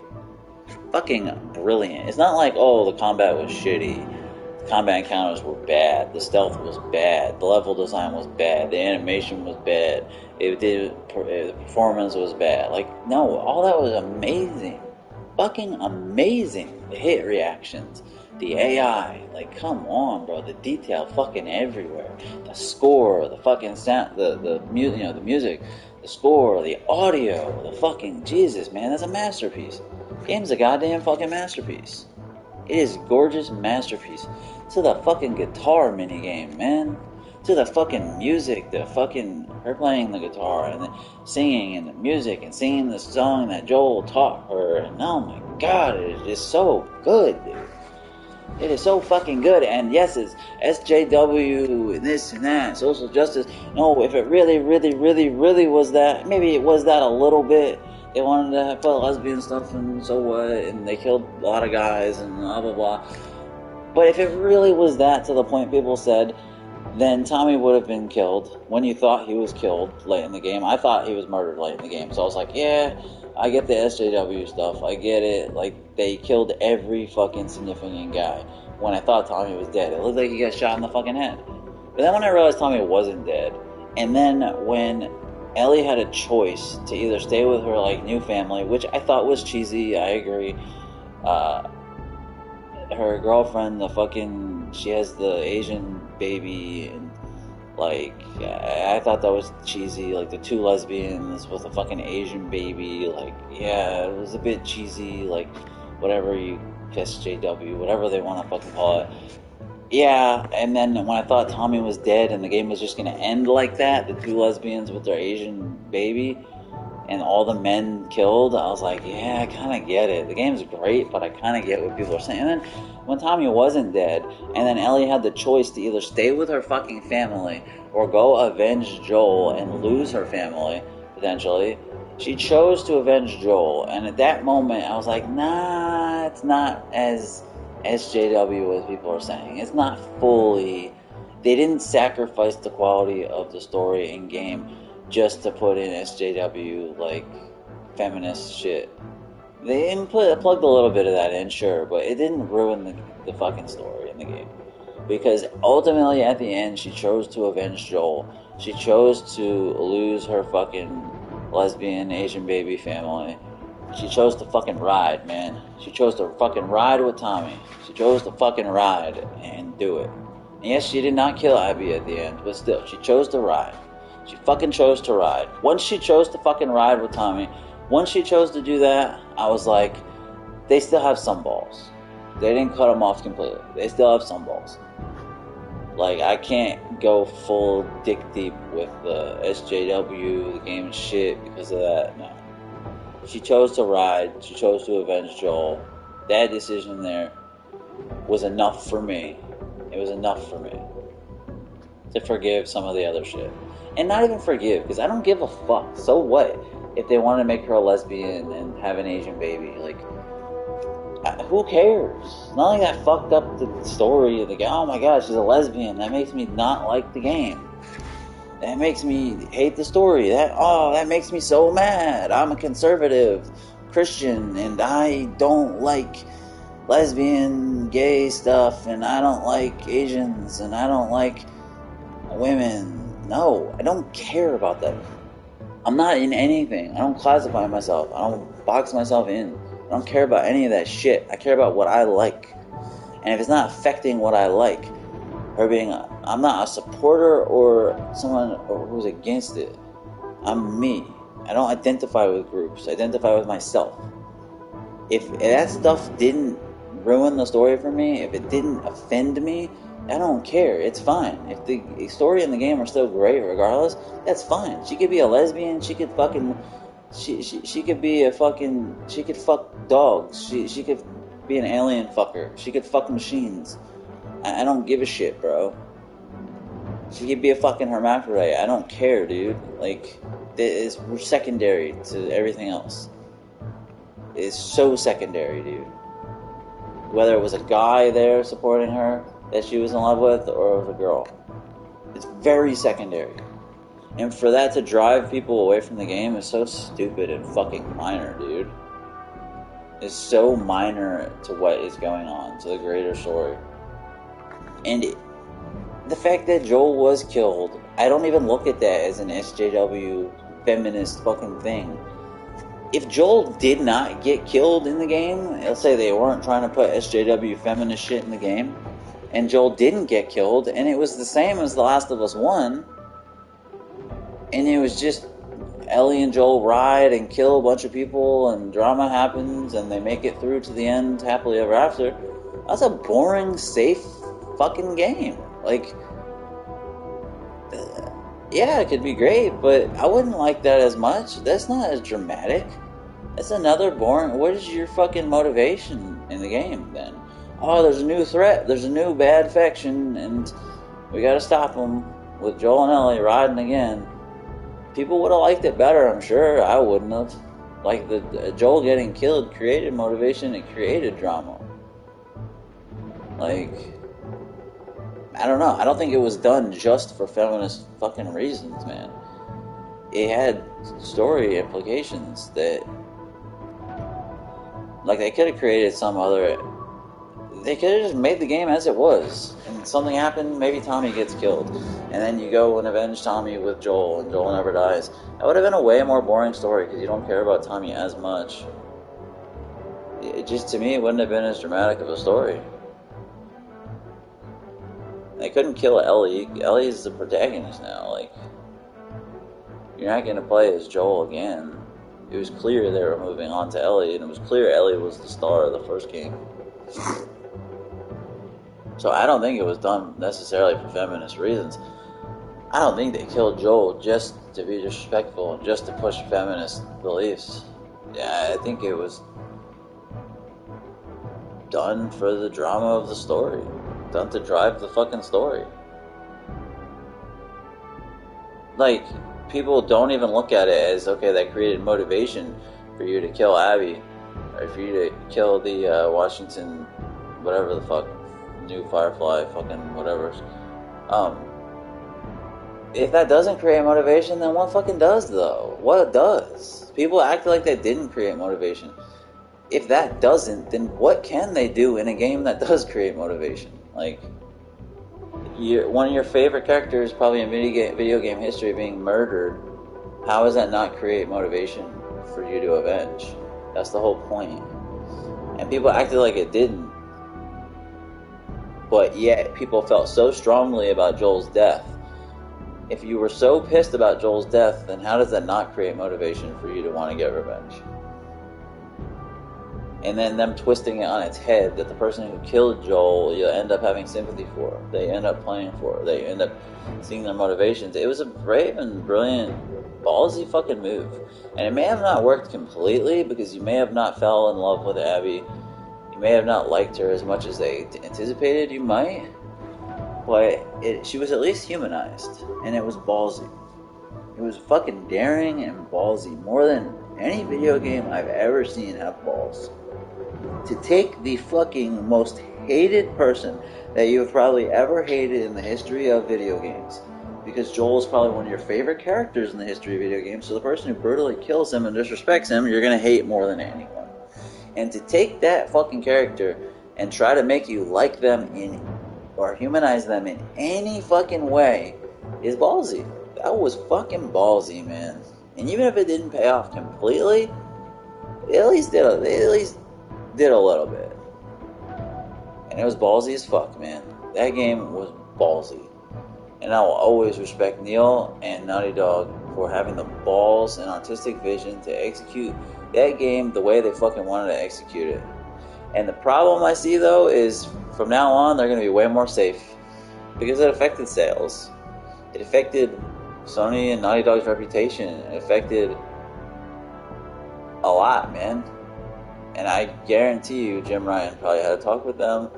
Fucking brilliant. It's not like, oh, the combat was shitty. The combat encounters were bad. The stealth was bad. The level design was bad. The animation was bad. The performance was bad. Like, no, all that was amazing. Fucking amazing. The hit reactions. The AI, like, come on, bro. The detail fucking everywhere. The score, the fucking sound, the music, the score, the audio, the fucking Jesus, man, that's a masterpiece. Game's a goddamn fucking masterpiece. It is a gorgeous masterpiece. To the fucking guitar minigame, man. To the fucking music, the fucking her playing the guitar and the singing and the music and singing the song that Joel taught her, and oh my god, it is just so good, dude. It is so fucking good, and yes, it's SJW and this and that, social justice. No, if it really, really, really, really was that, maybe it was that a little bit. They wanted to put lesbian stuff, and so what, and they killed a lot of guys, and blah, blah, blah. But if it really was that, to the point people said, then Tommy would have been killed when you thought he was killed late in the game. I thought he was murdered late in the game, so I was like, yeah, I get the SJW stuff, I get it, like, they killed every fucking significant guy when I thought Tommy was dead. It looked like he got shot in the fucking head. But then when I realized Tommy wasn't dead, and then when Ellie had a choice to either stay with her, like, new family, which I thought was cheesy, I agree, her girlfriend, she has the Asian baby, and, like, I thought that was cheesy, like, the two lesbians with a fucking Asian baby, like, yeah, it was a bit cheesy, like, whatever you, SJW, whatever they want to fucking call it. Yeah, and then when I thought Tommy was dead and the game was just going to end like that, the two lesbians with their Asian baby, and all the men killed, I was like, yeah, I kind of get it. The game's great, but I kind of get what people are saying. And then when Tommy wasn't dead, and then Ellie had the choice to either stay with her fucking family or go avenge Joel and lose her family, potentially, she chose to avenge Joel. And at that moment, I was like, nah, it's not as SJW as people are saying. It's not fully... They didn't sacrifice the quality of the story in game just to put in SJW, like, feminist shit. They plugged a little bit of that in, sure, but it didn't ruin the fucking story in the game. Because ultimately, at the end, she chose to avenge Joel. She chose to lose her fucking lesbian Asian baby family. She chose to fucking ride, man. She chose to fucking ride with Tommy. She chose to fucking ride and do it. And yes, she did not kill Abby at the end, but still, she chose to ride. She fucking chose to ride. Once she chose to fucking ride with Tommy, once she chose to do that, I was like, they still have some balls. They didn't cut them off completely. They still have some balls. Like, I can't go full dick deep with the SJW, the game shit, because of that, no. She chose to ride. She chose to avenge Joel. That decision there was enough for me. It was enough for me to forgive some of the other shit. And not even forgive, because I don't give a fuck. So what if they want to make her a lesbian and have an Asian baby? Like, who cares? It's not like that fucked up the story of the game. Oh my god, she's a lesbian. That makes me not like the game. That makes me hate the story. That makes me so mad. I'm a conservative Christian and I don't like lesbian, gay stuff, and I don't like Asians, and I don't like women. No, I don't care about that. I'm not in anything. I don't classify myself. I don't box myself in. I don't care about any of that shit. I care about what I like. And if it's not affecting what I like, I'm not a supporter or someone who's against it. I'm me. I don't identify with groups. I identify with myself. If that stuff didn't ruin the story for me, if it didn't offend me, I don't care. It's fine. If the story and the game are still great regardless, that's fine. She could be a lesbian. She could fucking... She could be a fucking... She could fuck dogs. She could be an alien fucker. She could fuck machines. I don't give a shit, bro. She could be a fucking hermaphrodite. I don't care, dude. Like, it's secondary to everything else. It's so secondary, dude. Whether it was a guy there supporting her that she was in love with, or it was a girl. It's very secondary. And for that to drive people away from the game is so stupid and fucking minor, dude. It's so minor to what is going on, to the greater story. And the fact that Joel was killed, I don't even look at that as an SJW feminist fucking thing. If Joel did not get killed in the game, let's say they weren't trying to put SJW feminist shit in the game, and Joel didn't get killed, and it was the same as The Last of Us 1, and it was just Ellie and Joel ride and kill a bunch of people, and drama happens, and they make it through to the end happily ever after, that's a boring, safe fucking game. Like, yeah, it could be great, but I wouldn't like that as much. That's not as dramatic. That's another boring... What is your fucking motivation in the game, then? Oh, there's a new threat. There's a new bad faction, and we gotta stop them with Joel and Ellie riding again. People would have liked it better, I'm sure. I wouldn't have. Like, the Joel getting killed created motivation. It created drama. Like... I don't know. I don't think it was done just for feminist fucking reasons, man. It had story implications that... Like, they could have created some other... They could have just made the game as it was. And something happened, maybe Tommy gets killed. And then you go and avenge Tommy with Joel, and Joel never dies. That would have been a way more boring story, because you don't care about Tommy as much. It just, to me, it wouldn't have been as dramatic of a story. They couldn't kill Ellie. Ellie's the protagonist now. Like, you're not going to play as Joel again. It was clear they were moving on to Ellie, and it was clear Ellie was the star of the first game. So I don't think it was done necessarily for feminist reasons. I don't think they killed Joel just to be disrespectful and just to push feminist beliefs. Yeah, I think it was done for the drama of the story. Done to drive the fucking story. Like, people don't even look at it as, okay, that created motivation for you to kill Abby, or for you to kill the Washington, whatever the fuck, new Firefly, fucking whatever. If that doesn't create motivation, then what fucking does, though? What does? People act like that didn't create motivation. If that doesn't, then what can they do in a game that does create motivation? Like, one of your favorite characters, probably in video game history, being murdered. How does that not create motivation for you to avenge? That's the whole point. And people acted like it didn't. But yet, people felt so strongly about Joel's death. If you were so pissed about Joel's death, then how does that not create motivation for you to want to get revenge? And then them twisting it on its head, that the person who killed Joel, you end up having sympathy for. They end up playing for. They end up seeing their motivations. It was a brave and brilliant, ballsy fucking move. And it may have not worked completely, because you may have not fell in love with Abby. You may have not liked her as much as they anticipated you might. But she was at least humanized. And it was ballsy. It was fucking daring and ballsy, more than any video game I've ever seen have balls. To take the fucking most hated person that you have probably ever hated in the history of video games, because Joel is probably one of your favorite characters in the history of video games, so the person who brutally kills him and disrespects him, you're gonna hate more than anyone. And to take that fucking character and try to make you like them or humanize them in any fucking way is ballsy. That was fucking ballsy, man. And even if it didn't pay off completely, they at least did a little bit. And it was ballsy as fuck, man. That game was ballsy. And I will always respect Neil and Naughty Dog for having the balls and artistic vision to execute that game the way they fucking wanted to execute it. And the problem I see, though, is from now on, they're going to be way more safe. Because it affected sales. It affected Sony and Naughty Dog's reputation. It affected a lot, man. And I guarantee you, Jim Ryan probably had a talk with them.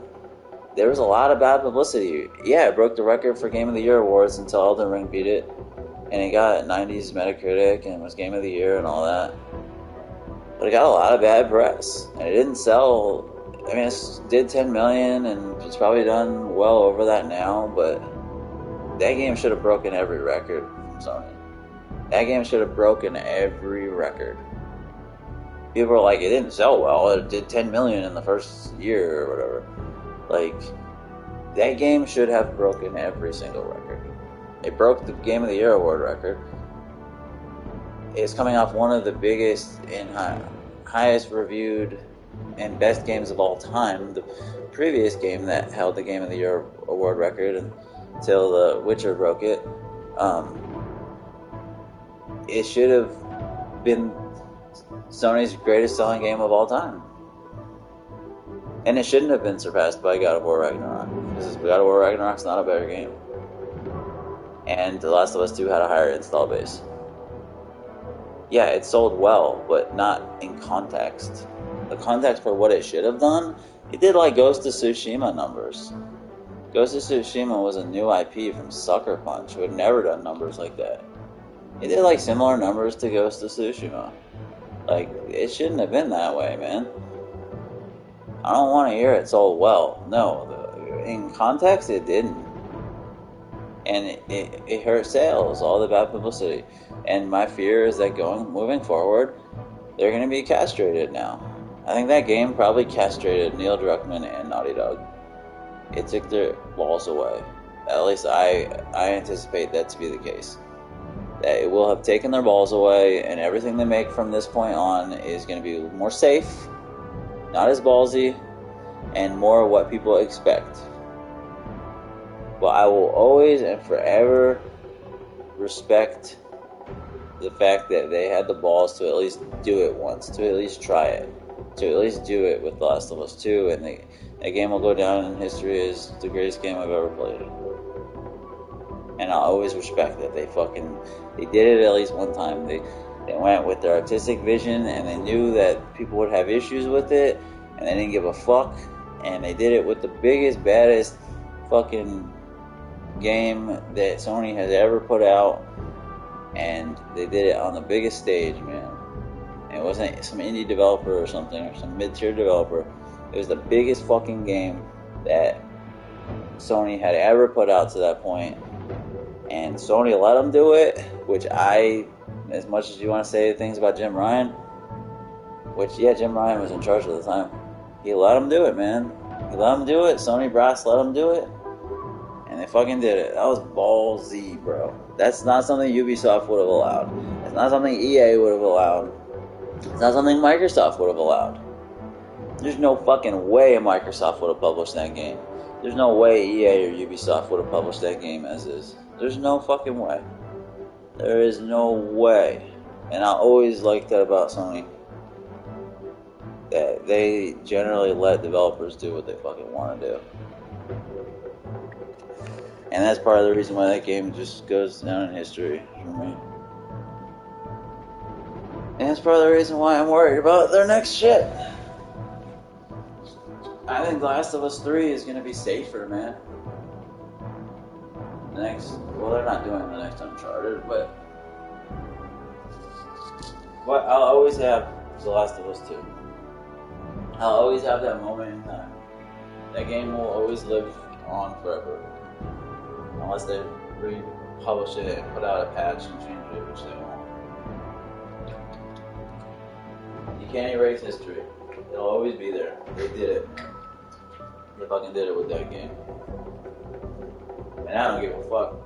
There was a lot of bad publicity. Yeah, it broke the record for Game of the Year awards until Elden Ring beat it. And it got 90s Metacritic and was Game of the Year and all that. But it got a lot of bad press. And it didn't sell. I mean, it did 10 million and it's probably done well over that now. But that game should have broken every record from Sony. That game should have broken every record. People are like, it didn't sell well. It did 10 million in the first year or whatever. Like, that game should have broken every single record. It broke the Game of the Year award record. It's coming off one of the biggest and highest reviewed and best games of all time. The previous game that held the Game of the Year award record until The Witcher broke it. It should have been Sony's greatest selling game of all time. And it shouldn't have been surpassed by God of War Ragnarok, because God of War Ragnarok's not a better game. And The Last of Us 2 had a higher install base. Yeah, it sold well, but not in context. The context for what it should have done, it did like Ghost of Tsushima numbers. Ghost of Tsushima was a new IP from Sucker Punch, who had never done numbers like that. It did like similar numbers to Ghost of Tsushima. Like, it shouldn't have been that way, man. I don't want to hear it sold well. No, in context, it didn't. And it hurt sales, all the bad publicity. And my fear is that moving forward, they're going to be castrated now. I think that game probably castrated Neil Druckmann and Naughty Dog. It took their balls away. At least I anticipate that to be the case. That it will have taken their balls away, and everything they make from this point on is going to be more safe, not as ballsy, and more what people expect. But I will always and forever respect the fact that they had the balls to at least do it once, to at least try it, to at least do it with The Last of Us 2, and that game will go down in history as the greatest game I've ever played. And I'll always respect that they did it at least one time. They went with their artistic vision, and they knew that people would have issues with it, and they didn't give a fuck, and they did it with the biggest, baddest fucking game that Sony has ever put out, and they did it on the biggest stage, man. And it wasn't some indie developer or something, or some mid-tier developer. It was the biggest fucking game that Sony had ever put out to that point. And Sony let them do it, which as much as you want to say things about Jim Ryan, which, yeah, Jim Ryan was in charge at the time. He let them do it, man. He let them do it. Sony Brass let them do it. And they fucking did it. That was ballsy, bro. That's not something Ubisoft would have allowed. It's not something EA would have allowed. It's not something Microsoft would have allowed. There's no fucking way Microsoft would have published that game. There's no way EA or Ubisoft would have published that game as is. There's no fucking way. There is no way. And I always like that about Sony. That they generally let developers do what they fucking want to do. And that's part of the reason why that game just goes down in history for me. And that's part of the reason why I'm worried about their next shit. I think The Last of Us 3 is going to be safer, man. Well, they're not doing the next Uncharted, but What I'll always have is The Last of Us 2. I'll always have that moment in time. That game will always live on forever. Unless they republish it and put out a patch and change it, which they won't. You can't erase history. It'll always be there. They did it. They fucking did it with that game. And I don't give a fuck.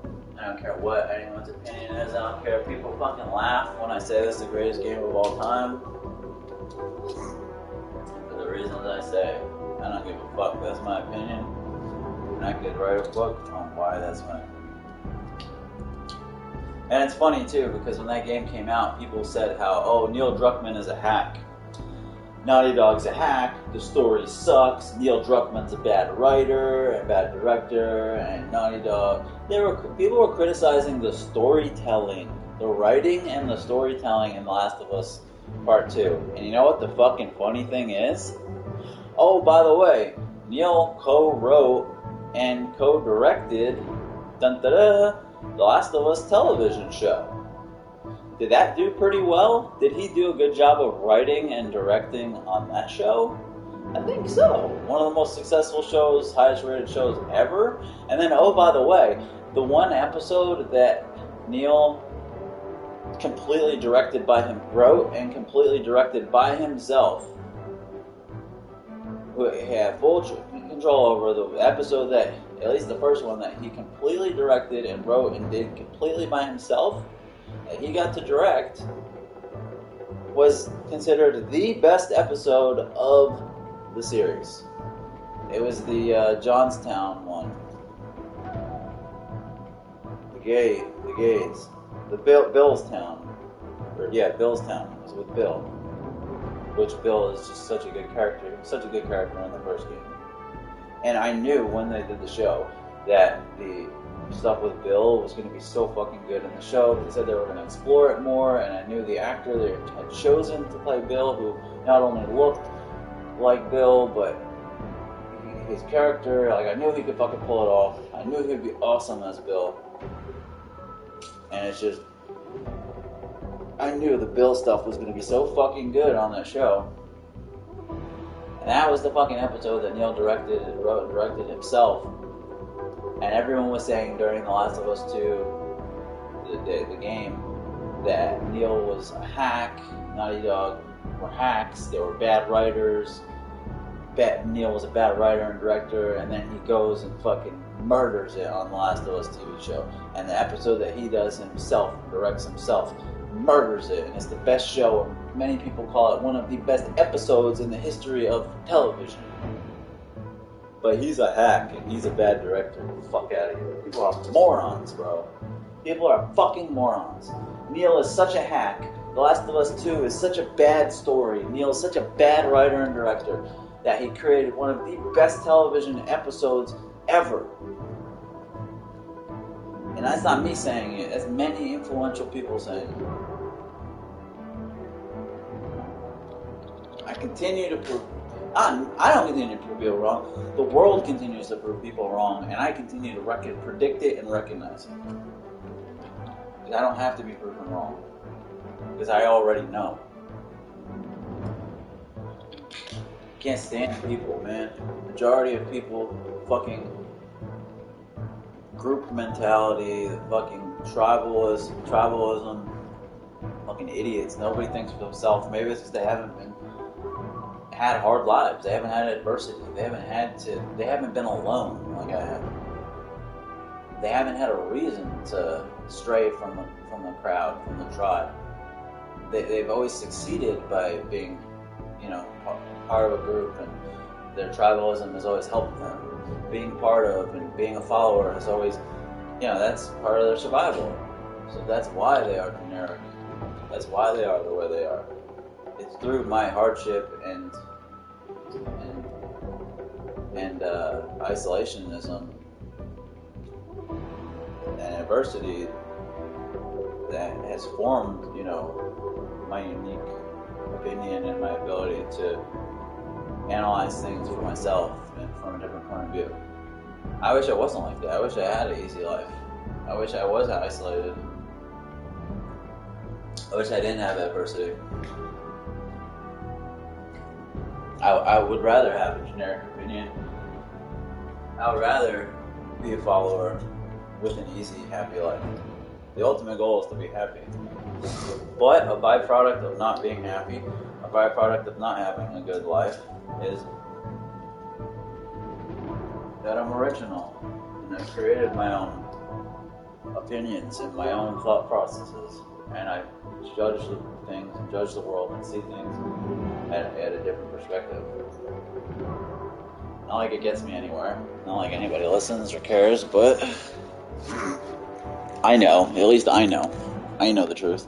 I don't care what anyone's opinion is. I don't care if people fucking laugh when I say this is the greatest game of all time. For the reasons I say, I don't give a fuck. That's my opinion. And I could write a book on why that's my opinion. And it's funny too, because when that game came out, people said how, oh, Neil Druckmann is a hack. Naughty Dog's a hack, the story sucks, Neil Druckmann's a bad writer and bad director, and Naughty Dog. People were criticizing the storytelling, the writing and the storytelling in The Last of Us Part 2. And you know what the fucking funny thing is? Oh, by the way, Neil co-wrote and co-directed The Last of Us television show. Did that do pretty well? Did he do a good job of writing and directing on that show? I think so. One of the most successful shows, highest rated shows ever. And then, oh, by the way, the one episode that Neil completely directed by him, wrote and completely directed by himself, who had full control over the episode that, at least the first one, that he completely directed and wrote and did completely by himself, that he got to direct, was considered the best episode of the series. It was the Johnstown one. Billstown. Billstown. It was with Bill. Which Bill is just such a good character. Such a good character in the first game. And I knew when they did the show that the stuff with Bill was going to be so fucking good in the show. They said they were going to explore it more, and I knew the actor they had chosen to play Bill, who not only looked like Bill, but his character, like, I knew he could fucking pull it off. I knew he'd be awesome as Bill. And it's just, I knew the Bill stuff was going to be so fucking good on that show. And that was the fucking episode that Neil directed and wrote and directed himself. And everyone was saying during The Last of Us 2, the game, that Neil was a hack, Naughty Dog were hacks, they were bad writers, Neil was a bad writer and director, and then he goes and fucking murders it on The Last of Us TV show. And the episode that he does himself, directs himself, murders it, and it's the best show. Many people call it one of the best episodes in the history of television. But he's a hack, and he's a bad director. Fuck out of here. People are morons, bro. People are fucking morons. Neil is such a hack. The Last of Us 2 is such a bad story. Neil is such a bad writer and director that he created one of the best television episodes ever. And that's not me saying it. That's many influential people saying it. I continue to prove... I don't continue to prove people wrong. The world continues to prove people wrong, and I continue to predict it and recognize it. Because I don't have to be proven wrong. Because I already know. Can't stand people, man. Majority of people, fucking group mentality, fucking tribalism, fucking idiots. Nobody thinks for themselves. Maybe it's because they haven't had hard lives. They haven't had adversity. They haven't been alone like I have. They haven't had a reason to stray from the crowd, from the tribe. They've always succeeded by being, part of a group, and their tribalism has always helped them. Being part of and being a follower has always, that's part of their survival. So that's why they are generic. That's why they are the way they are. It's through my hardship and isolationism and adversity that has formed, my unique opinion and my ability to analyze things for myself and from a different point of view. I wish I wasn't like that. I wish I had an easy life. I wish I was isolated. I wish I didn't have adversity. I would rather have a generic opinion. I would rather be a follower with an easy, happy life. The ultimate goal is to be happy. But a byproduct of not being happy, a byproduct of not having a good life, is that I'm original and I've created my own opinions and my own thought processes, and I judge the things and judge the world and see things at a different perspective. Not like it gets me anywhere, not like anybody listens or cares, but I know, at least I know the truth.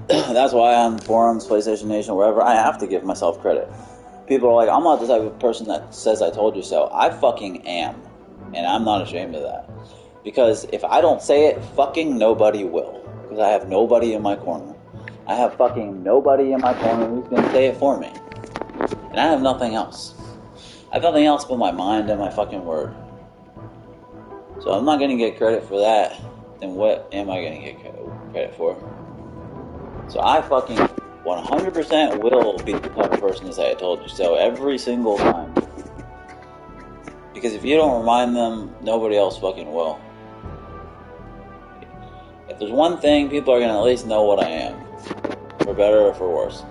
That's why on forums, PlayStation Nation, wherever, I have to give myself credit. People are like, I'm not the type of person that says I told you so. I fucking am, and I'm not ashamed of that. Because if I don't say it, fucking nobody will. Because I have nobody in my corner. I have fucking nobody in my corner who's going to say it for me. And I have nothing else. I have nothing else but my mind and my fucking word. So I'm not going to get credit for that. Then what am I going to get credit for? So I fucking 100% will be the type of person to say I told you so every single time. Because if you don't remind them, nobody else fucking will. If there's one thing, people are going to at least know what I am. For better or for worse.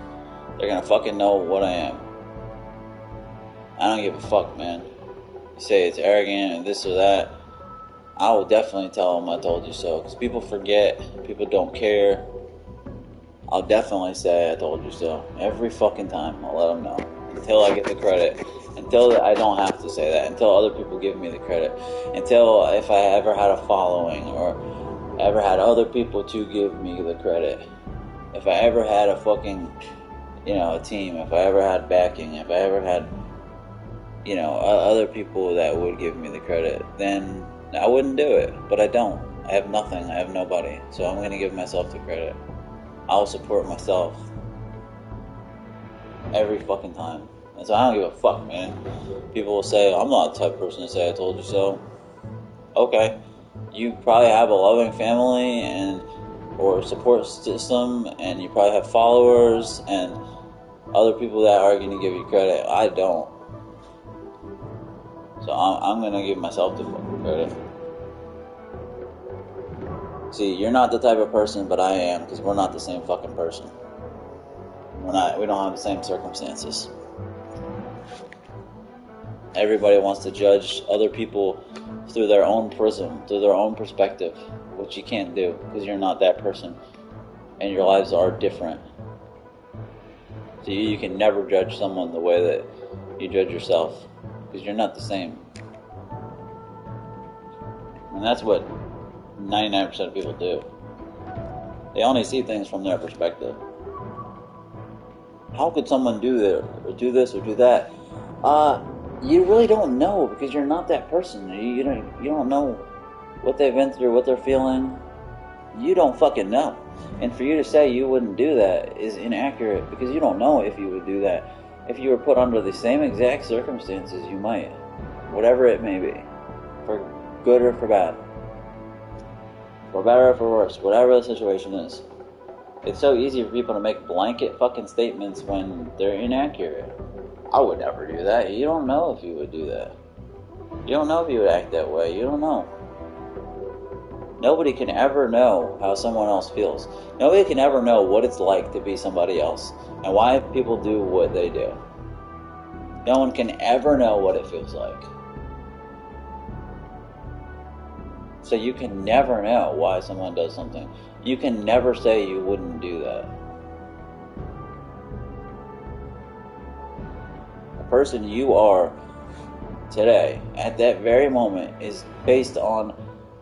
They're going to fucking know what I am. I don't give a fuck, man. You say it's arrogant and this or that. I will definitely tell them I told you so. Because people forget. People don't care. I'll definitely say I told you so. Every fucking time. I'll let them know. Until I get the credit. Until I don't have to say that. Until other people give me the credit. Until if I ever had a following. Or ever had other people to give me the credit. If I ever had a fucking, a team. If I ever had backing. If I ever had, other people that would give me the credit. Then I wouldn't do it. But I don't. I have nothing. I have nobody. So I'm going to give myself the credit. I'll support myself every fucking time. And so I don't give a fuck, man. People will say, I'm not the type of person to say I told you so. Okay. You probably have a loving family or support system, and you probably have followers and other people that are going to give you credit. I don't. So I'm going to give myself the fucking credit. See, you're not the type of person, but I am, because we're not the same fucking person. We don't have the same circumstances. Everybody wants to judge other people through their own prism, through their own perspective, which you can't do, because you're not that person, and your lives are different. So you can never judge someone the way that you judge yourself, because you're not the same. And that's what 99% of people do. They only see things from their perspective. How could someone do this or do that? You really don't know, because you're not that person. You don't know what they've been through, what they're feeling. You don't fucking know. And for you to say you wouldn't do that is inaccurate, because you don't know if you would do that. If you were put under the same exact circumstances, you might. Whatever it may be. For good or for bad. For better or for worse, whatever the situation is. It's so easy for people to make blanket fucking statements when they're inaccurate. I would never do that. You don't know if you would do that. You don't know if you would act that way. You don't know. Nobody can ever know how someone else feels. Nobody can ever know what it's like to be somebody else and why people do what they do. No one can ever know what it feels like. So you can never know why someone does something. You can never say you wouldn't do that. The person you are today, at that very moment, is based on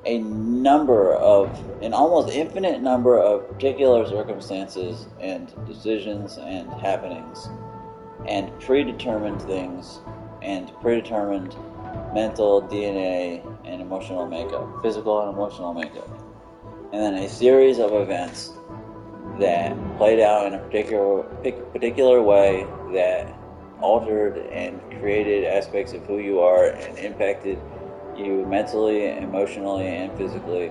an almost infinite number of particular circumstances and decisions and happenings and predetermined things and predetermined mental, DNA, and emotional makeup, physical and emotional makeup. And then a series of events that played out in a particular way that altered and created aspects of who you are and impacted you mentally, emotionally, and physically.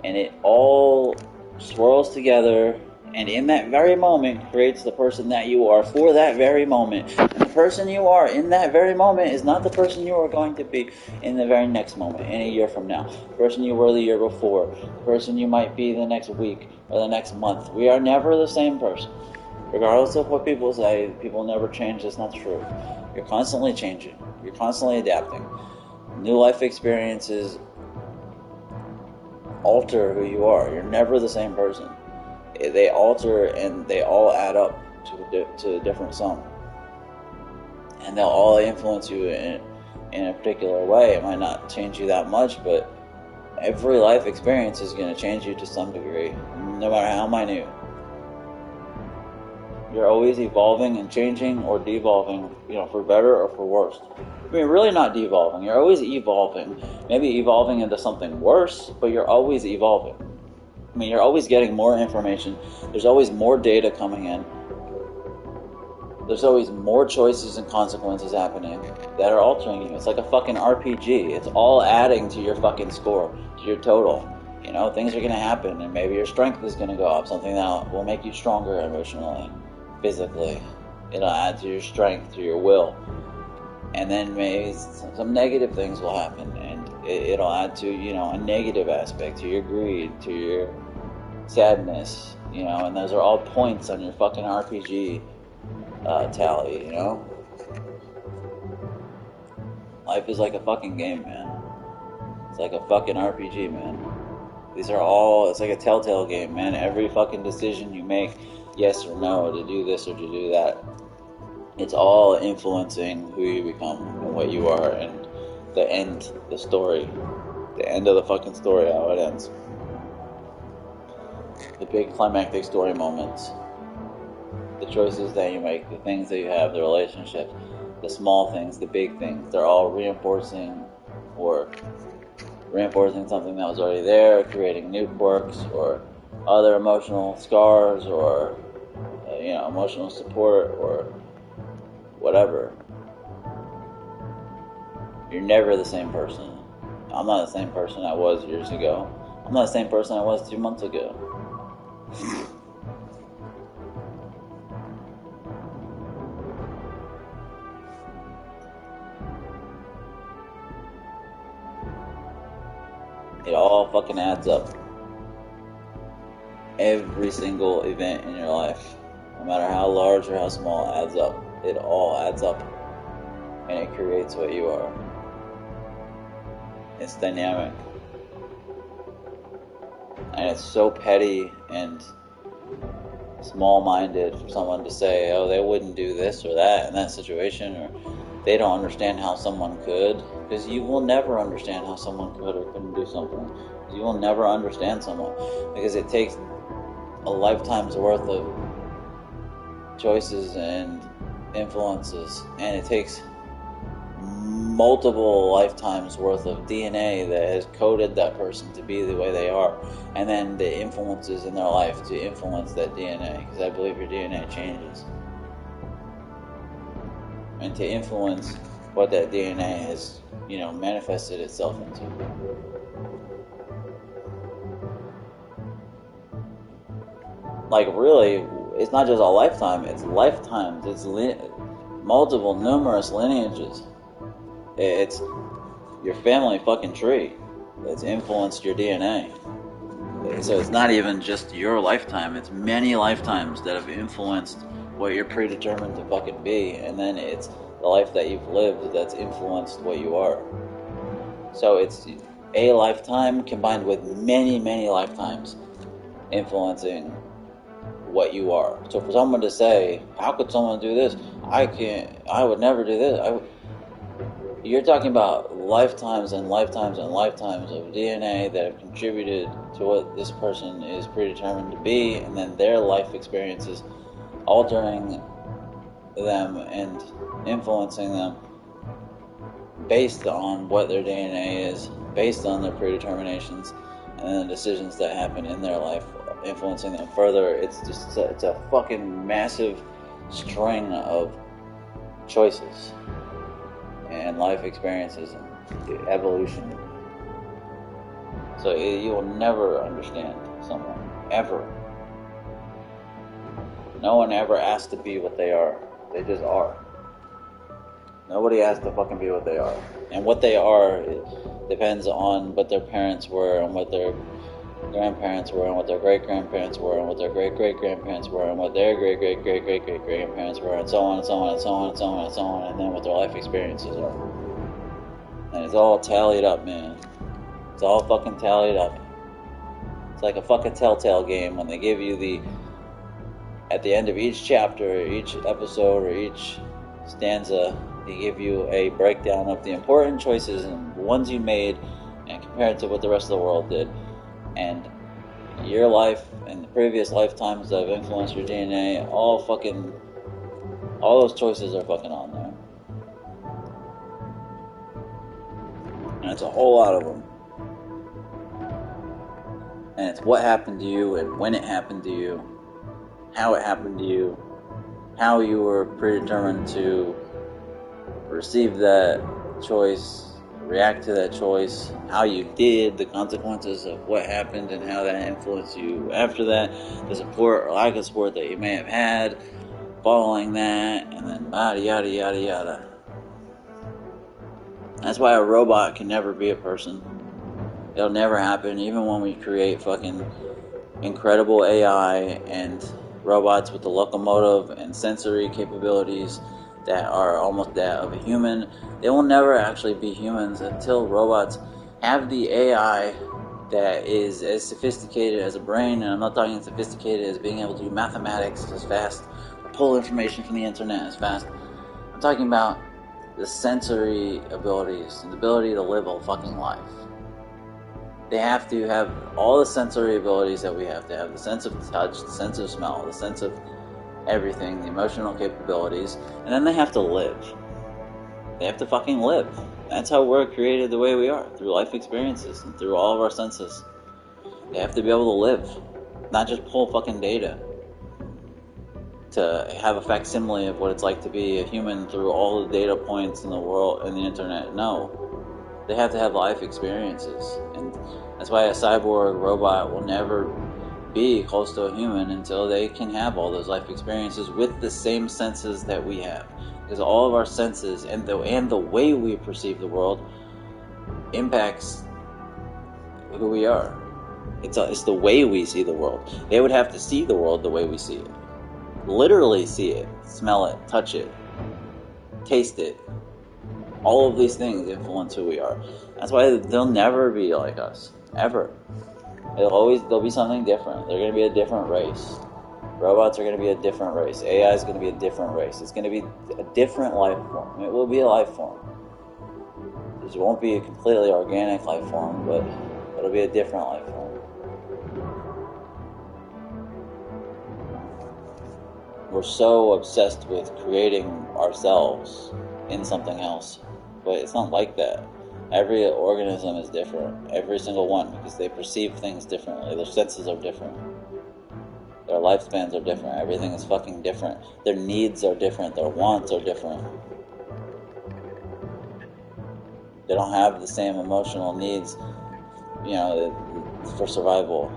And it all swirls together And in that very moment creates the person that you are for that very moment. And the person you are in that very moment is not the person you are going to be in the very next moment, in a year from now. The person you were the year before, the person you might be the next week or the next month. We are never the same person. Regardless of what people say, people never change. That's not true. You're constantly changing. You're constantly adapting. New life experiences alter who you are. You're never the same person. They alter and they all add up to a different sum. And they'll all influence you in a particular way. It might not change you that much, but every life experience is going to change you to some degree, no matter how minute. You're always evolving and changing or devolving, for better or for worse. I mean, really not devolving. You're always evolving. Maybe evolving into something worse, but you're always evolving. I mean, you're always getting more information. There's always more data coming in. There's always more choices and consequences happening that are altering you. It's like a fucking RPG. It's all adding to your fucking score, to your total. Things are going to happen, and maybe your strength is going to go up, something that will make you stronger emotionally, physically. It'll add to your strength, to your will. And then maybe some negative things will happen, and it'll add to, a negative aspect, to your greed, to your sadness, and those are all points on your fucking RPG tally, Life is like a fucking game, man. It's like a fucking RPG, man. It's like a telltale game, man. Every fucking decision you make, yes or no, to do this or to do that, it's all influencing who you become and what you are, and the end, the story, the end of the fucking story, how it ends. The big climactic story moments, the choices that you make, the things that you have, the relationships, the small things, the big things, they're all reinforcing something that was already there, creating new quirks or other emotional scars or emotional support or whatever. You're never the same person. I'm not the same person I was years ago. I'm not the same person I was 2 months ago. It all fucking adds up. Every single event in your life, no matter how large or how small, adds up. It all adds up. And it creates what you are. It's dynamic. And it's so petty and small-minded for someone to say, oh, they wouldn't do this or that in that situation, or they don't understand how someone could, because you will never understand how someone could or couldn't do something. You will never understand someone, because it takes a lifetime's worth of choices and influences, and it takes multiple lifetimes worth of DNA that has coded that person to be the way they are, and then the influences in their life to influence that DNA, because I believe your DNA changes, and to influence what that DNA has, manifested itself into. Like, really, it's not just a lifetime, it's lifetimes, it's multiple, numerous lineages. It's your family fucking tree that's influenced your DNA. So it's not even just your lifetime, it's many lifetimes that have influenced what you're predetermined to fucking be, and then it's the life that you've lived that's influenced what you are. So it's a lifetime combined with many, many lifetimes influencing what you are. So for someone to say, how could someone do this? I would never do this. You're talking about lifetimes and lifetimes and lifetimes of DNA that have contributed to what this person is predetermined to be, and then their life experiences altering them and influencing them based on what their DNA is, based on their predeterminations, and then the decisions that happen in their life influencing them further. It's a fucking massive string of choices and life experiences and evolution. So you will never understand someone, ever. No one ever asked to be what they are. They just are. Nobody asked to fucking be what they are. And what they are, it depends on what their parents were, and what their grandparents were, and what their great-grandparents were, and what their great-great-grandparents were, and what their great-great-great-great-great-grandparents were, and so on, and so on, and so on, and so on, and so on, and then what their life experiences are. And it's all tallied up, man. It's all fucking tallied up. It's like a fucking Telltale game when they give you at the end of each chapter, or each episode, or each stanza, they give you a breakdown of the important choices and the ones you made, and compare it to what the rest of the world did. And your life and the previous lifetimes that have influenced your DNA, all those choices are fucking on there. And it's a whole lot of them. And it's what happened to you, and when it happened to you, how it happened to you, how you were predetermined to receive that choice, react to that choice, how you did, the consequences of what happened, and how that influenced you after that, the support or lack of support that you may have had following that, and then yada yada yada yada. That's why a robot can never be a person. It'll never happen, even when we create fucking incredible AI and robots with the locomotive and sensory capabilities that are almost that of a human. They will never actually be humans until robots have the AI that is as sophisticated as a brain, and I'm not talking sophisticated as being able to do mathematics as fast or pull information from the internet as fast. I'm talking about the sensory abilities and the ability to live a fucking life. They have to have all the sensory abilities that we have to have: the sense of touch, the sense of smell, the sense of everything, the emotional capabilities, and then they have to live. They have to fucking live. That's how we're created the way we are, through life experiences and through all of our senses. They have to be able to live, not just pull fucking data to have a facsimile of what it's like to be a human through all the data points in the world and the internet. No. They have to have life experiences, and that's why a cyborg robot will never be close to a human until they can have all those life experiences with the same senses that we have, because all of our senses and the way we perceive the world impacts who we are. It's the way we see the world. They would have to see the world the way we see it, literally see it, smell it, touch it, taste it. All of these things influence who we are. That's why they'll never be like us, ever. There'll be something different. They're going to be a different race. Robots are going to be a different race. AI is going to be a different race. It's going to be a different life form. It will be a life form. It won't be a completely organic life form, but it'll be a different life form. We're so obsessed with creating ourselves in something else, but it's not like that. Every organism is different, every single one, because they perceive things differently. Their senses are different. Their lifespans are different. Everything is fucking different. Their needs are different. Their wants are different. They don't have the same emotional needs, for survival.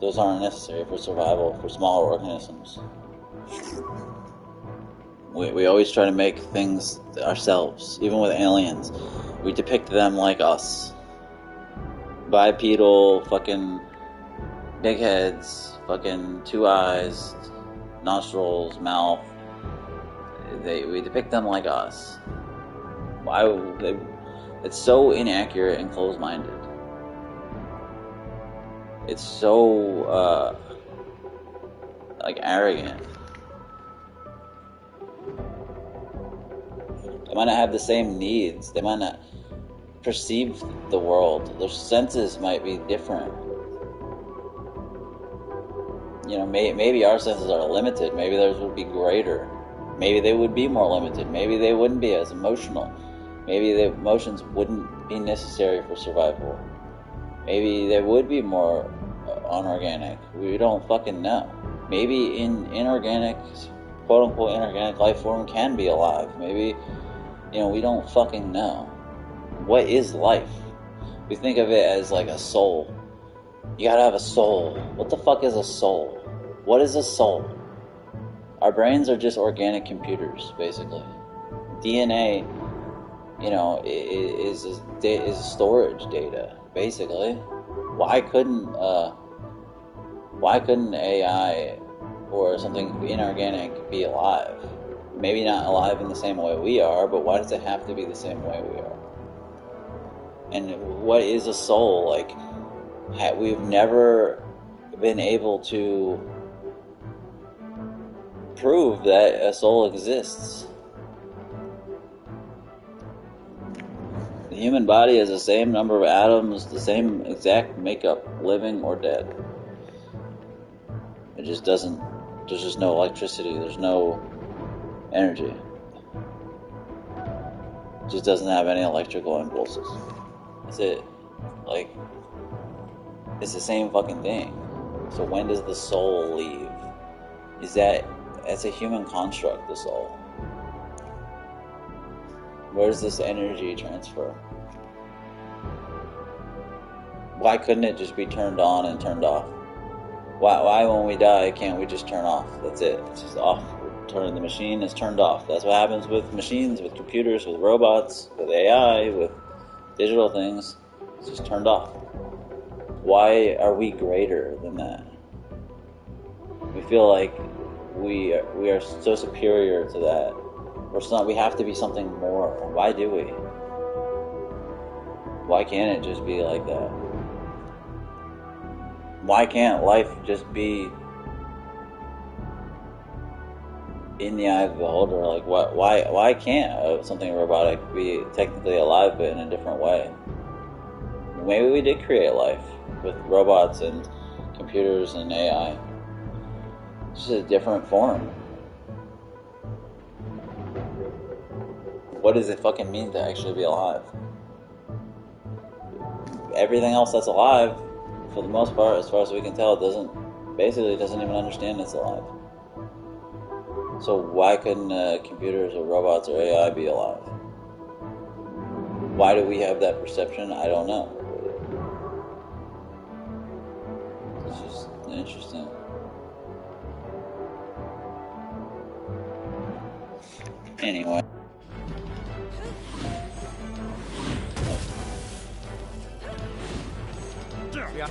Those aren't necessary for survival for smaller organisms. We always try to make things ourselves, even with aliens. We depict them like us. Bipedal, fucking big heads, fucking 2 eyes, nostrils, mouth. We depict them like us. It's so inaccurate and closed-minded. It's so, arrogant. They might not have the same needs. They might not perceive the world. Their senses might be different. Maybe our senses are limited. Maybe theirs would be greater. Maybe they would be more limited. Maybe they wouldn't be as emotional. Maybe the emotions wouldn't be necessary for survival. Maybe they would be more unorganic. We don't fucking know. Maybe inorganic, quote-unquote inorganic life form can be alive. Maybe, we don't fucking know. What is life? We think of it as like a soul. You gotta have a soul. What the fuck is a soul? What is a soul? Our brains are just organic computers, basically. DNA, you know, is storage data, basically. Why couldn't AI or something inorganic be alive? Maybe not alive in the same way we are, but why does it have to be the same way we are? And what is a soul? Like, we've never been able to prove that a soul exists. The human body has the same number of atoms, the same exact makeup, living or dead. It just doesn't, there's just no electricity, there's no energy. It just doesn't have any electrical impulses. That's it. Like, it's the same fucking thing. So when does the soul leave? That's a human construct, the soul. Where's this energy transfer? Why couldn't it just be turned on and turned off? Why when we die can't we just turn off? That's it. It's just off. The machine is turned off. That's what happens with machines, with computers, with robots, with AI, with digital things. It's just turned off. Why are we greater than that? We feel like we are so superior to that. We have to be something more. Why do we? Why can't it just be like that? Why can't life just be in the eye of the beholder? Like, why can't something robotic be technically alive but in a different way? Maybe we did create life with robots and computers and AI. It's just a different form. What does it fucking mean to actually be alive? Everything else that's alive, for the most part, as far as we can tell, doesn't even understand it's alive. So why couldn't computers or robots or AI be alive? Why do we have that perception? I don't know. It's just interesting. Anyway. Yeah.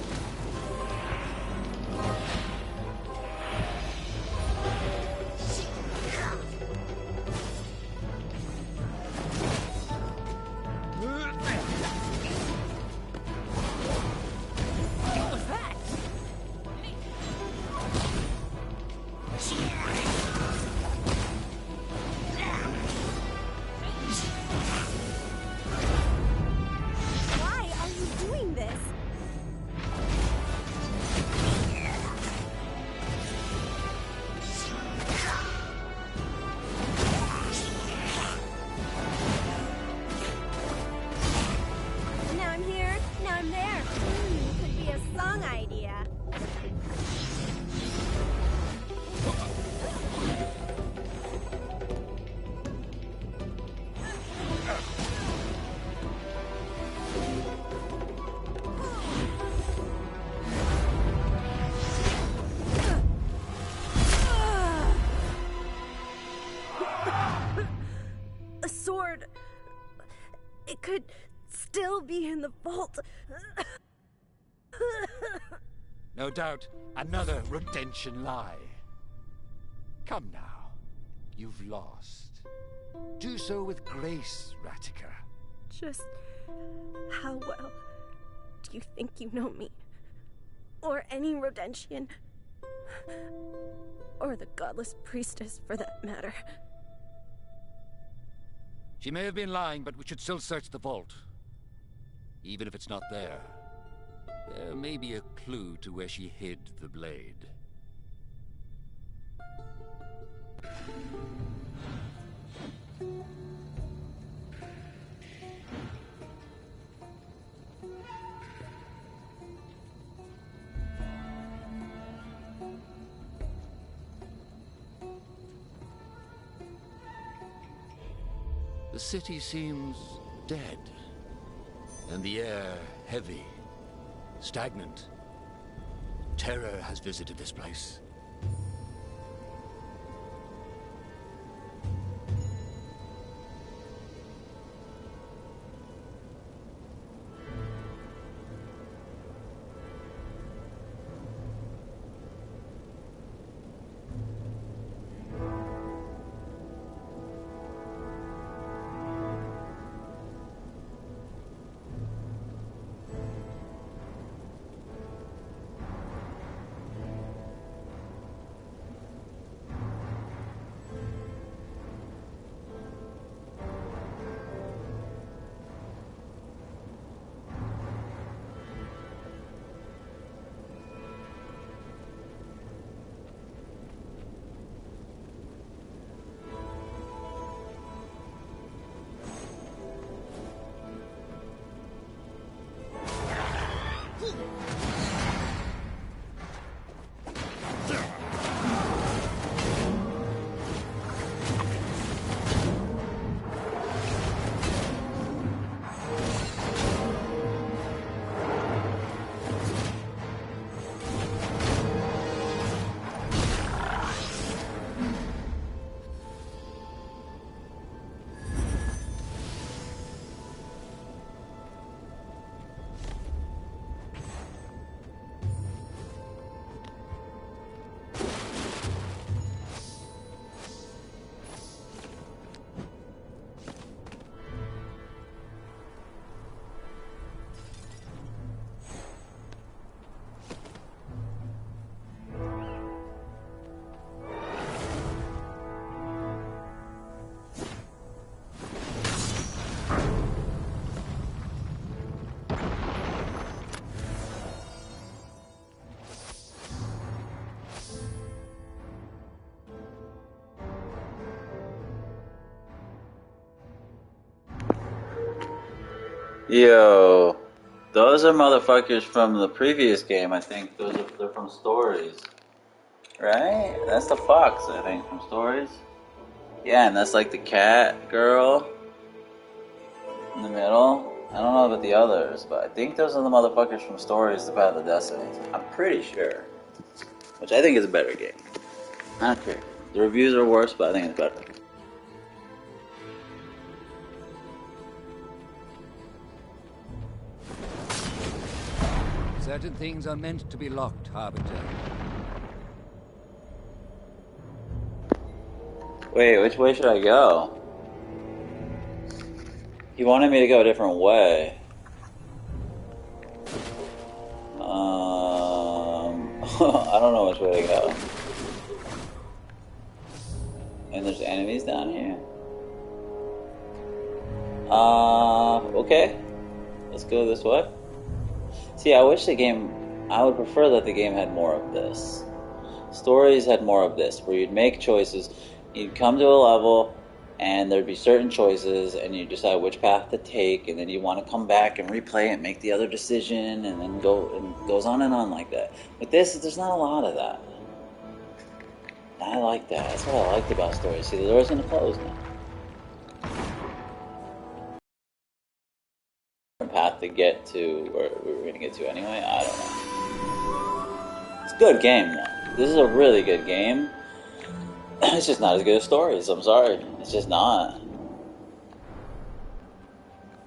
Why are you doing this? Now I'm here, now I'm there. Could be a song idea. A sword. It could still be in the vault. No doubt, another redemption lie. Come now, you've lost. Do so with grace, Ratica. Just how well do you think you know me? Or any Rodentian? Or the godless priestess, for that matter. She may have been lying, but we should still search the vault. Even if it's not there, there may be a clue to where she hid the blade. The city seems dead, and the air heavy, stagnant. Terror has visited this place. Yo, those are motherfuckers from the previous game, I think. They're from Stories. Right? That's the fox, I think, from Stories. Yeah, and that's like the cat girl in the middle. I don't know about the others, but I think those are the motherfuckers from Stories, the Path of Destinies. I'm pretty sure. Which I think is a better game. I don't care. The reviews are worse, but I think it's better. Certain things are meant to be locked, Harbinger. Wait, which way should I go? He wanted me to go a different way. I don't know which way to go. And there's enemies down here. Okay. Let's go this way. See, I wish the game... I would prefer that the game had more of this. Stories had more of this, where you'd make choices. You'd come to a level, and there'd be certain choices, and you decide which path to take, and then you want to come back and replay it, make the other decision, and then goes on and on like that. With this, there's not a lot of that. I like that. That's what I liked about Stories. See, the door's gonna close now. Path to get to where we were gonna get to anyway. I don't know. It's a good game though. This is a really good game. It's just not as good as Stories. I'm sorry. It's just not.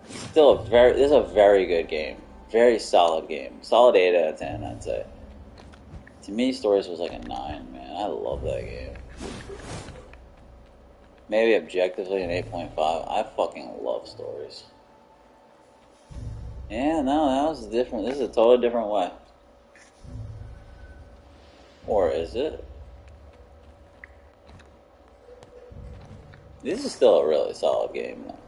Still this is a very good game. Very solid game. Solid 8 out of 10, I'd say. To me, Stories was like a 9, man. I love that game. Maybe objectively an 8.5. I fucking love Stories. Yeah, no, that was different. This is a totally different way. Or is it? This is still a really solid game, though.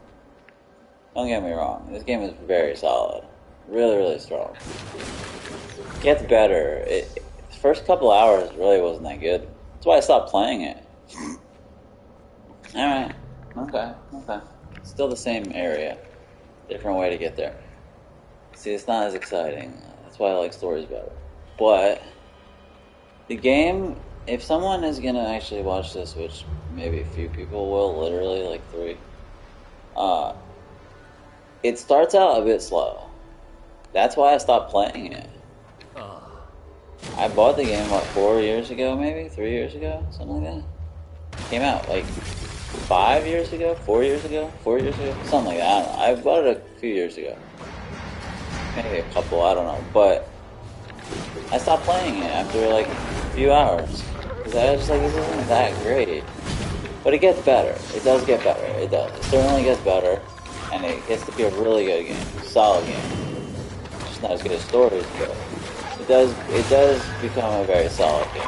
Don't get me wrong. This game is very solid. Really, really strong. Gets better. The first couple hours really wasn't that good. That's why I stopped playing it. Alright. Okay. Still the same area. Different way to get there. See, it's not as exciting. That's why I like Stories better. But the game, if someone is gonna actually watch this, which maybe a few people will, literally like 3, it starts out a bit slow. That's why I stopped playing it. I bought the game, what, 4 years ago maybe? 3 years ago? Something like that? Came out like 5 years ago? 4 years ago? 4 years ago? Something like that. I don't know. I bought it a few years ago. Maybe a couple, I don't know. But I stopped playing it after like a few hours. Because I was just like, this isn't that great. But it gets better. It does get better. It does. It certainly gets better. And it gets to be a really good game. Solid game. Just not as good as Stories, but it does become a very solid game.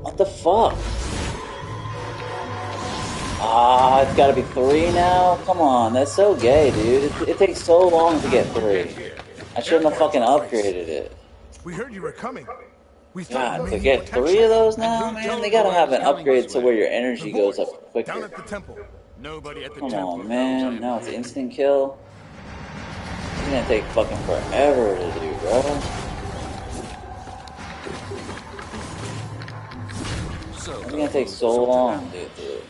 What the fuck? It's gotta be 3 now? Come on, that's so gay, dude. It takes so long to get 3. I shouldn't have fucking upgraded it. We heard you were coming. We God, to get 3 of those now, man? They gotta have an upgrade to where your energy goes up quicker. Down at the temple. Nobody at the Come temple on, man. Now it's instant kill. It's gonna take fucking forever to do, bro. It's gonna take so long to get through.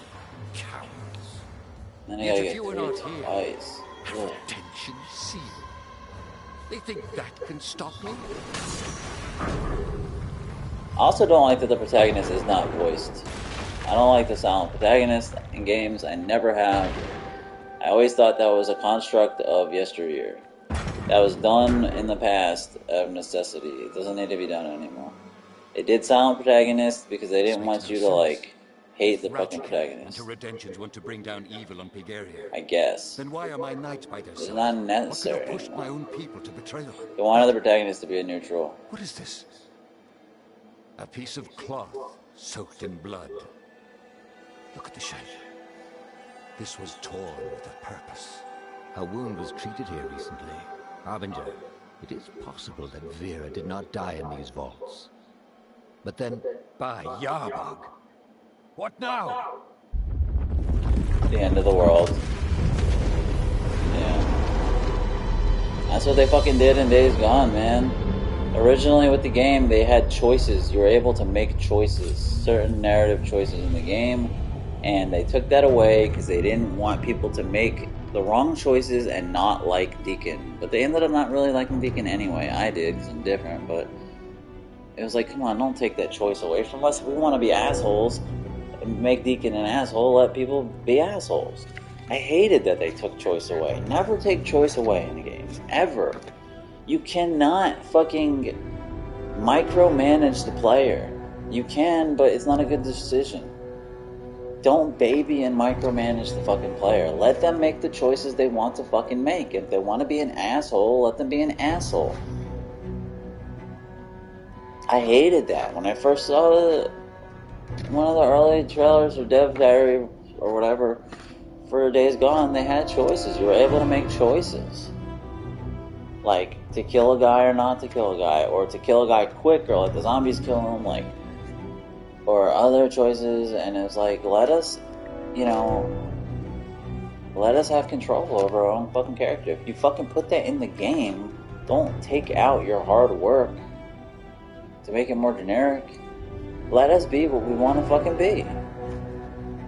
Then I gotta get through it twice. Ugh. Attention sealed. They think that can stop me? I also don't like that the protagonist is not voiced. I don't like the silent protagonist in games. I never have. I always thought that was a construct of yesteryear. That was done in the past out of necessity. It doesn't need to be done anymore. They did silent protagonists because they didn't want you to, like, hate the fucking protagonist. Redemptions want to bring down evil on Pigaria. I guess. Then why are my knights by their It's side? not necessary. What could have pushed my own people to betrayal? They wanted the protagonist to be a neutral. What is this? A piece of cloth soaked in blood. Look at the shape. This was torn with a purpose. A wound was treated here recently. Harbinger, it is possible that Vera did not die in these vaults. But then, By Yarbog, What now? The end of the world. Yeah. That's what they fucking did in Days Gone, man. Originally with the game, they had choices. You were able to make choices, certain narrative choices in the game, and they took that away because they didn't want people to make the wrong choices and not like Deacon. But they ended up not really liking Deacon anyway. I did because I'm different, but it was like, come on, don't take that choice away from us. If we want to be assholes, make Deacon an asshole, let people be assholes. I hated that they took choice away. Never take choice away in a game. Ever. You cannot fucking micromanage the player. You can, but it's not a good decision. Don't baby and micromanage the fucking player. Let them make the choices they want to fucking make. If they want to be an asshole, let them be an asshole. I hated that. When I first saw one of the early trailers or dev diary or whatever for Days Gone, they had choices. You were able to make choices. Like, to kill a guy or not to kill a guy, or to kill a guy quick, or let the zombies kill him, like, or other choices, and it's like, let us, you know, let us have control over our own fucking character. If you fucking put that in the game, don't take out your hard work to make it more generic. Let us be what we want to fucking be.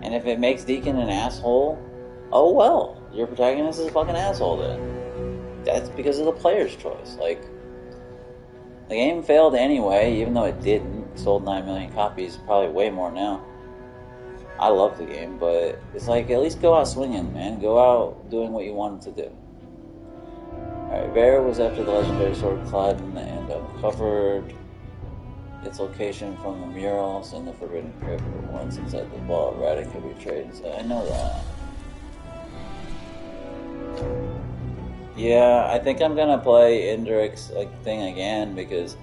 And if it makes Deacon an asshole, oh well, your protagonist is a fucking asshole then. That's because of the player's choice. Like, the game failed anyway, even though it didn't. It sold 9 million copies, probably way more now. I love the game, but it's like, at least go out swinging, man. Go out doing what you wanted to do. Alright, Vera was after the legendary sword Cladden and uncovered its location from the murals in the Forbidden Crypt once inside the vault. Radic could be traded, so I know that. Yeah, I think I'm gonna play Indrik's thing again because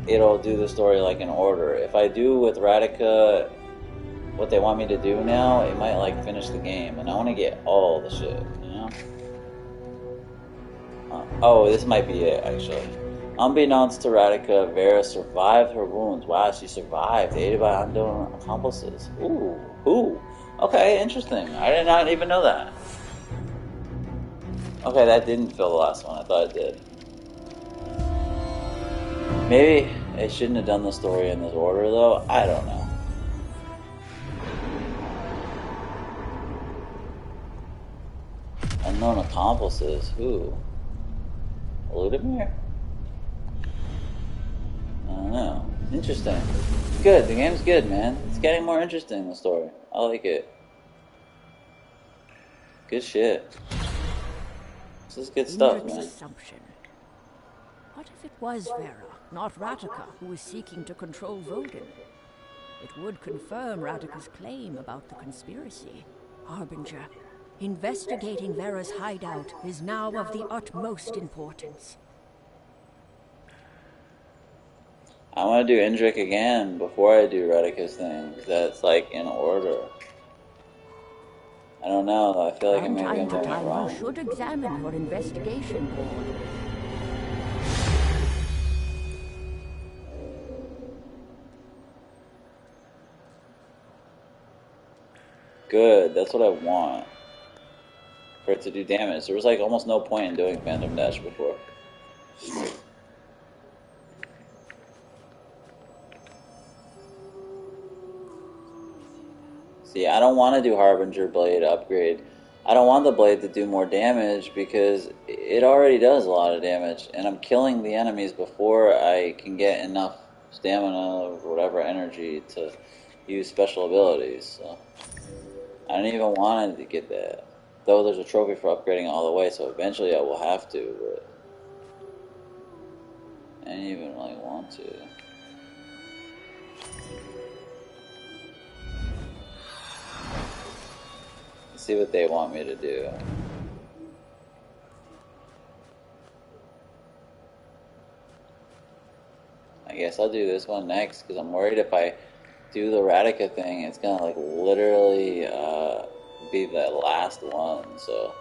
it'll do the story like in order. If I do with Radica what they want me to do now, it might like finish the game, and I want to get all the shit, you know? Oh, this might be it actually. Unbeknownst to Radica, Vera survived her wounds. Wow, she survived, aided by unknown accomplices. Ooh, who? Okay, interesting. I did not even know that. Okay, that didn't fill the last one. I thought it did. Maybe I shouldn't have done the story in this order, though. I don't know. Unknown accomplices. Who? Ludimir? I don't know. Interesting. Good. The game's good, man. It's getting more interesting, the story. I like it. Good shit. This is good stuff, man. Assumption. What if it was Vera, not Radica, who was seeking to control Vodin? It would confirm Radica's claim about the conspiracy. Harbinger, investigating Vera's hideout is now of the utmost importance. I want to do Indrik again before I do Radica's thing, because that's like in order. I don't know, I feel like maybe I'm doing it wrong. You should examine your investigation board. Good, that's what I want. For it to do damage. There was like almost no point in doing Phantom Dash before. See, I don't want to do Harbinger Blade upgrade. I don't want the blade to do more damage because it already does a lot of damage, and I'm killing the enemies before I can get enough stamina or whatever energy to use special abilities. So I don't even want to get that. Though there's a trophy for upgrading all the way, so eventually I will have to, but I don't even really want to. See what they want me to do. I guess I'll do this one next because I'm worried if I do the Radica thing, it's gonna like literally be that last one. So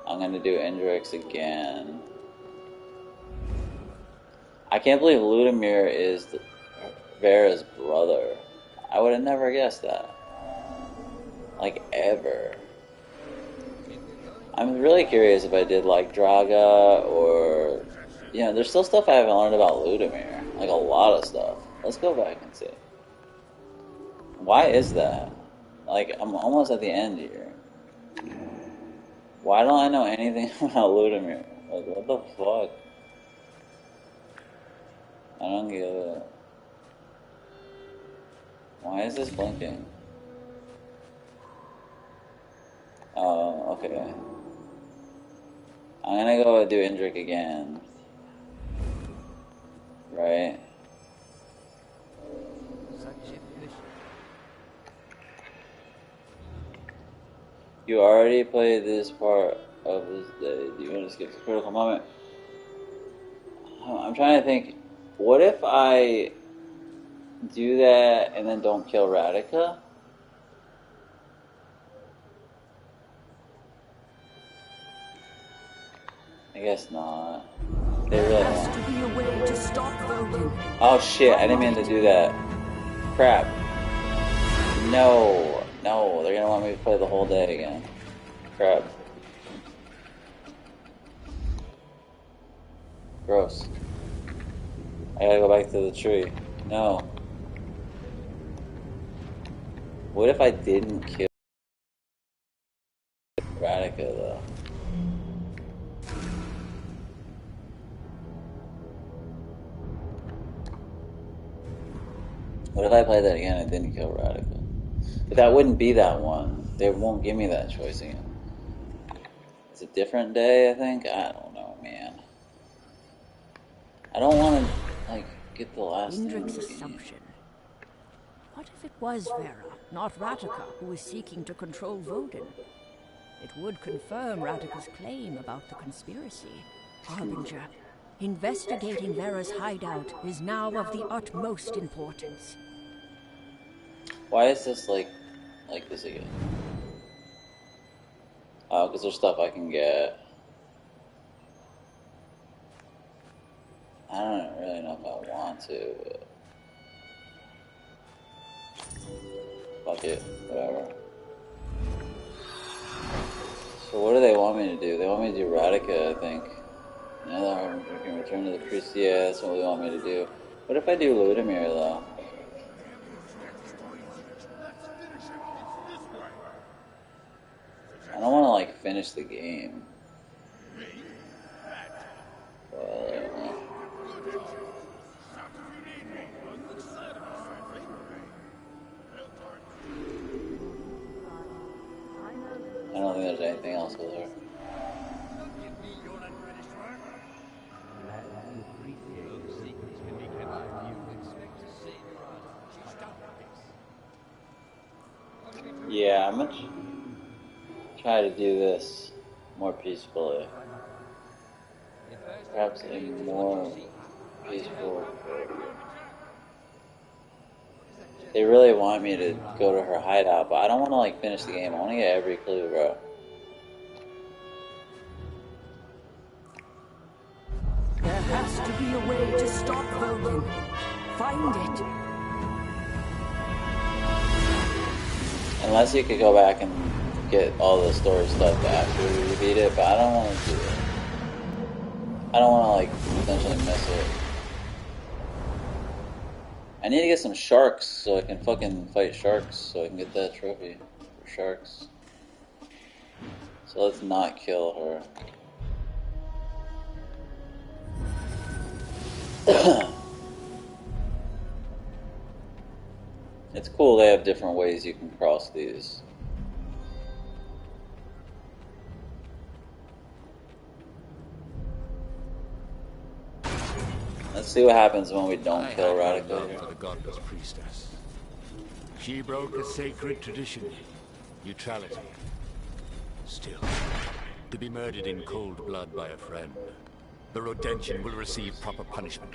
I'm gonna do Indrix again. I can't believe Ludimir is Vera's brother. I would have never guessed that. Like, ever. I'm really curious if I did like Draga or... You know, there's still stuff I haven't learned about Ludimir. Like, a lot of stuff. Let's go back and see. Why is that? Like, I'm almost at the end here. Why don't I know anything about Ludimir? Like, what the fuck? I don't get it. Why is this blinking? Oh, okay. I'm gonna go do Indrik again. Right? You already played this part of this day. Do you want to skip the critical moment? I'm trying to think. What if I do that and then don't kill Radica? I guess not. They really don't. Oh shit, I didn't mean to do that. Crap. No, no, they're gonna want me to play the whole day again. Crap. Gross. I gotta go back to the tree. No. What if I didn't kill Radica though? What if I play that again and didn't kill Radica? But that wouldn't be that one. They won't give me that choice again. It's a different day, I think? I don't know, man. I don't want to, like, get the last Indrik's assumption. What if it was Vera, not Radica, who was seeking to control Vodin? It would confirm Radica's claim about the conspiracy. Harbinger, investigating Vera's hideout is now of the utmost importance. Why is this like this again? Oh, because there's stuff I can get. I don't really know if I want to, but... Fuck it, whatever. So what do they want me to do? They want me to do Radica, I think. Now that we can return to the priest, yeah, that's what they want me to do. What if I do Ludimir, though? I don't want to, like, finish the game. Well, I don't know. I don't think there's anything else with her. Yeah, I'm gonna try to do this more peacefully. Perhaps a more peaceful... They really want me to go to her hideout, but I don't want to, like, finish the game. I want to get every clue, bro. There has to be a way to stop Vodin. Find it. Unless you could go back and get all the story stuff after you beat it, but I don't want to do it. I don't want to, like, potentially miss it. I need to get some sharks so I can fucking fight sharks so I can get that trophy for sharks. So let's not kill her. It's cool they have different ways you can cross these. Let's see what happens when we don't kill Radica here. For the godless priestess. She broke a sacred tradition. Neutrality. Still, to be murdered in cold blood by a friend. The Rodentian will receive proper punishment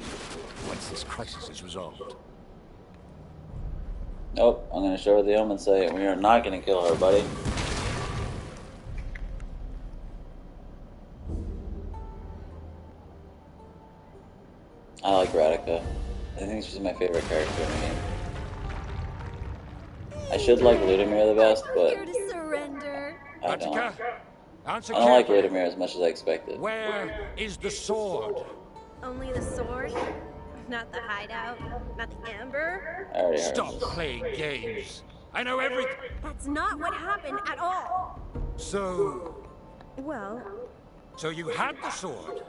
once this crisis is resolved. Nope, I'm gonna show her the Omensight. We are not gonna kill her, buddy. I like Radica. I think she's my favorite character in the game. should like Ludimir the best, I'm but here to surrender. I don't. Ratika, answer I don't like carefully. Ludimir as much as I expected. Where is the sword? Only the sword? Not the hideout? Not the amber? I already heard Stop this. playing games. I know everything. That's not what happened at all. So Well, you had the sword,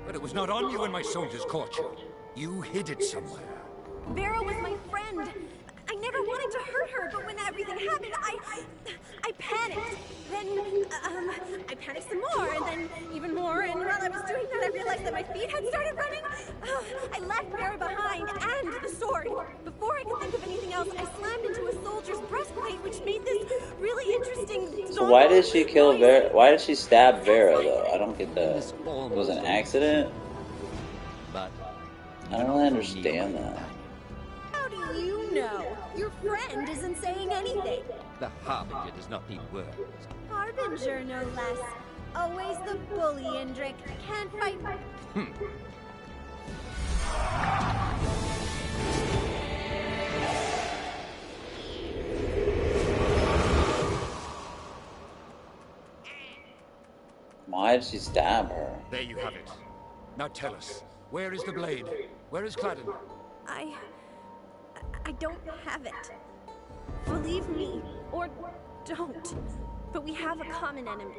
but it was not on you when my soldiers caught you. You hid it somewhere. Vera was my friend. I never wanted to hurt her, but when everything happened, I panicked. Then, I panicked some more, and then even more, and while I was doing that, I realized that my feet had started running. I left Vera behind, and the sword. Before I could think of anything else, I slammed into a soldier's breastplate, which made this really interesting... So why did she kill Vera? Why did she stab Vera, though? I don't get that. It was an accident? But I don't really understand that. How do you know? Your friend isn't saying anything. the Harbinger does not need words. Harbinger, no less. Always the bully, Indrik. Can't fight. Why did she stab her? There you have it. Now tell us, where is the blade? Where is Cladden? I don't have it. Believe me, or don't. But we have a common enemy.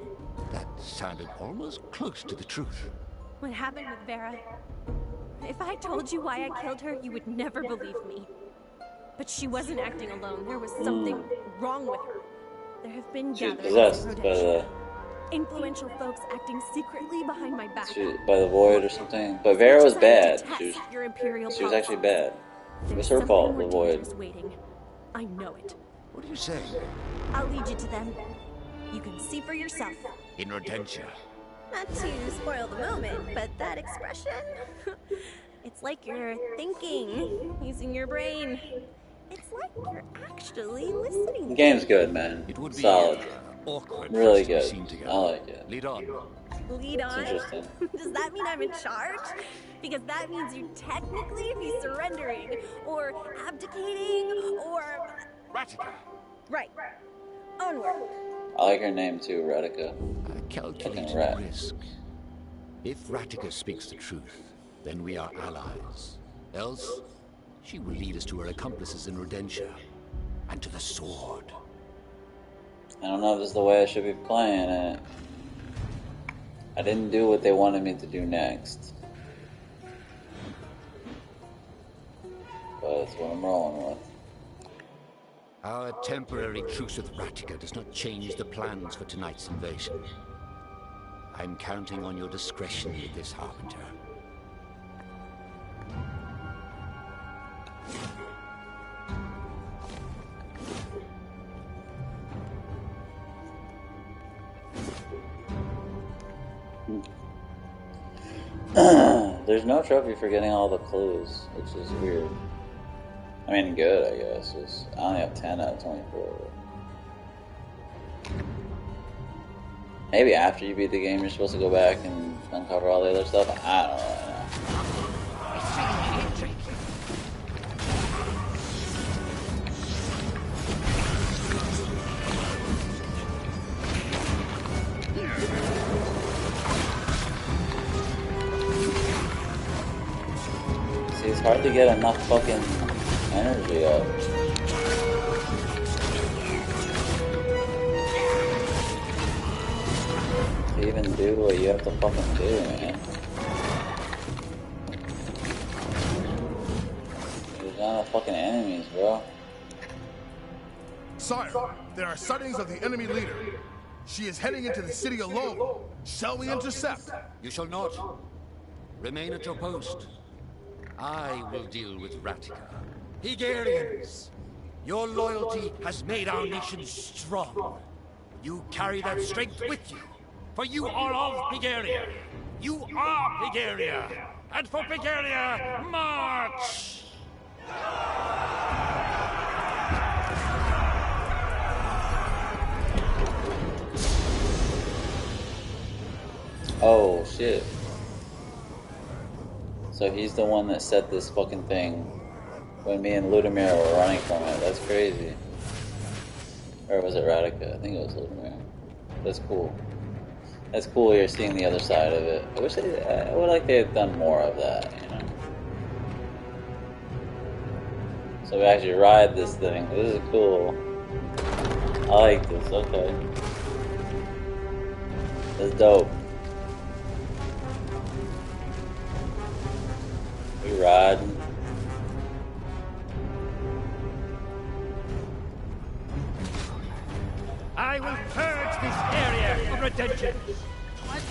That sounded almost close to the truth. What happened with Vera? If I told you why I killed her, you would never believe me. But she wasn't acting alone. There was something wrong with her. There have been She was gatherings possessed of by Rodentia. Influential folks acting secretly behind my back. by the void or something. But Vera was bad. Your imperial She was actually bad. It was There's her fault, something the more void. dangerous waiting. I know it. What are you saying? I'll lead you to them. You can see for yourself. In Rodentia. Not to spoil the moment, but that expression? It's like you're thinking, using your brain. It's like you're actually listening. The game's good, man. It would be Solid. Awkward. Really for us to be good. seen together. I like it. Lead on. Lead on? interesting. Does that mean I'm in charge? Because that means you'd technically be surrendering, or abdicating, or... Ratika. Right. Onward. I like her name too, Radika. A calculated Fucking rat. risk. If Ratika speaks the truth, then we are allies. Else, she will lead us to her accomplices in Rodentia, and to the sword. I don't know if this is the way I should be playing it. I didn't do what they wanted me to do next. But that's what I'm rolling with. Our temporary truce with Ratika does not change the plans for tonight's invasion. I'm counting on your discretion with this, Harbinger. There's no trophy for getting all the clues, which is weird. I mean, good, I guess. I only have 10 out of 24. Maybe after you beat the game, you're supposed to go back and uncover all the other stuff. I don't really know. See, it's hard to get enough fucking energy up. To even do what you have to fucking do, man. There's not enough fucking enemies, bro. Sire, there are sightings of the enemy leader. She is heading into the city alone. Shall we intercept? You shall not. Remain at your post. I will deal with Ratika. Hegarians, your loyalty has made our nation strong. You carry that strength with you, for you are of Hegaria. You are Hegaria, and for Hegaria, march! Oh, shit. So he's the one that set this fucking thing when me and Ludimir were running from it. That's crazy. Or was it Radica? I think it was Ludamere. That's cool. That's cool. You're seeing the other side of it. I wish I would like they had done more of that. You know. So we actually ride this thing. This is cool. I like this. Okay. That's dope. We riding. I will purge this area of redemption. What?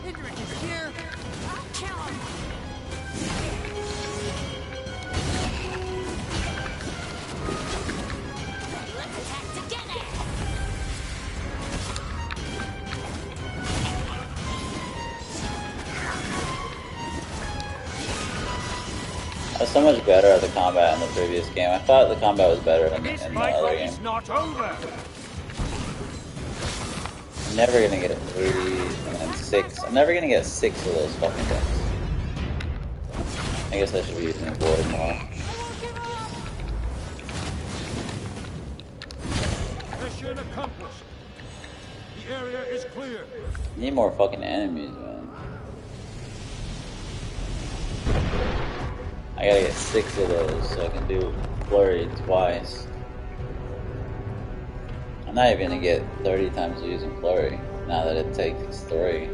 Ignorant is here. I'll kill him. Let's attack together! I was so much better at the combat in the previous game. I thought the combat was better in This the fight other game. is not over. I'm never gonna get 3 and then 6. I'm never gonna get 6 of those fucking things. I guess I should be using the board more. Mission accomplished. The area is clear. I need more fucking enemies, man. I gotta get 6 of those so I can do flurry twice. I'm not even gonna get 30 times using flurry now that it takes 3.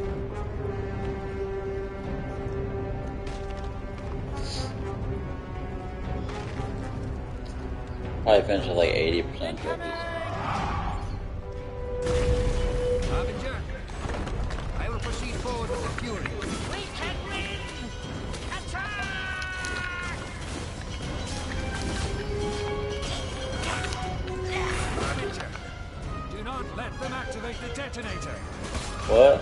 Probably finish with like 80% trophies. Harbinger, I will proceed forward with the fury. We can win! Attack! Harbinger, do not let them activate the detonator. What?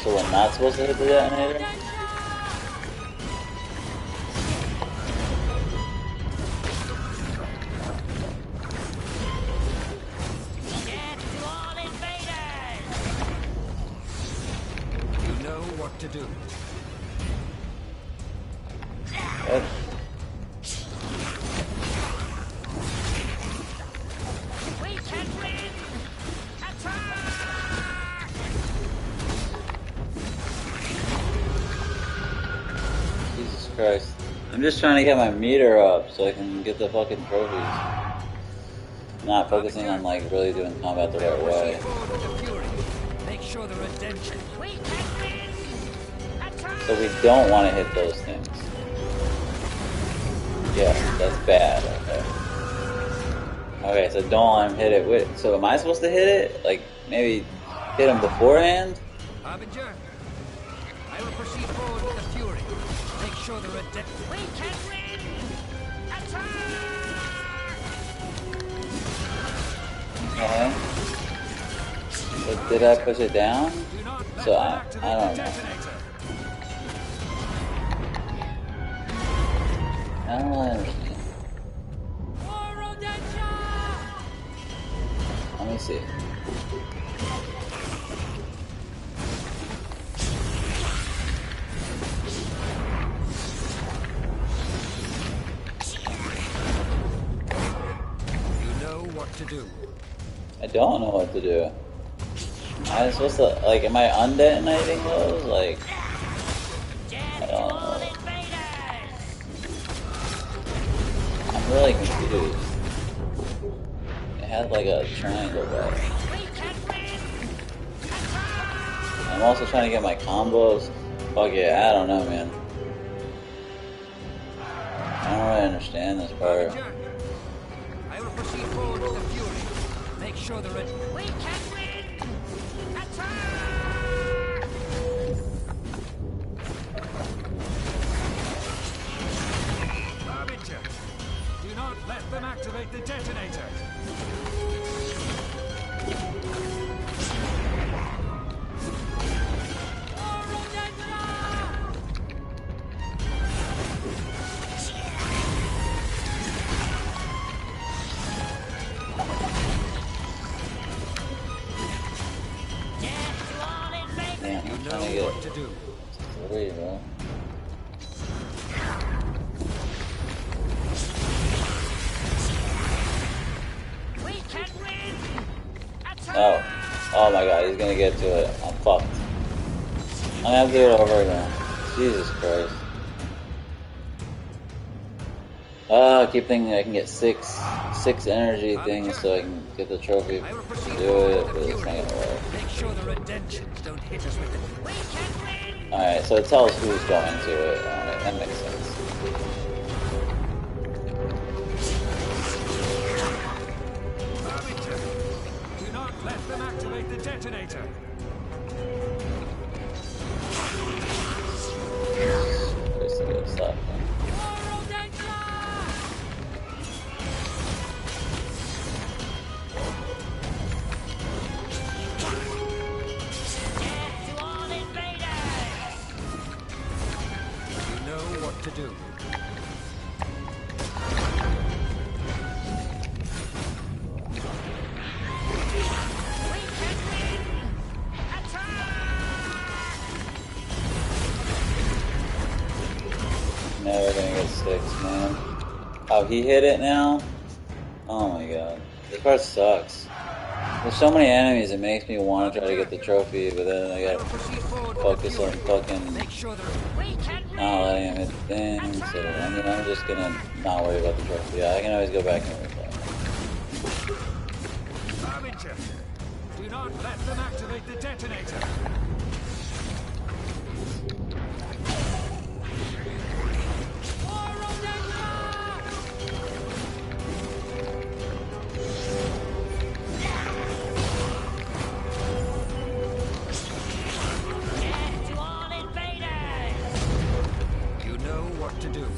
So we're not supposed to hit the detonator? Death to all invaders! You know what to do. What? We can win! Attack! Jesus Christ. I'm just trying to get my meter up so I can get the fucking trophies. Not focusing on like really doing combat the right way. Proceed forward with the fury. Make sure the redemption. We can win! Attack! So we don't want to hit those things. Yeah, that's bad. Okay. Okay, so don't let him hit it with. So am I supposed to hit it? Like maybe hit him beforehand? Harbinger, I will proceed forward with the fury. Make sure the redemption. We can win! Attack! Okay. But did I push it down? Do not let So them I activate don't the know. detonator. I don't really understand. Let me see. You know what to do. I don't know what to do. Am I supposed to, like, am I undetonating those? Like, I don't know. I'm really confused. It had like a triangle back. I'm also trying to get my combos. Fuck yeah, I don't know, man. I don't really understand this part. Harbinger, I will proceed forward with the fury. Make sure the red. We can win! Attack! Harbinger, do not let them activate the detonator. Man, I'm You trying to know get what to do. 3, bro. Oh. Oh my god, he's gonna get to it. I'm fucked. I'm gonna have to do it over again. Jesus Christ. I keep thinking I can get six energy things so I can get the trophy to do it, but it's not gonna work. Make sure the redemptions don't hit us with it. Alright, so it tells who's going to it. Alright, that makes sense. Arbiter, do not let them activate the detonator. Just to get stuff. To do. Never gonna get 6, man. Oh, he hit it now? Oh my god. This part sucks. There's so many enemies, it makes me want to try to get the trophy, but then I gotta focus on fucking not letting him hit the thing, so I mean, I'm just gonna not worry about the trophy. Yeah, I can always go back and replay. Arbiter, do not let them activate the detonator.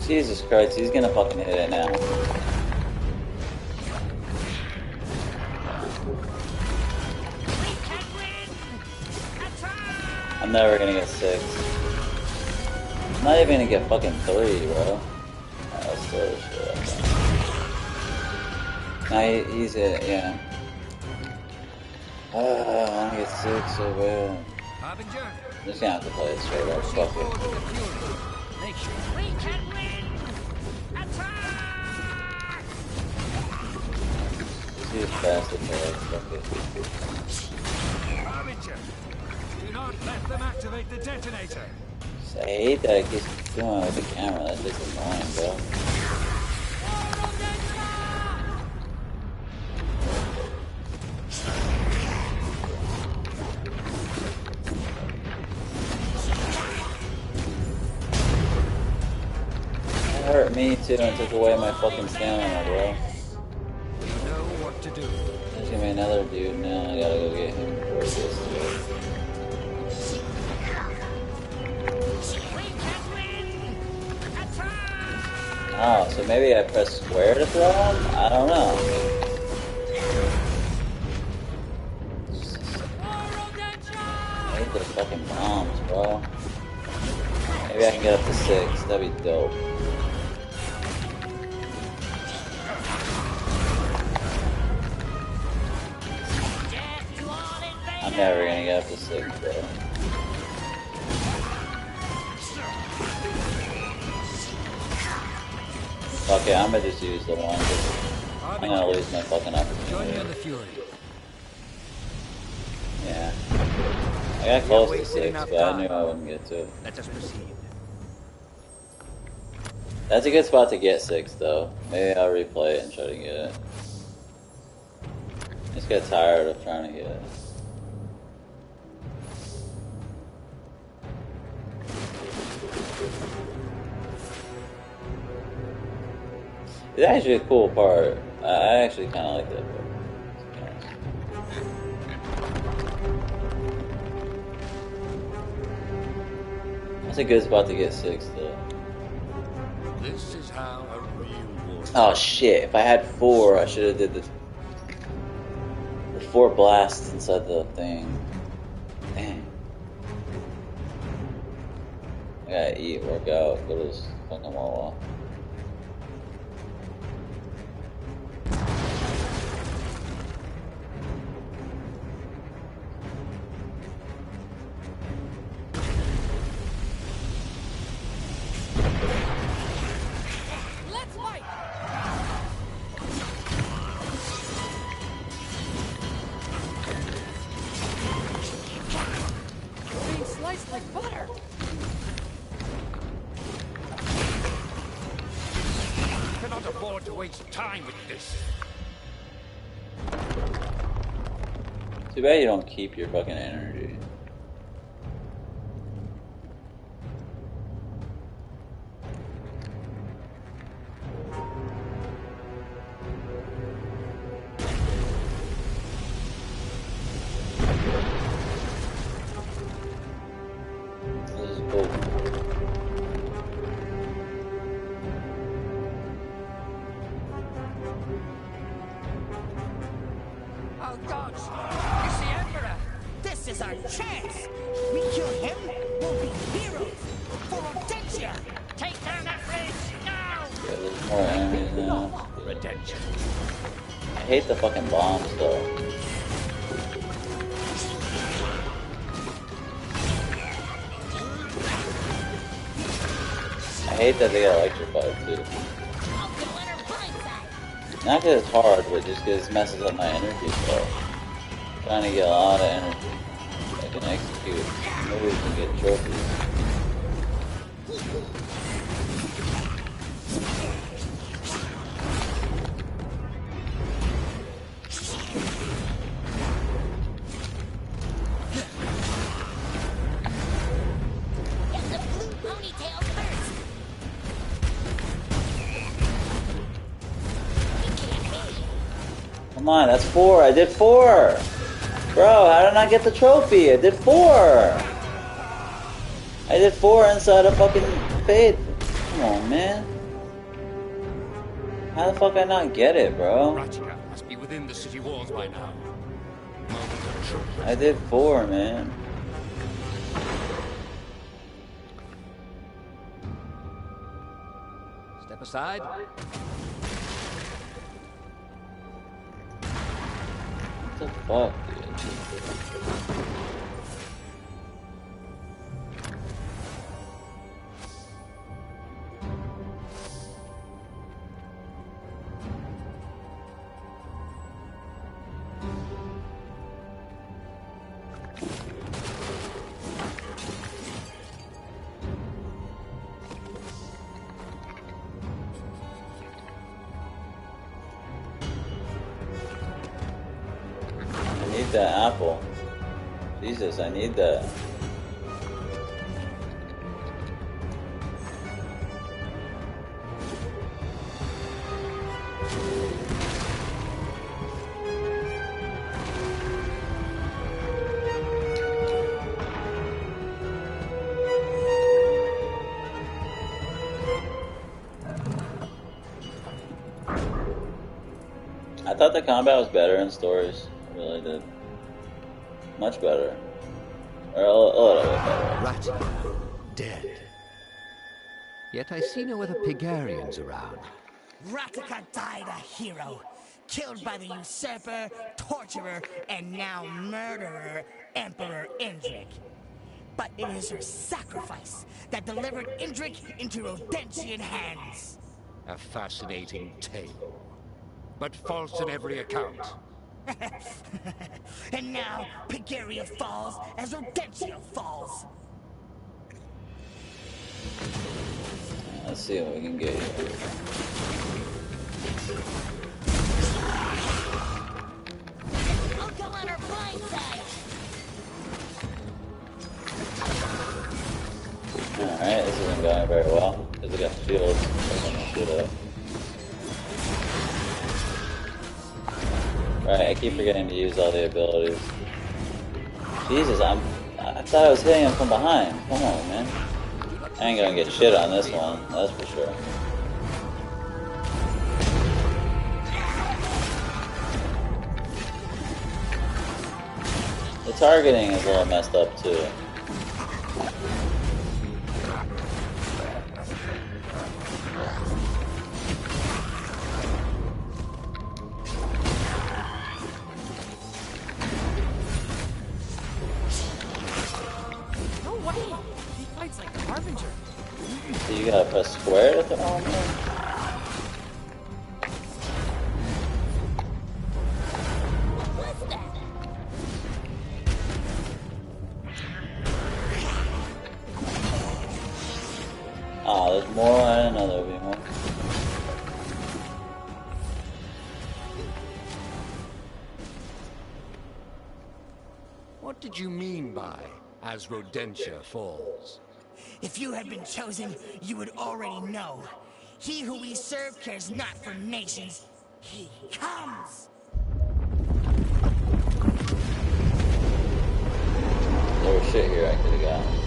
Jesus Christ, he's gonna fucking hit it now. I'm never gonna get 6. I'm not even gonna get fucking 3, bro. Let's throw this shit up. Nah, he's it, yeah. I wanna get 6 so bad. I'm just gonna have to play it straight up. Fuck it. Make sure we can win! Attack! See this bastard play. Fuck it. Arbiter, do not let them activate the detonator. I hate that it keeps doing with the camera. That's just annoying, bro. Hurt me too and took away my fucking stamina, bro. You know what to do. There's gonna be another dude now. I gotta go get him first. Oh, so maybe I press square to throw him? I don't know. I hate the fucking bombs, bro. Maybe I can get up to 6. That'd be dope. I'm never gonna get up to 6, bro. Okay, I'm gonna just use the one. I'm gonna lose my fucking opportunity. Yeah. I got close to 6, but I knew I wouldn't get to it. Let us proceed. That's a good spot to get 6, though. Maybe I'll replay it and try to get it. I just got tired of trying to get it. It's actually a cool part. I actually kind of like that part. That's a good spot to get 6, though. This is how a real war. Oh shit! If I had 4, I should have did the 4 blasts inside the thing. Dang. I gotta eat, work out, go to this fucking Wawa. can't afford to waste time with this. Too bad you don't keep your fucking energy. This is cool. Oh gods! It's the Emperor! This is our chance! We kill him, we'll be heroes! For Rodentia! Take down that bridge now! Yeah, there's more enemies now. Redemption. I hate the fucking bombs though. I hate that they got electrified too. Not because it's hard, but just because it messes up my energy flow. I'm trying to get a lot of energy. I can execute moves and get trophies. Come on, that's 4. I did 4. Bro, how did I not get the trophy? I did 4. I did 4 inside a fucking fade. Come on, man. How the fuck I not get it, bro? Ratika must be within the city walls by now. I did 4, man. Step aside. What the fuck, dude? I need that apple. Jesus, I need that. I thought the combat was better in Stories. I really did. Much better. Or a little bit better. Ratika, dead. Yet I see no other Pigarians around. Ratika died a hero, killed by the usurper, torturer, and now murderer, Emperor Indrik. But it is her sacrifice that delivered Indrik into Rodentian hands. A fascinating tale, but false in every account. And now, Pigaria falls as Rodentia falls. Let's see what we can get here. I'll go on her blind side. Alright, this isn't going very well. Because I got shields. Shoot up. Right, I keep forgetting to use all the abilities. Jesus, I thought I was hitting him from behind. Come on, man. I ain't gonna get shit on this one, that's for sure. The targeting is a little messed up too. So you gotta press square to throw him in? Oh, there's more. I didn't know there would be more. What did you mean by, as Rodentia falls? If you had been chosen, you would already know. He who we serve cares not for nations. He comes! There was shit here I could have gotten.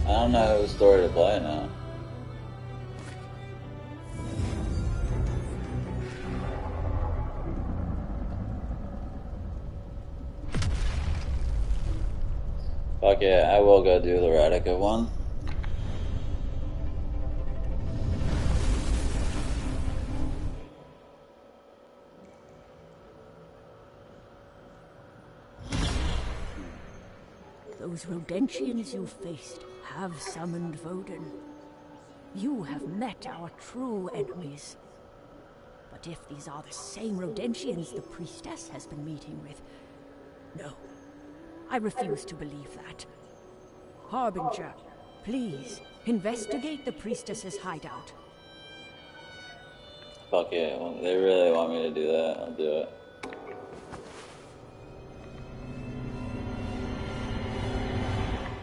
I don't know whose story to play now. Fuck it, I will go do the Radica one. Those Rodentians you faced have summoned Voden. You have met our true enemies. But if these are the same Rodentians the priestess has been meeting with, no, I refuse to believe that. Harbinger, please, investigate the priestess's hideout. Fuck it, well, they really want me to do that, I'll do it.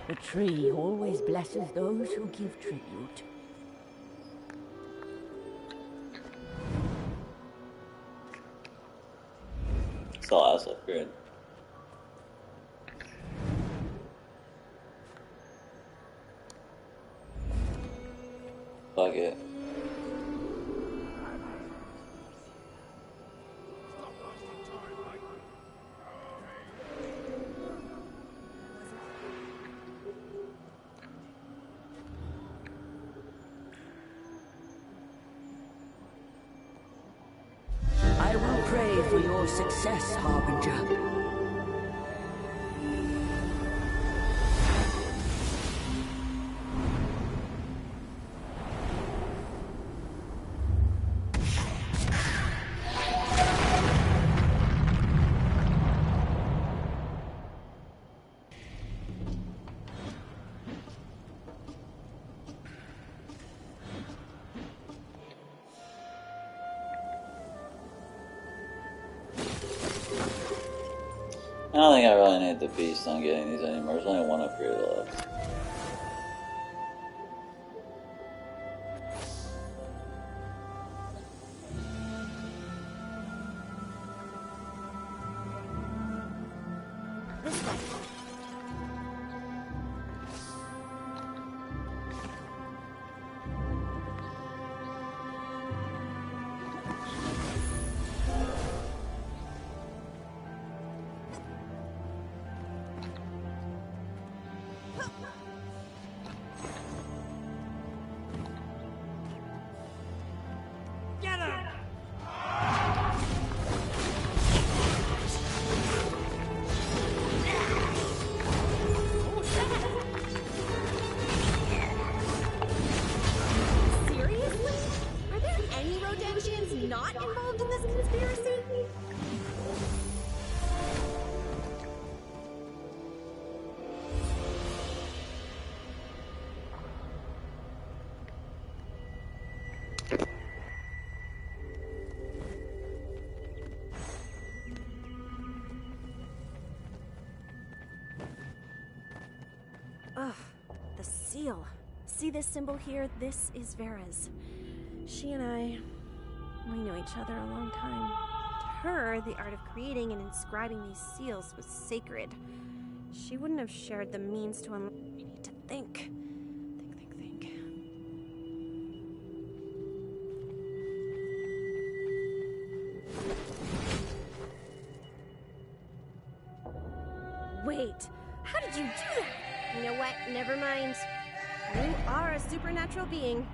The tree always blesses those who give tribute. It's the last upgrade. Fuck it. I will pray for your success, Harbinger. I don't think I really need the feast on getting these anymore. There's only one upgrade left. This way. Get him! Seriously? Are there any Rodentians not involved in this conspiracy? Ugh, the seal. See this symbol here? This is Vera's. She and we knew each other a long time. To her, the art of creating and inscribing these seals was sacred. She wouldn't have shared the means to unlock. We need to think. Think. Wait, how did you do that? You know what? Never mind. You are a supernatural being.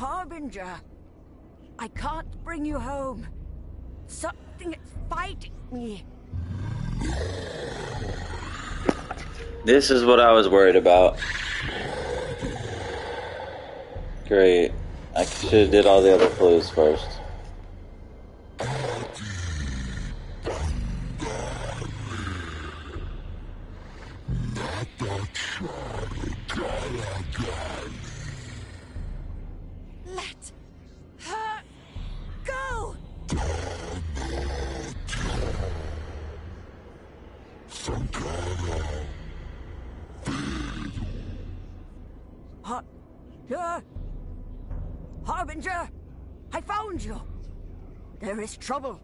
Harbinger, I can't bring you home. Something is fighting me. This is what I was worried about. Great. I should have did all the other clues first. Let her go! Harbinger! I found you! There is trouble.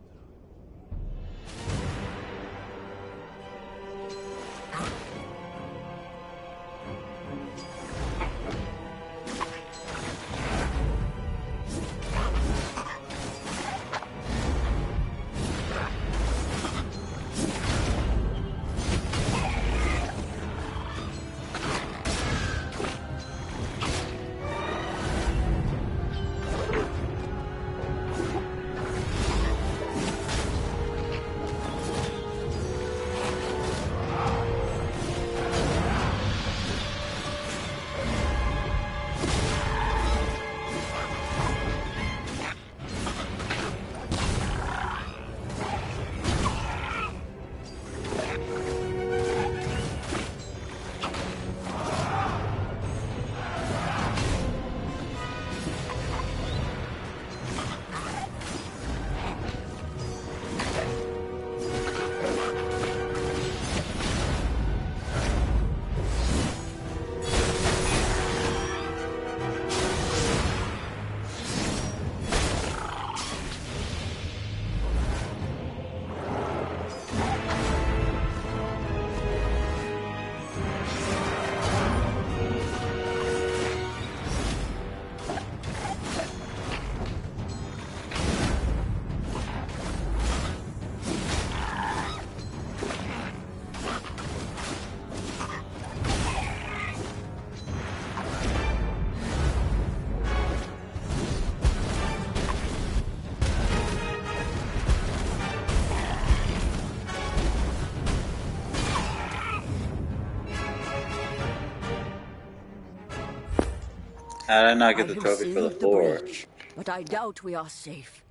How did I not get the I have trophy for the sealed floor? breach, but I doubt we are safe.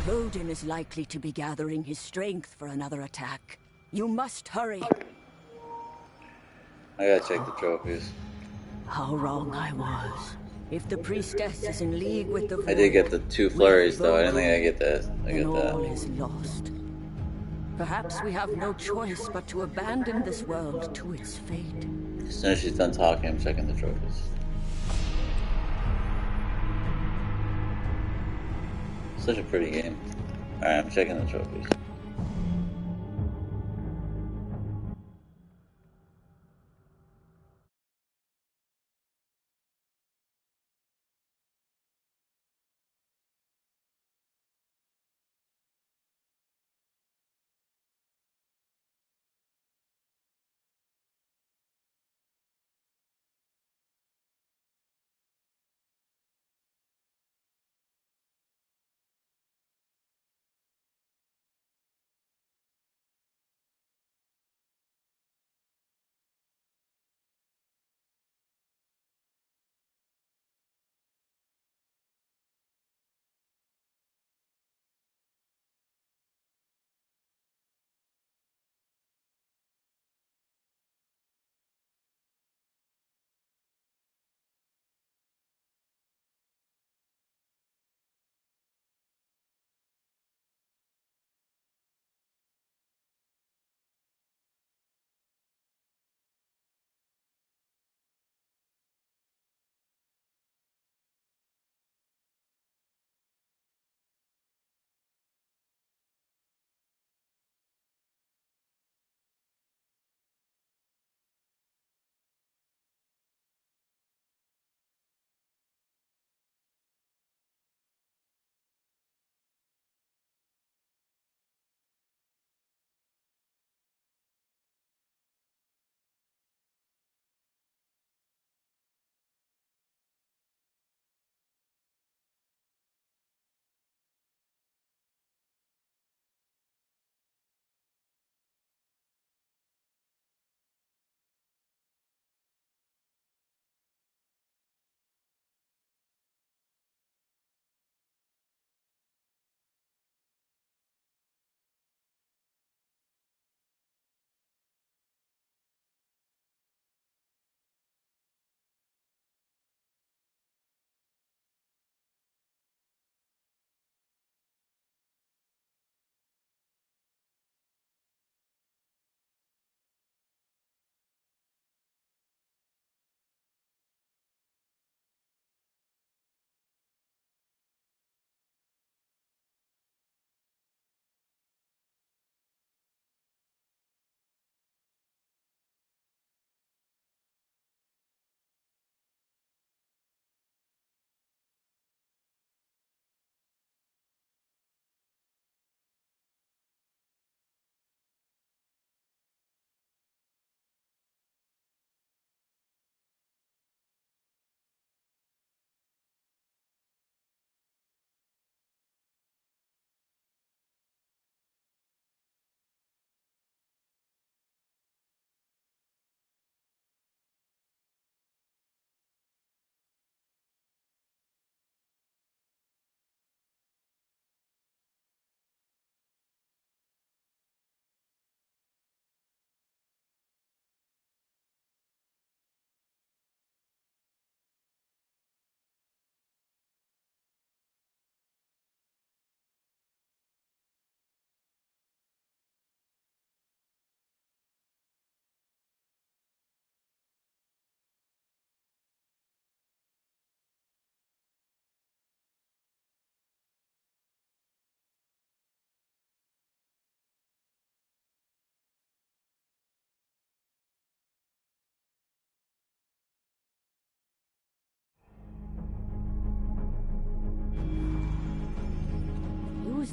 Rodin is likely to be gathering his strength for another attack. You must hurry. I gotta check the trophies. How wrong I was. If the priestess is in league with the void, I did get the 2 flurries though. I didn't think I get that. I then get all that. is lost. Perhaps we have no choice but to abandon this world to its fate. As soon as she's done talking, I'm checking the trophies. Such a pretty game. Alright, I'm checking the trophies.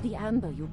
the amber you...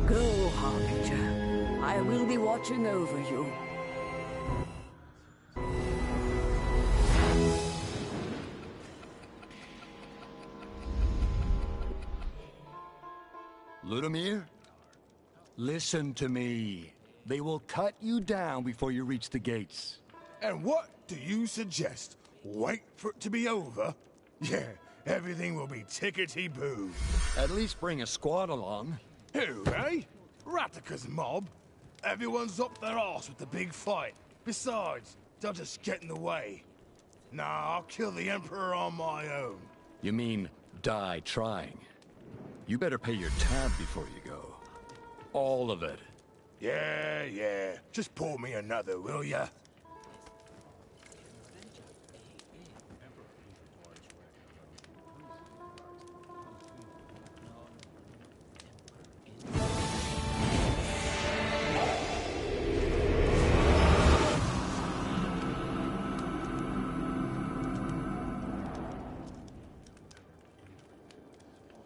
Go, Harbinger. I will be watching over you. Ludimir? Listen to me. They will cut you down before you reach the gates. And what do you suggest? Wait for it to be over? Yeah, everything will be tickety-boo. At least bring a squad along. Who, eh? Ratika's mob? Everyone's up their arse with the big fight. Besides, they'll just get in the way. Nah, I'll kill the Emperor on my own. You mean die trying? You better pay your tab before you go. All of it. Yeah. Just pour me another, will ya?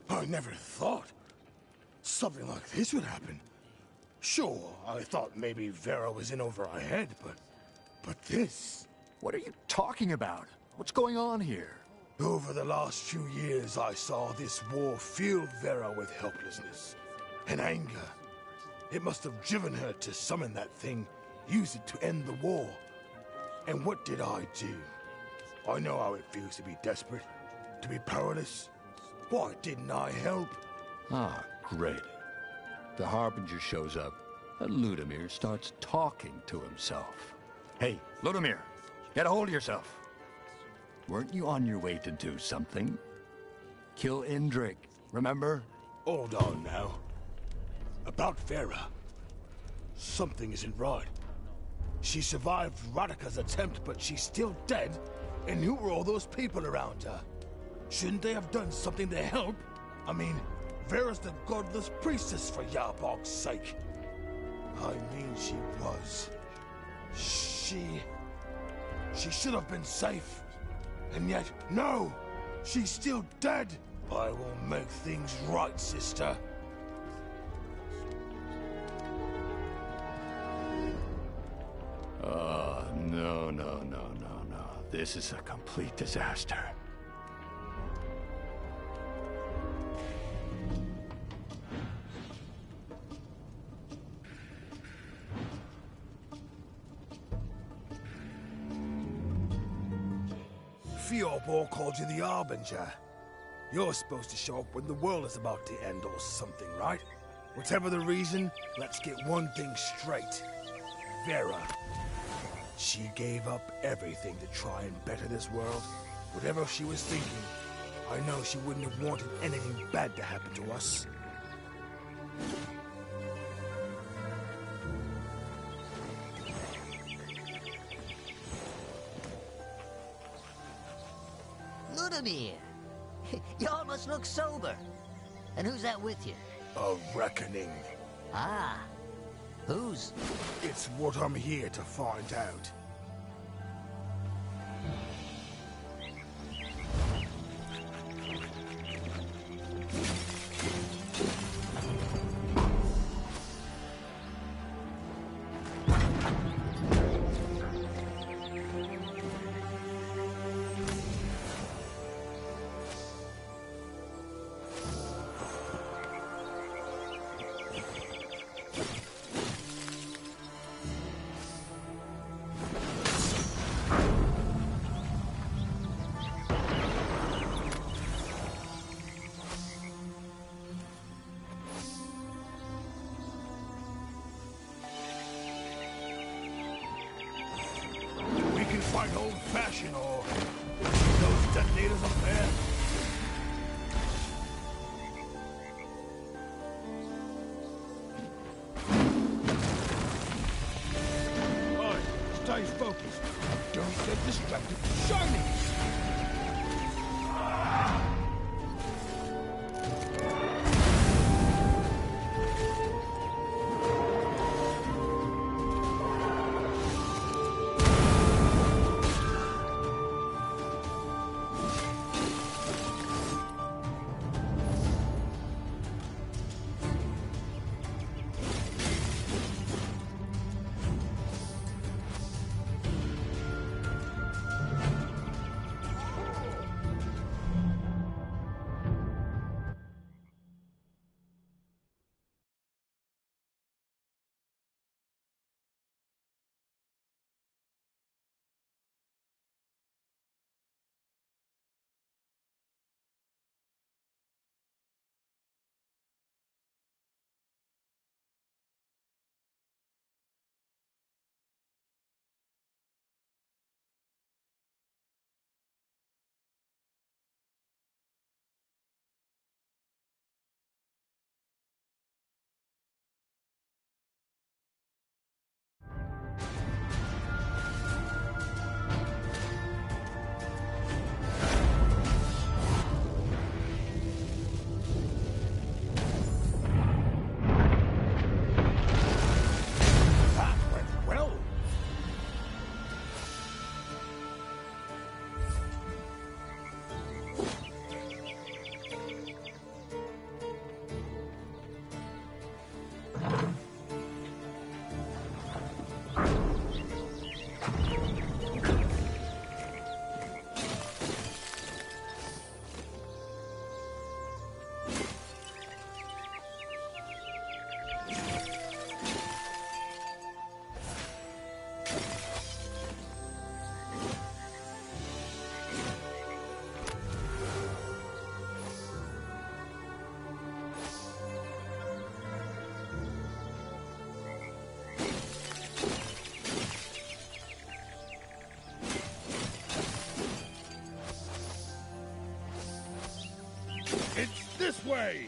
I never thought something like this would happen. Sure, I thought maybe Vera was in over our head, but this... What are you talking about? What's going on here? Over the last few years, I saw this war fill Vera with helplessness and anger. It must have driven her to summon that thing, use it to end the war. And what did I do? I know how it feels to be desperate, to be powerless. Why didn't I help? Ah, great. The Harbinger shows up, and Ludimir starts talking to himself. Hey, Ludimir, get a hold of yourself. Weren't you on your way to do something? Kill Indrik, remember? Hold on now. About Vera. Something isn't right. She survived Ratika's attempt, but she's still dead. And who were all those people around her? Shouldn't they have done something to help? I mean, Vera's the godless priestess, for Yarbog's sake. I mean, she was. She should have been safe. And yet, no! She's still dead! I will make things right, sister. No. This is a complete disaster. Fiobor called you the Harbinger. You're supposed to show up when the world is about to end or something, right? Whatever the reason, let's get one thing straight. Vera. She gave up everything to try and better this world. Whatever she was thinking, I know she wouldn't have wanted anything bad to happen to us. Ludamir! You almost look sober. And who's that with you? A reckoning. Ah. Whose? It's what I'm here to find out. Fight old-fashioned or those detonators up there. Alright, stay focused. Don't get distracted. Shining! It's this way!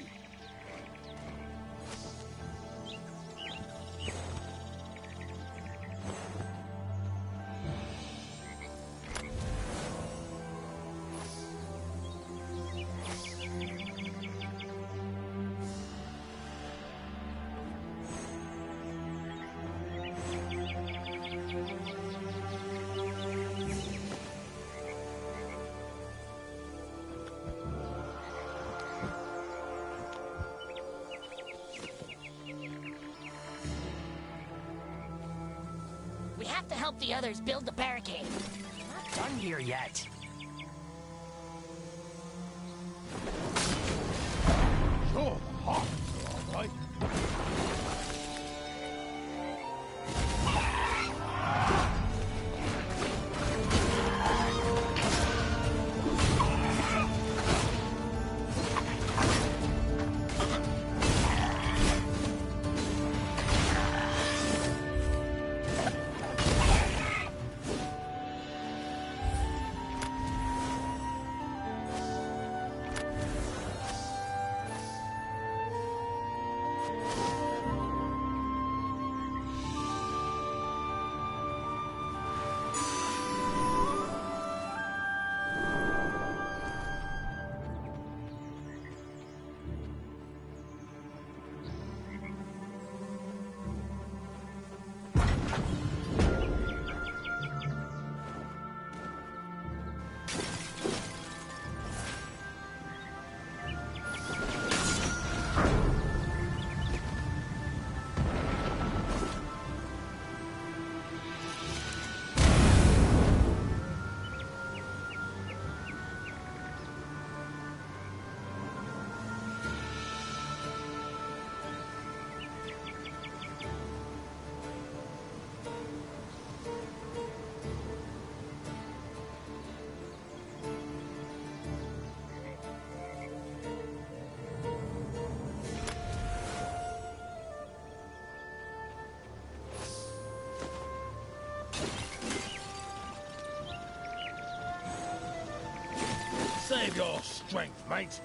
We have to help the others build the barricade. We're not done here yet. Sure, the Harbinger, all right. your strength, mate.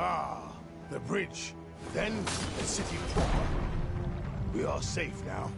Ah, the bridge. Then the city proper. We are safe now.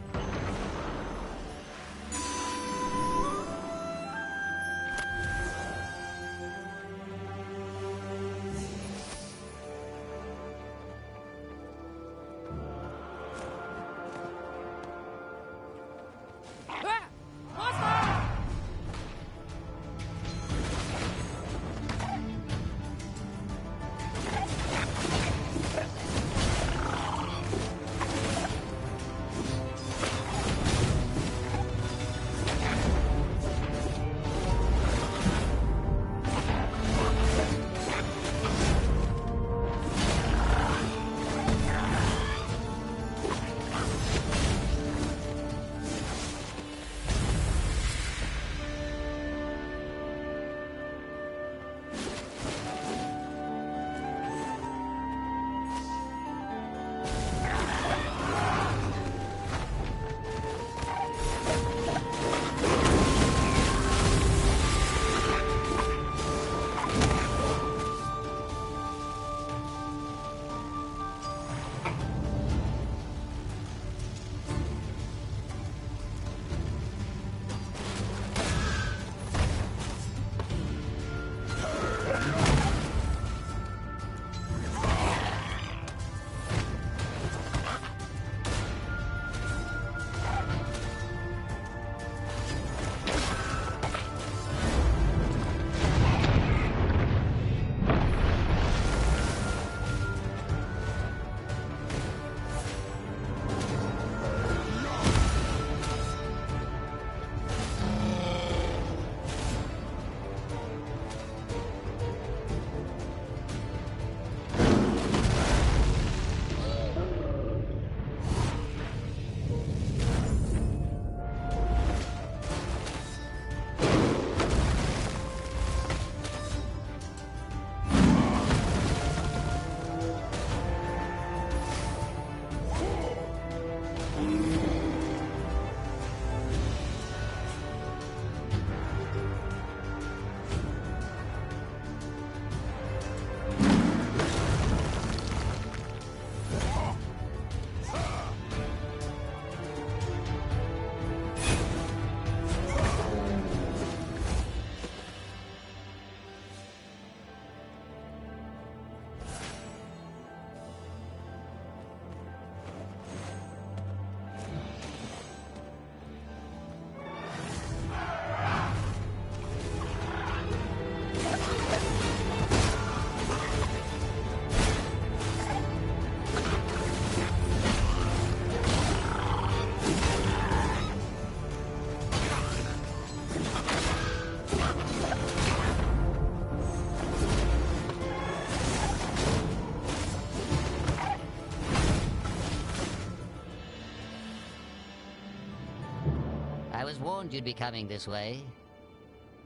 I was warned you'd be coming this way.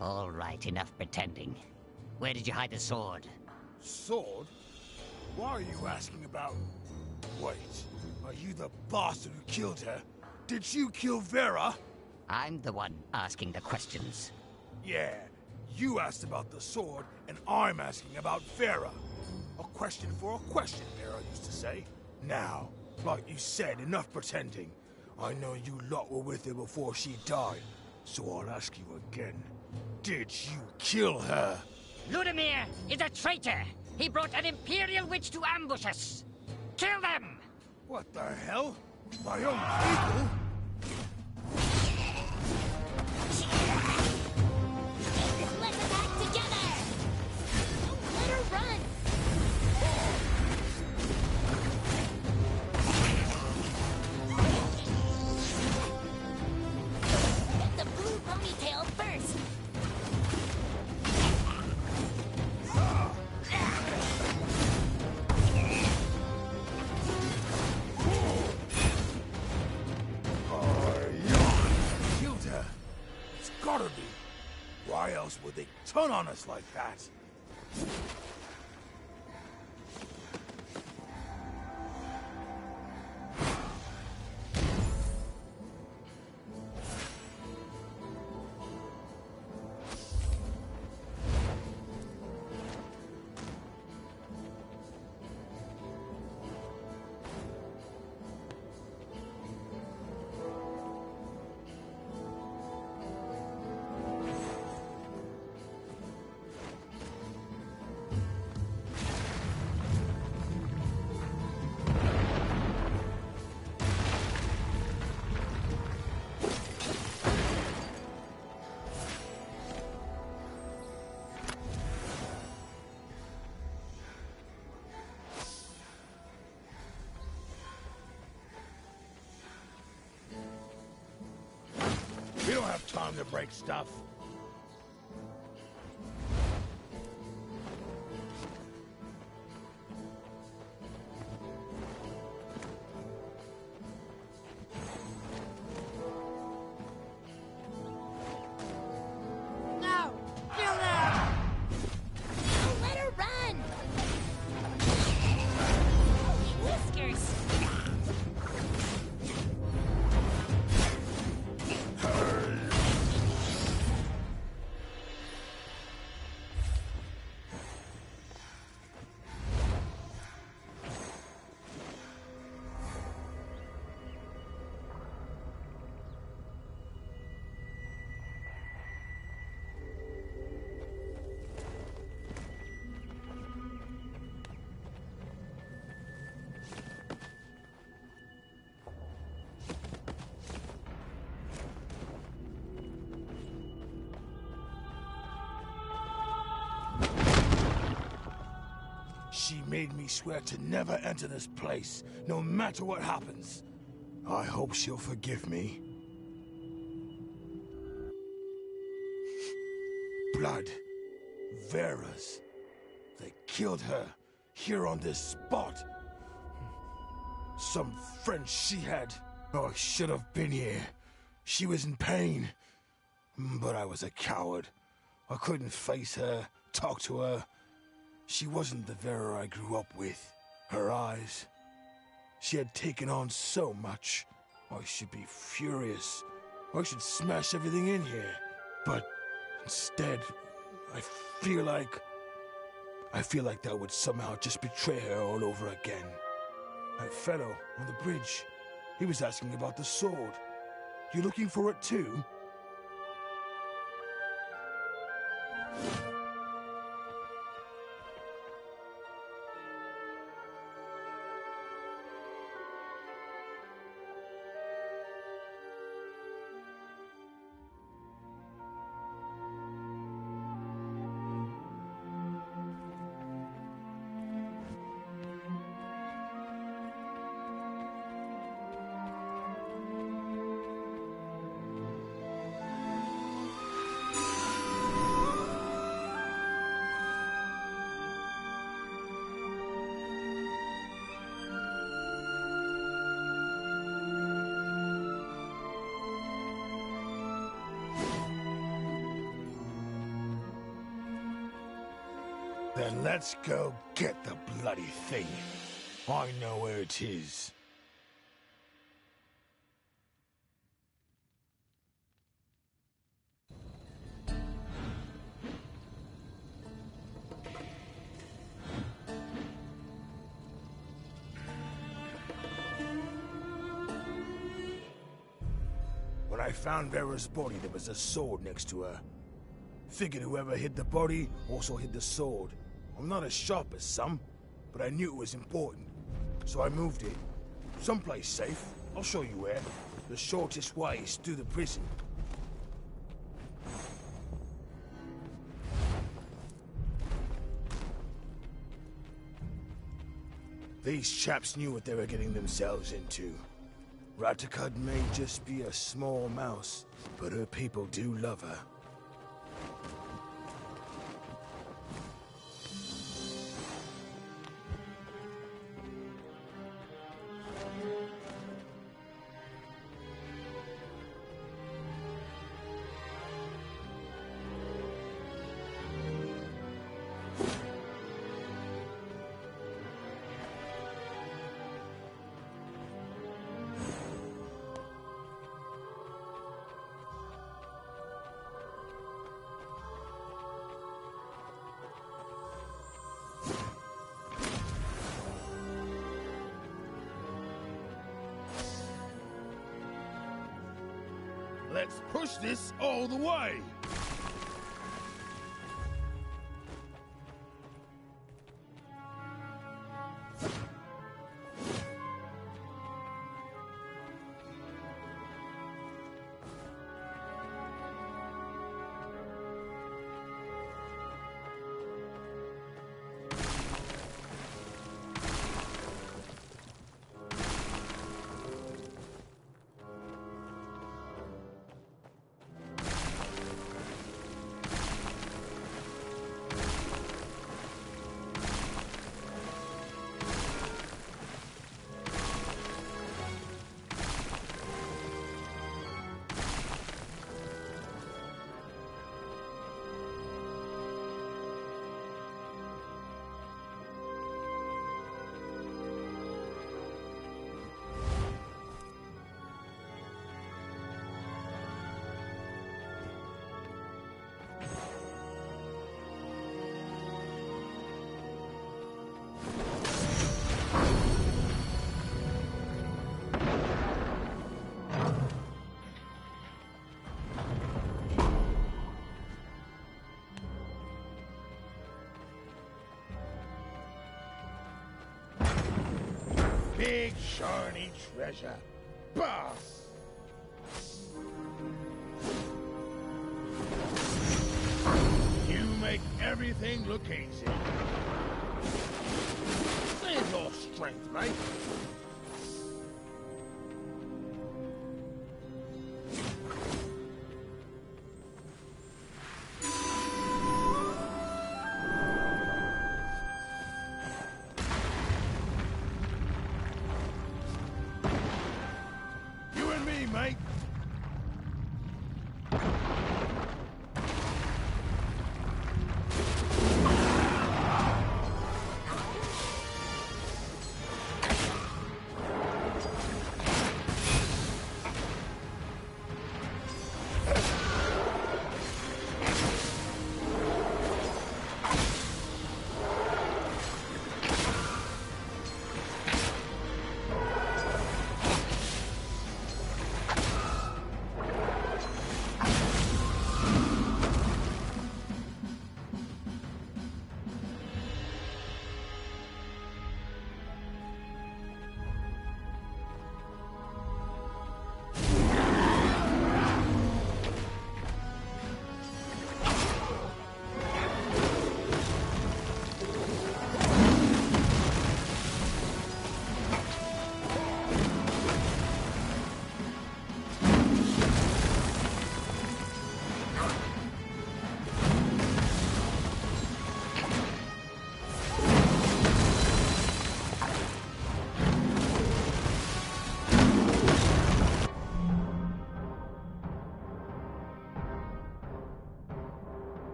All right, enough pretending. Where did you hide the sword? Sword? Why are you asking about... Wait, are you the bastard who killed her? Did you kill Vera? I'm the one asking the questions. Yeah, you asked about the sword, and I'm asking about Vera. A question for a question, Vera used to say. Now, like you said, enough pretending. I know you lot were with her before she died, so I'll ask you again. Did you kill her? Ludimir is a traitor! He brought an Imperial witch to ambush us! Kill them! What the hell? My own people? Let's attack together! Don't let her run! Get the blue ponytail first! turn on us like that? We don't have time to break stuff. No! Kill them! Don't let her run! Whiskers! She made me swear to never enter this place, no matter what happens. I hope she'll forgive me. Blood. Vera's. They killed her, here on this spot. Some friend she had. Oh, I should have been here. She was in pain. But I was a coward. I couldn't face her, talk to her. She wasn't the Vera I grew up with. Her eyes. She had taken on so much. I should be furious. I should smash everything in here. But instead, I feel like that would somehow just betray her all over again. That fellow on the bridge, he was asking about the sword. You looking for it too? Then let's go get the bloody thing. I know where it is. When I found Vera's body, there was a sword next to her. Figured whoever hid the body also hid the sword. I'm not as sharp as some, but I knew it was important. So I moved it. Someplace safe. I'll show you where. The shortest way is through the prison. These chaps knew what they were getting themselves into. Ratakad may just be a small mouse, but her people do love her. Let's push this all the way! Big shiny treasure. Boss! You make everything look easy. There's your strength, mate. Mate.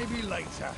Maybe later.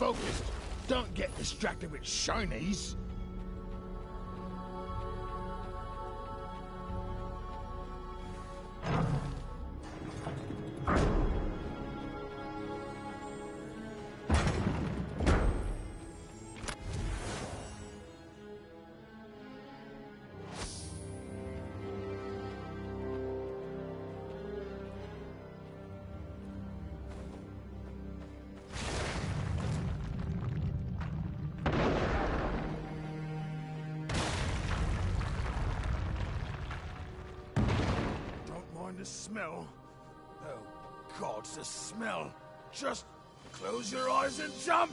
focused. Don't get distracted with shinies. The smell. Oh, God, the smell. Just close your eyes and jump!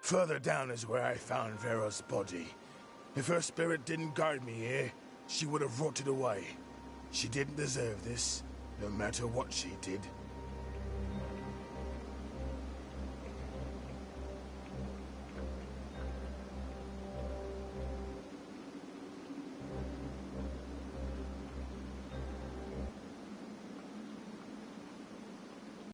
Further down is where I found Vera's body. If her spirit didn't guide me here, she would have rotted away. She didn't deserve this, no matter what she did.